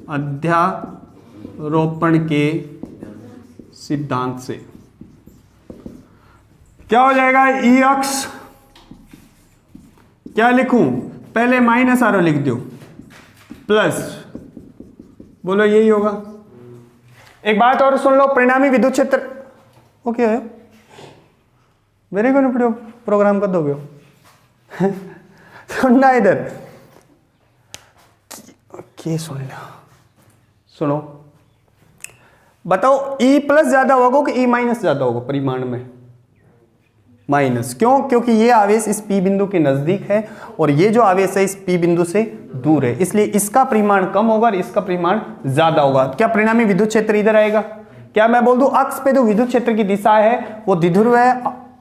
अध्यारोपण के सिद्धांत से क्या हो जाएगा? ई अक्ष क्या लिखूं? पहले माइनस आरो लिख दो, प्लस। बोलो, यही होगा। एक बात और सुन लो, परिणामी विद्युत क्षेत्र ओके है मेरे को नहीं प्रोग्राम कर दोगे? सुनना इधर, क्या सुन लो, सुनो, बताओ E प्लस ज्यादा होगा कि E माइनस ज्यादा होगा? परिमाण में माइनस। क्यों? क्योंकि ये आवेश इस P बिंदु के नजदीक है और ये जो आवेश है इस P बिंदु से दूर है, इसलिए इसका परिमाण कम होगा और इसका परिमाण ज्यादा होगा। क्या परिणामी विद्युत क्षेत्र इधर आएगा? क्या मैं बोल दूं अक्ष पे जो विद्युत क्षेत्र की दिशा है वो द्विध्रुव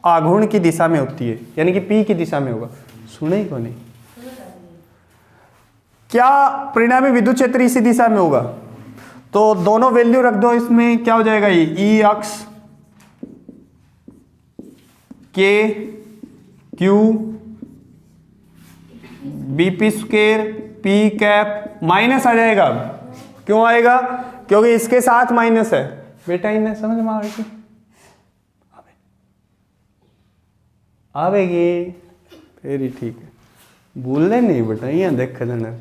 आघूर्ण की दिशा में होती है, यानी कि P की दिशा में होगा। सुने ही को नहीं? क्या परिणामी विद्युत क्षेत्र इसी दिशा में होगा? तो दोनों वैल्यू रख दो इसमें। क्या हो जाएगा? ये E अक्ष के Q BP square P cap minus आ जाएगा। क्यों आएगा? क्योंकि इसके साथ माइनस है बेटा, इन्हें समझ में आएगी, आवेगी फिर ही ठीक है, भूलने नहीं बेटा, यहाँ देख देना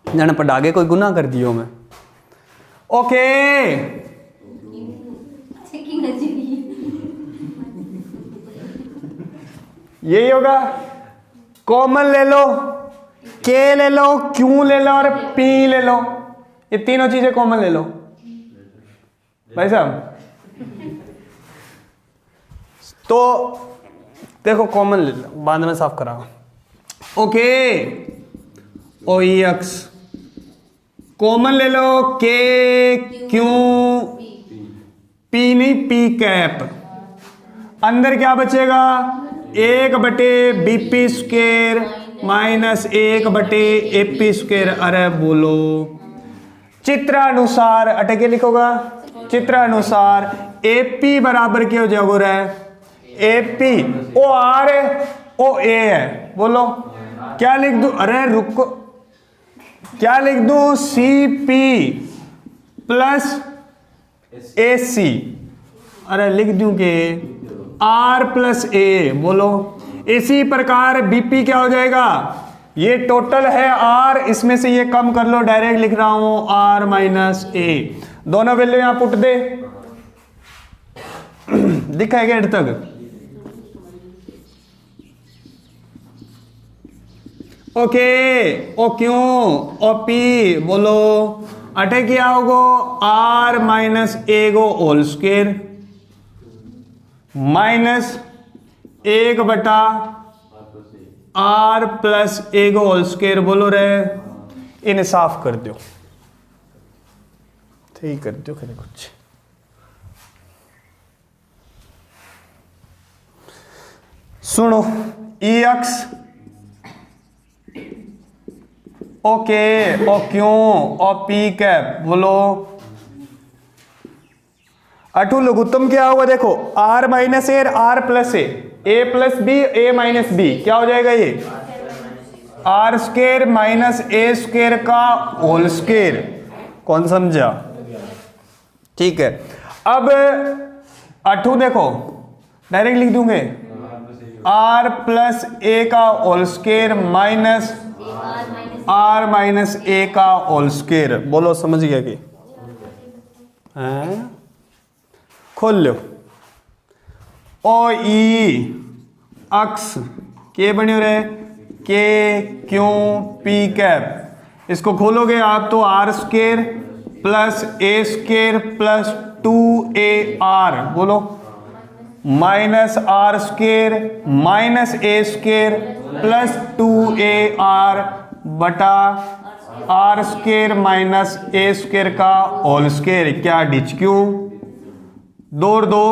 जाने पर आगे कोई गुनाह कर दियो मैं। ओके यही होगा। कॉमन ले लो, के ले लो, क्यू ले लो और पी ले लो, ये तीनों चीजें कॉमन ले लो भाई साहब। तो देखो कॉमन ले लो, बाद में साफ कराओ। ओके ओ एक्स कॉमन ले लो, के क्यू पी नहीं पी कैप, अंदर क्या बचेगा 1/बीपी स्क्वायर माइनस 1/एपी स्क्वायर। अरे बोलो चित्रानुसार अटके लिखोगा, चित्रानुसार एपी बराबर क्या हो जाएगा है एपी, ओ आर है ओ ए है, बोलो क्या लिख दूं? अरे रुको, क्या लिख दूं? सी पी प्लस ए सी, अरे लिख दूं के आर प्लस ए, बोलो। इसी प्रकार बीपी क्या हो जाएगा? ये टोटल है आर, इसमें से ये कम कर लो, डायरेक्ट लिख रहा हूं आर माइनस ए, दोनों वैल्यू यहां पुट दे, दिखाएगा एड तक। ओके ओ क्यों ओ पी, बोलो अटे क्या होगो आर माइनस ए गो whole square minus 1/r plus A गो होल स्क्वायर, बोलो रे इन्हें साफ कर दो, ठीक कर दो खरे कुछ। सुनो ई एक्स ओके ओ क्यों ओ पी कैप, बोलो अटू लघुत्तम क्या होगा? देखो R minus A R plus A plus B A minus B, क्या हो जाएगा ये R square minus A square का होल स्क्वायर। कौन समझा? ठीक है। अब अटू देखो डायरेक्ट लिख दूंगे आर प्लस ए का whole square minus R minus A का होल स्क्वायर, बोलो समझ गया कि खोल लो। ओ ई अक्स के बने रहे के क्यों पी कैप, इसको खोलोगे आप तो R square plus A square plus 2ar, बोलो minus R square minus A square plus 2ar बटा R square minus A square का होल स्क्वायर, क्या डिच क्यों 2 और 2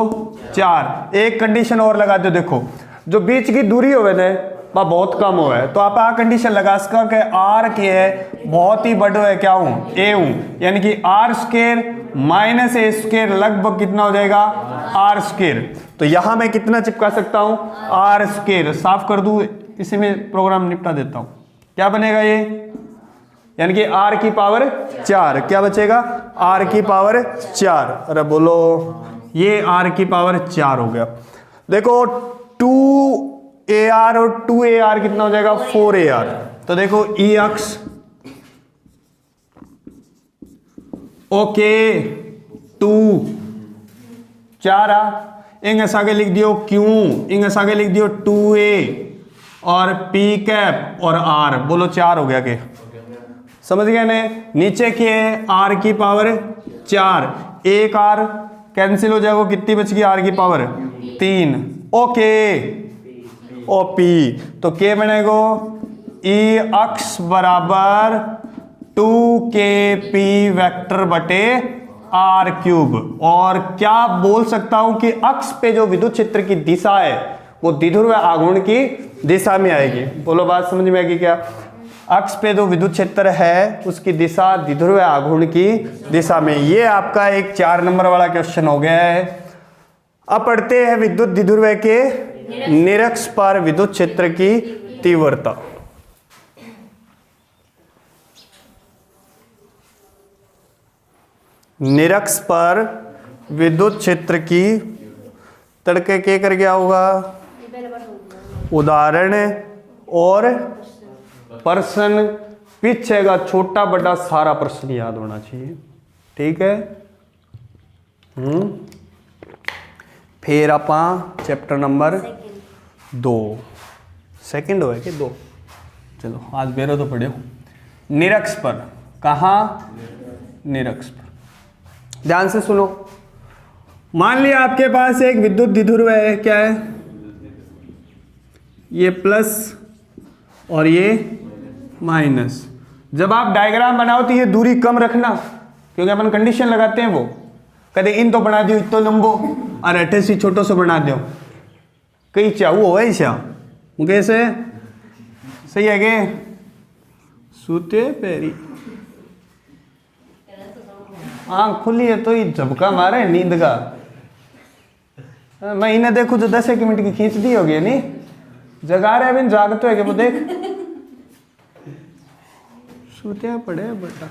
4। एक कंडीशन और लगा दो, देखो जो बीच की दूरी होवे ना वह बहुत कम हो है, तो आप आ कंडीशन लगा सका कि आर के है बहुत ही बड़ो है क्या हूं ए हूं, यानी कि R square minus A square लगभग कितना हो जाएगा आर स्क्वायर। तो यहां मैं कितना चिपका सकता हूं आर स्क्वायर, साफ कर दूं इसी में प्रोग्राम निपटा देता हूं। क्या बनेगा ये, यानी कि r की पावर 4, क्या बचेगा r की पावर 4। अरे बोलो ये r की पावर 4 हो गया। देखो 2ar और 2ar कितना हो जाएगा 4ar। तो देखो ई अक्स ओके 2 4 इंग्स आगे लिख दियो क्यू, इंग्स आगे लिख दियो 2a और p कैप और r, बोलो 4 हो गया के समझ गए ने। नीचे की है r की पावर 4, एक r कैंसिल हो जाएगा, कितनी बच गई r की पावर 3। ओके ओ p तो k बनेगा ई अक्स बराबर 2kp वेक्टर बटे r क्यूब। और क्या बोल सकता हूं कि अक्स पे जो विद्युत क्षेत्र की दिशा है वो द्विध्रुव आघूर्ण की दिशा में आएगी। बोलो बात समझ में आएगी क्या? अक्स पे जो विद्युत क्षेत्र है उसकी दिशा द्विध्रुव आघूर्ण की दिशा में। ये आपका एक 4 नंबर वाला क्वेश्चन हो गया है। अब पढ़ते हैं विद्युत द्विध्रुव के निरक्ष पर विद्युत क्षेत्र की तीव्रता। निरक्ष पर विद्युत क्षेत्र की तड़के के कर गया होगा उदाहरण और प्रश्न पीछे का छोटा बड़ा सारा प्रश्न याद होना चाहिए, ठीक है। फिर आप चैप्टर नंबर 2 सेकंड हो कि 2, चलो आज बेरो तो पढ़े हो। निरक्ष पर, कहाँ? निरक्ष पर। ध्यान से सुनो, मान लिया आपके पास एक विद्युत द्विध्रुव है, क्या है? ये प्लस और ये माइनस। जब आप डायग्राम बनाओ तो ये दूरी कम रखना, क्योंकि अपन कंडीशन लगाते हैं वो कदे इन तो बना दियो इतो लंबो और अठे सी छोटो सो बना दियो, कई चाहू हो ऐसा कैसे सही है के सूते पैरी आँख खुली है तो ये झपका मारे नींद का। मैं इन्हें देखूं तो 10 मिनट की खींच दी होगी, नहीं जगा रहे बिन जागते है कि वो देख सूते पड़े बेटा।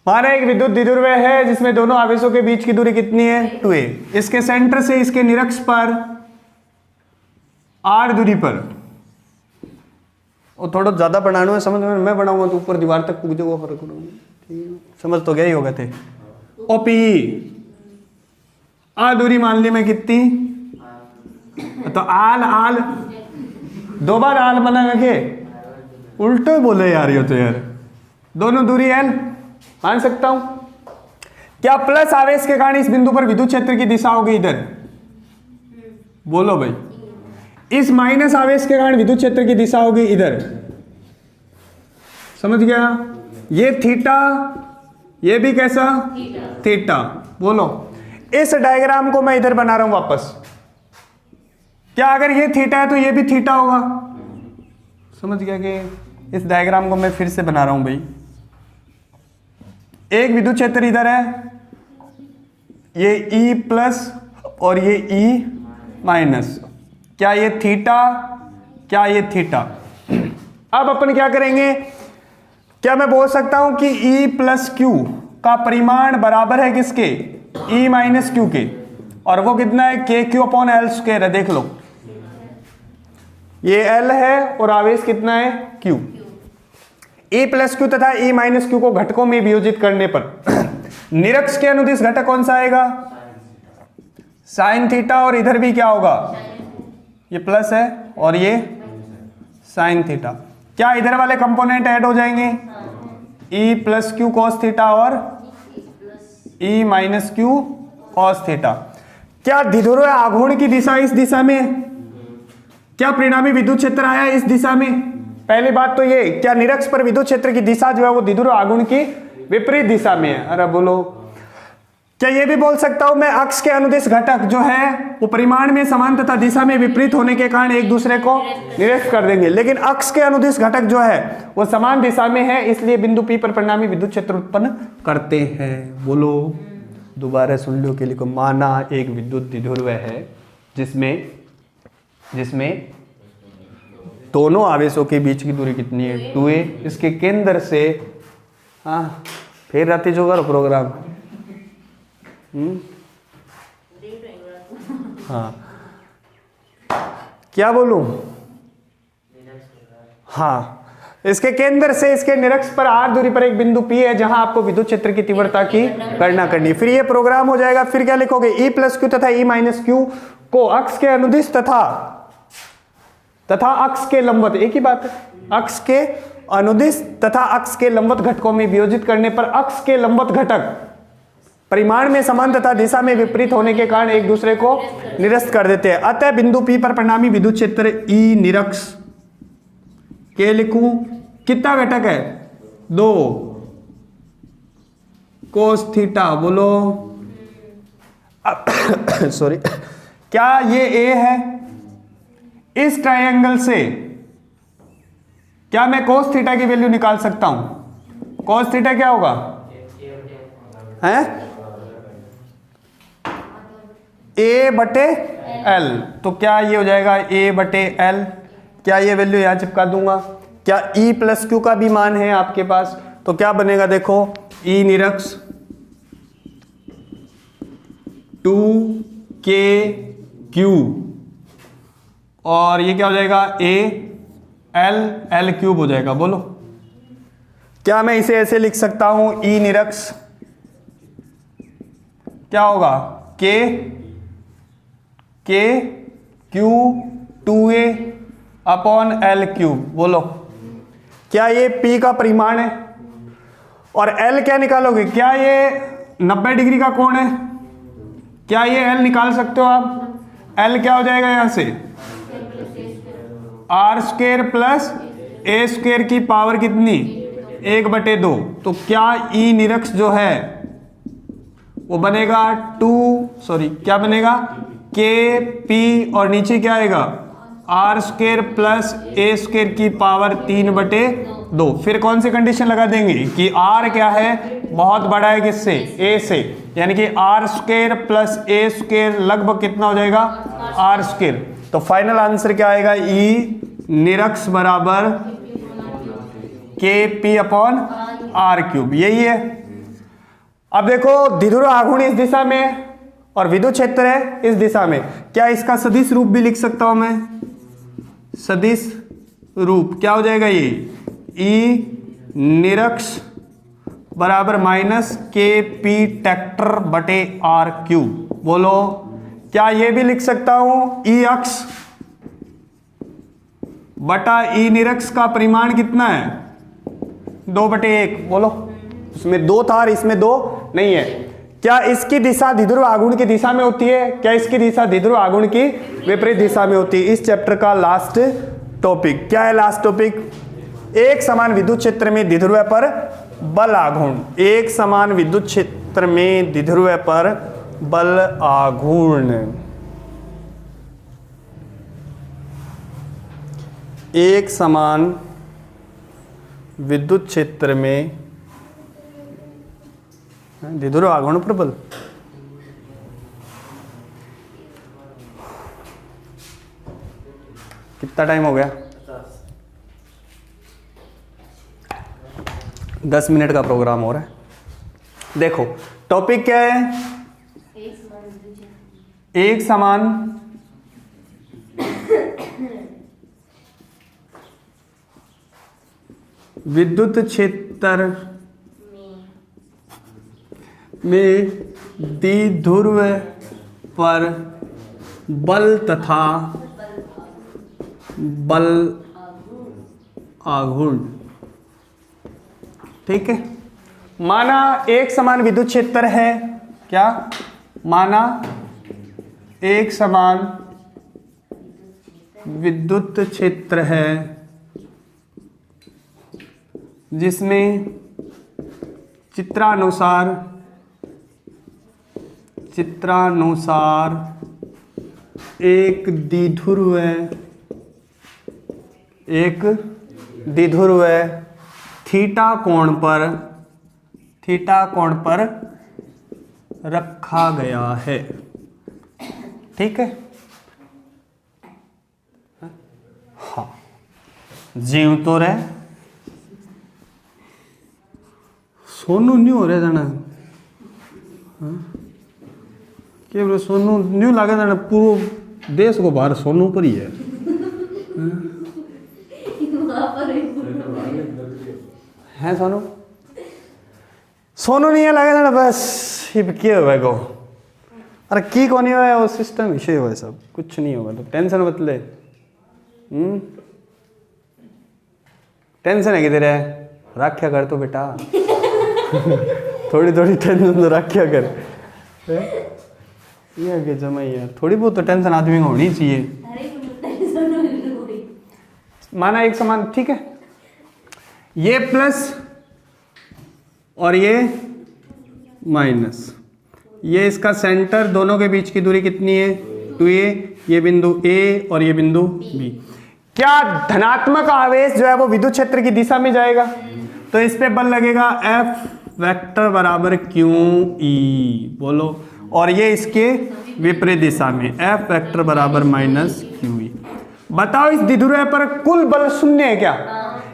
हमारा एक विद्युत द्विध्रुव है जिसमें दोनों आवेशों के बीच की दूरी कितनी है? 2a। इसके सेंटर से इसके निरक्ष पर r दूरी पर, और थोड़ा ज्यादा बनाना है समझ में, मैं बनाऊंगा तो ऊपर दीवार तक पूछ जाऊंगा, फर्क समझ तो गया ही होगा थे। ओपी आ दूरी मान ली मैं कितनी, तो आल आल 2 बार आल बना के उल्टे बोले यार, ये तो यार दोनों दूरी एल मान सकता हूं। क्या प्लस आवेश के कारण इस बिंदु पर विद्युत क्षेत्र की दिशा होगी इधर? बोलो भाई। इस माइनस आवेश के कारण विद्युत क्षेत्र की दिशा होगी इधर, समझ गया? ये थीटा, ये भी कैसा? थीटा। बोलो, इस डायग्राम को मैं इधर बना रहा हूं वापस, क्या अगर ये थीटा है तो ये भी थीटा होगा? समझ गया कि इस डायग्राम को मैं फिर से बना रहा हूं भाई। एक विद्युत क्षेत्र इधर है, ये E प्लस और ये E माइनस, क्या ये थीटा, क्या ये थीटा? अब अपन क्या करेंगे, क्या मैं बोल सकता हूं कि E प्लस क्यू का परिमाण बराबर है किसके? E माइनस क्यू के, और वो कितना है? के क्यू अपॉन एल स्क्वायर है। देख लो, ये L है और आवेश कितना है? Q। E प्लस क्यू तथा E माइनस क्यू को घटकों में वियोजित करने पर निरक्ष के अनुदिश घटक कौन सा आएगा? साइन थीटा, और इधर भी क्या होगा? ये प्लस है और ये साइन थीटा। क्या इधर वाले कंपोनेंट ऐड हो जाएंगे? E plus Q cos theta और E minus Q cos theta. क्या द्विध्रुव आघूर्ण की दिशा इस दिशा में? क्या परिणामी विद्युत क्षेत्र आया इस दिशा में? पहली बात तो ये, क्या निरक्ष पर विद्युत क्षेत्र की दिशा जो है वो द्विध्रुव आघूर्ण की विपरीत दिशा में है? अरे बोलो। क्या ये भी बोल सकता हूं मैं, अक्ष के अनुदिश घटक जो है वो परिमाण में समान तथा दिशा में विपरीत होने के कारण एक दूसरे को निरस्त कर देंगे, लेकिन अक्ष के अनुदिश घटक जो है वो समान दिशा में है, इसलिए बिंदु P पर परिणामी विद्युत क्षेत्र उत्पन्न करते हैं। बोलो, दोबारा सुन लो के लिए। माना एक विद्युत द्विध्रुव है जिसमें दोनों आवेशों के बीच की दूरी कितनी है? 2a। इसके केंद्र से, हाँ फिर राती जो करो प्रोग्राम, हाँ क्या बोलूं, हाँ इसके केंद्र से इसके निरक्ष पर r दूरी पर एक बिंदु P है जहां आपको विद्युत क्षेत्र की तीव्रता की गणना करनी है। फिर ये प्रोग्राम हो जाएगा। फिर क्या लिखोगे? E प्लस क्यू तथा E माइनस क्यू को अक्ष के अनुदिश तथा अक्ष के लंबवत, एक ही बात है, अक्ष के अनुदिश तथा अक्ष के लंबवत घटकों में वियोजित करने पर अक्ष के लंबवत घटक परिमाण में समान तथा दिशा में विपरीत होने के कारण एक दूसरे को निरस्त कर देते हैं। अतः बिंदु P पर परिणामी विद्युत क्षेत्र E निरक्ष के लिखूं, कितना घटक है? 2 कोस थीटा। बोलो सॉरी, क्या ये A है? इस ट्रायंगल से क्या मैं कोस थीटा की वैल्यू निकाल सकता हूं? कोस थीटा क्या होगा? हैं? A बटे L। तो क्या ये हो जाएगा A बटे L। क्या ये वैल्यू यहाँ चिपका दूंगा। क्या E प्लस क्यू का भी मान है आपके पास, तो क्या बनेगा देखो, E निरक्ष 2KQ और ये क्या हो जाएगा A L क्यूब हो जाएगा। बोलो क्या मैं इसे ऐसे लिख सकता हूं, E निरक्ष क्या होगा K Q 2A upon L cube. बोलो क्या ये P का परिमाण है, और L क्या निकालोगे, क्या ये 90 डिग्री का कोण है, क्या ये L निकाल सकते हो आप। L क्या हो जाएगा यहां से R square plus A square की पावर कितनी 1/2। तो क्या E निरक्ष जो है वो बनेगा क्या बनेगा KP और नीचे क्या आएगा R square plus A square की पावर 3/2। फिर कौन सी कंडीशन लगा देंगे कि R क्या है, बहुत बड़ा है किससे, A से, यानी कि R square plus A square लगभग कितना हो जाएगा R स्क्वायर। तो फाइनल आंसर क्या आएगा, E निरक्ष बराबर KP अपॉन R क्यूब, यही है। अब देखो द्विध्रुव आघूर्ण इस दिशा में और विद्युत क्षेत्र है इस दिशा में, क्या इसका सदिश रूप भी लिख सकता हूं मैं। सदिश रूप क्या हो जाएगा, ये E निरक्ष बराबर माइनस KP ट्रैक्टर बटे R क्यूब। बोलो क्या ये भी लिख सकता हूं, E अक्ष बटा E निरक्ष का परिमाण कितना है 2/1। बोलो उसमें 2 था और इसमें 2 नहीं है। क्या इसकी दिशा द्विध्रुव आघूर्ण की दिशा में होती है, क्या इसकी दिशा द्विध्रुव आघूर्ण की विपरीत दिशा में होती है। इस चैप्टर का लास्ट टॉपिक क्या है, लास्ट टॉपिक एक समान विद्युत क्षेत्र में द्विध्रुव पर बल आघूर्ण। एक समान विद्युत क्षेत्र में द्विध्रुव पर बल आघूर्ण। एक समान विद्युत क्षेत्र में द्विध्रुव आघूर्ण पर बल। कितना टाइम हो गया, 10 मिनट का प्रोग्राम हो रहा है। देखो टॉपिक क्या है, एक समान विद्युत क्षेत्र में द्विध्रुव पर बल तथा बल आघूर्ण। ठीक है, माना एक समान विद्युत क्षेत्र है, क्या माना एक समान विद्युत क्षेत्र है जिसमें चित्रानुसार एक द्विध्रुव थीटा कोण पर रखा गया है। ठीक है, हाँ जीव तो रहे, सोनू न्यू हो रहे जाना के बोले सोनू न्यू लागे जाना, पूरा देश को बाहर सोनू पर ही है। हैं सोनू नहीं है लागे जाना, बस ये क्या हो गो। अरे की कौन नहीं हुआ, वो सिस्टम इशू हुआ, सब कुछ नहीं होगा, तो टेंशन मत ले। टेंशन है किधर है, रखा कर तो बेटा थोड़ी थोड़ी टेंशन तो रखा कर। ये के जमा यार, थोड़ी बहुत तो टेंशन आदमी को होनी चाहिए। माना एक समान, ठीक है, ये प्लस और ये माइनस, ये इसका सेंटर, दोनों के बीच की दूरी कितनी है 2a, ये बिंदु A और ये बिंदु B। क्या धनात्मक आवेश जो है वो विद्युत क्षेत्र की दिशा में जाएगा, तो इस पे बल लगेगा F वेक्टर बराबर QE। बोलो, और ये इसके विपरीत दिशा में, F वेक्टर बराबर माइनस QE। बताओ इस द्विध्रुव पर कुल बल शून्य है क्या?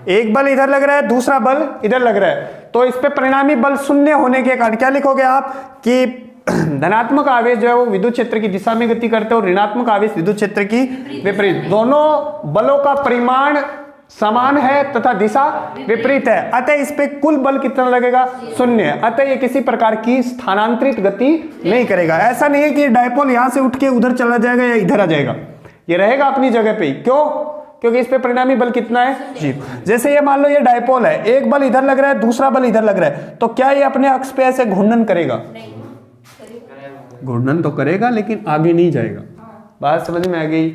एक बल इधर लग रहा है, दूसरा बल इधर लग रहा है, तो इस पे परिणामी बल शून्य होने के कारण क्या लिखोगे आप कि धनात्मक आवेश जो है वो विद्युत क्षेत्र की दिशा में गति करते हैं और ऋणात्मक आवेश विद्युत क्षेत्र की विपरीत। दोनों बलों का परिमाण समान है तथा दिशा विपरीत है, अतः इस पे कुल बल कितना लगेगा? शून्य। अतः ये किसी प्रकार की स्थानांतरित गति नहीं करेगा। ऐसा नहीं है कि डायपोल यहां से उठ के उधर चला जाएगा या इधर आ जाएगा, ये रहेगा अपनी जगह पे। क्यों? क्योंकि इस पे परिणामी बल कितना है? जी। जैसे ये मान लो ये डायपोल है, एक बल इधर लग रहा है, दूसरा बल इधर लग रहा है, तो क्या ये अपने अक्ष पे ऐसे घूर्णन करेगा? घूर्णन तो करेगा लेकिन आगे नहीं जाएगा। बात समझ में आ गई?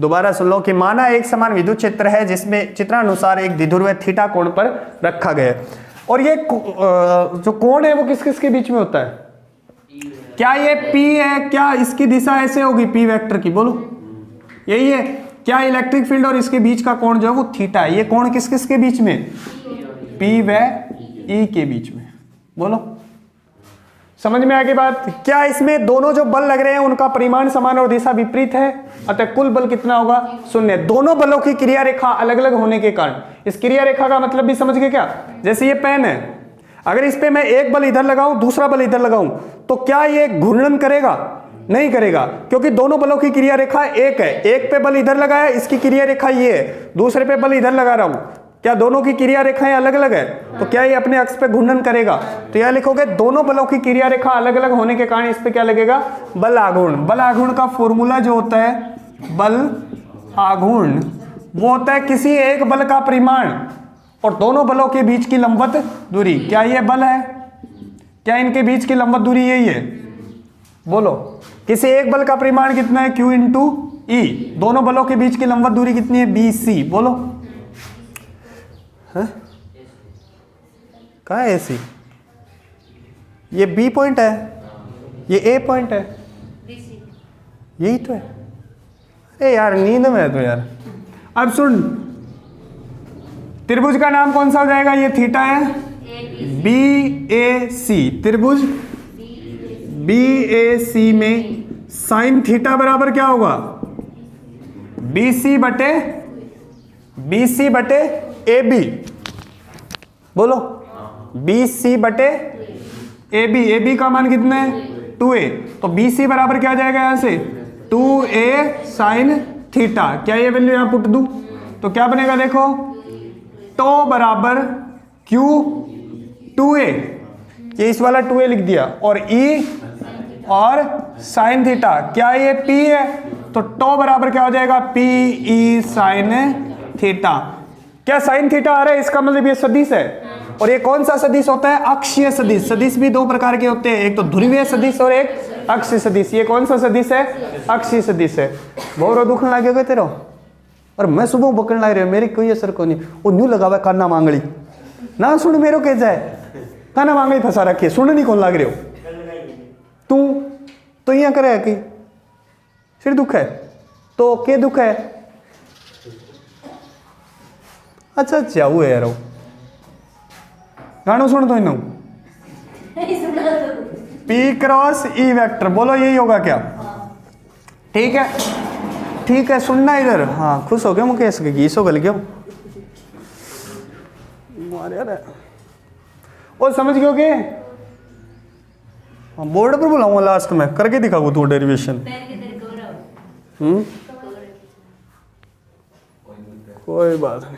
दोबारा सुन लो कि माना एक समान विद्युत क्षेत्र है जिसमें चित्रानुसार एक द्विध्रुव थीटा कोण पर रखा गया है, और ये जो कोण है वो किस किस के बीच में होता है? क्या ये P है? क्या इसकी दिशा ऐसे होगी P वेक्टर की? बोलो, यही है। क्या इलेक्ट्रिक फील्ड और इसके बीच का कोण जो है वो थीटा है। ये कोण किस किस के बीच में? P व E के बीच में। बोलो, समझ में आ गई बात? क्या इसमें दोनों जो बल लग रहे हैं उनका परिमाण समान और दिशा विपरीत है, अतः कुल बल कितना होगा? शून्य। दोनों बलों की क्रिया रेखा अलग अलग होने के कारण, इस क्रिया रेखा का मतलब भी समझ गए क्या? जैसे ये पेन है, अगर इस पे मैं एक बल इधर लगाऊं, दूसरा बल इधर लगाऊं, तो क्या ये घूर्णन करेगा? नहीं करेगा, क्योंकि दोनों बलों की क्रिया रेखा एक है। एक पे बल इधर लगाया, इसकी क्रिया रेखा ये है, दूसरे पे बल इधर लगा रहा हूं, क्या दोनों की क्रिया रेखाएं अलग अलग है? तो क्या ये अपने अक्ष पे घूर्णन करेगा? तो यह लिखोगे दोनों बलों की क्रिया रेखा अलग अलग होने के कारण इस पे क्या लगेगा? बल आघूर्ण। बल आघूर्ण का फॉर्मूला जो होता है, बल आघूर्ण, वो होता है किसी एक बल का परिमाण और दोनों बलों के बीच की लंबवत दूरी। क्या ये बल है? क्या इनके बीच की लंबवत दूरी यही है? बोलो, किसी एक बल का परिमाण कितना है? Q into E। दोनों बलों के बीच की लंबवत दूरी कितनी है? BC। बोलो, कहाँ है AC? ये B पॉइंट है, ये A पॉइंट है, यही तो है। अरे यार नींद में है तो यार। अब सुन, त्रिभुज का नाम कौन सा हो जाएगा? ये थीटा है, BAC। त्रिभुज BAC में साइन थीटा बराबर क्या होगा? BC बटे AB। बोलो, BC बटे AB का मान कितना है? 2A। तो BC बराबर क्या आ जाएगा यहां से? 2A sine theta. क्या ये वैल्यू यहां पुट दूं तो क्या बनेगा? देखो, टो बराबर Q 2A, ये इस वाला 2A लिख दिया, और E और साइन थीटा। क्या ये P है? तो टो बराबर क्या हो जाएगा? PE sine theta. क्या साइन थीटा आ रहा है? इसका मतलब ये सदिश है। और ये कौन सा सदिश होता है? अक्षीय सदिश। सदिश भी दो प्रकार के होते हैं, एक तो ध्रुवीय सदिश और एक अक्षीय सदिश। ये कौन सा सदिश है? अक्षीय सदिश है। बहुत दुखने लगे गए तेरा, और मैं सुबह बकने लग रही हूँ, मेरी कोई असर को नहीं। वो न्यू लगावा काना मांगली ना सुन मेरो कह जाए, काना मांगली फंसा रखी है, सुन नहीं कौन लग रहे हो तू तो यहाँ करे कि सिर दुख है तो के दुख है? अच्छा जाऊ है यार, गाना सुन तो इन P क्रॉस E वेक्टर। बोलो यही होगा क्या? ठीक है, ठीक है, सुनना इधर। हाँ, खुश हो गया मुकेश के गीस हो गल गया और समझ गए के? बोर्ड पर बुलाऊंगा लास्ट में, करके दिखाऊंगा तू डेरिवेशन। कोई बात नहीं।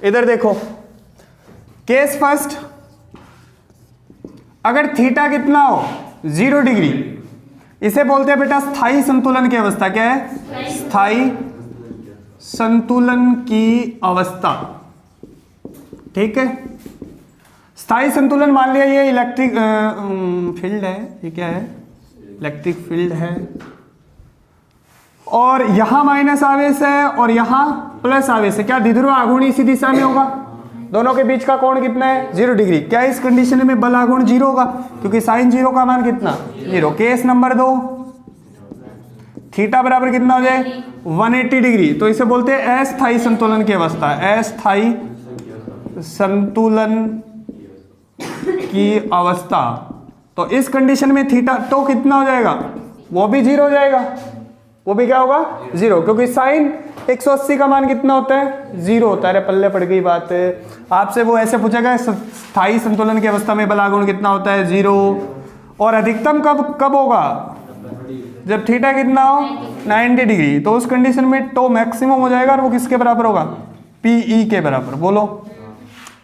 इधर देखो, केस फर्स्ट, अगर थीटा कितना हो? 0 डिग्री, इसे बोलते हैं बेटा स्थायी संतुलन की अवस्था। क्या है? स्थायी संतुलन की अवस्था। ठीक है, स्थायी संतुलन मान लिया ये इलेक्ट्रिक फील्ड है। ये क्या है? इलेक्ट्रिक फील्ड है, और यहां माइनस आवेश है और यहां प्लस आवेश है। क्या द्विध्रुव आघूर्ण इसी दिशा में होगा? दोनों के बीच का कोण कितना है? 0 डिग्री। क्या इस कंडीशन में बल आघूर्ण 0 होगा? क्योंकि साइन 0 का मान कितना? 0। केस नंबर 2, थीटा बराबर कितना हो जाए? 180 डिग्री। तो इसे बोलते हैं अस्थायी संतुलन की अवस्था। अस्थायी संतुलन की अवस्था, तो इस कंडीशन में थीटा तो कितना हो जाएगा, वो भी 0 हो जाएगा, वो भी क्या होगा 0, क्योंकि साइन 180 का मान कितना होता है 0 होता है। अरे पल्ले पड़ गई बात। आपसे वो ऐसे पूछेगा स्थायी संतुलन की अवस्था में बल आघूर्ण कितना होता है 0, और अधिकतम कब होगा, जब थीटा कितना हो 90 डिग्री, तो उस कंडीशन में टो मैक्सिमम हो जाएगा और वो किसके बराबर होगा, पीई के बराबर। बोलो।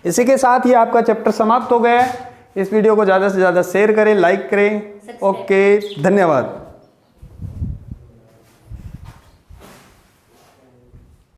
इसी के साथ ही आपका चैप्टर समाप्त हो गया है। इस वीडियो को ज़्यादा से ज़्यादा शेयर करें, लाइक करें। ओके, धन्यवाद।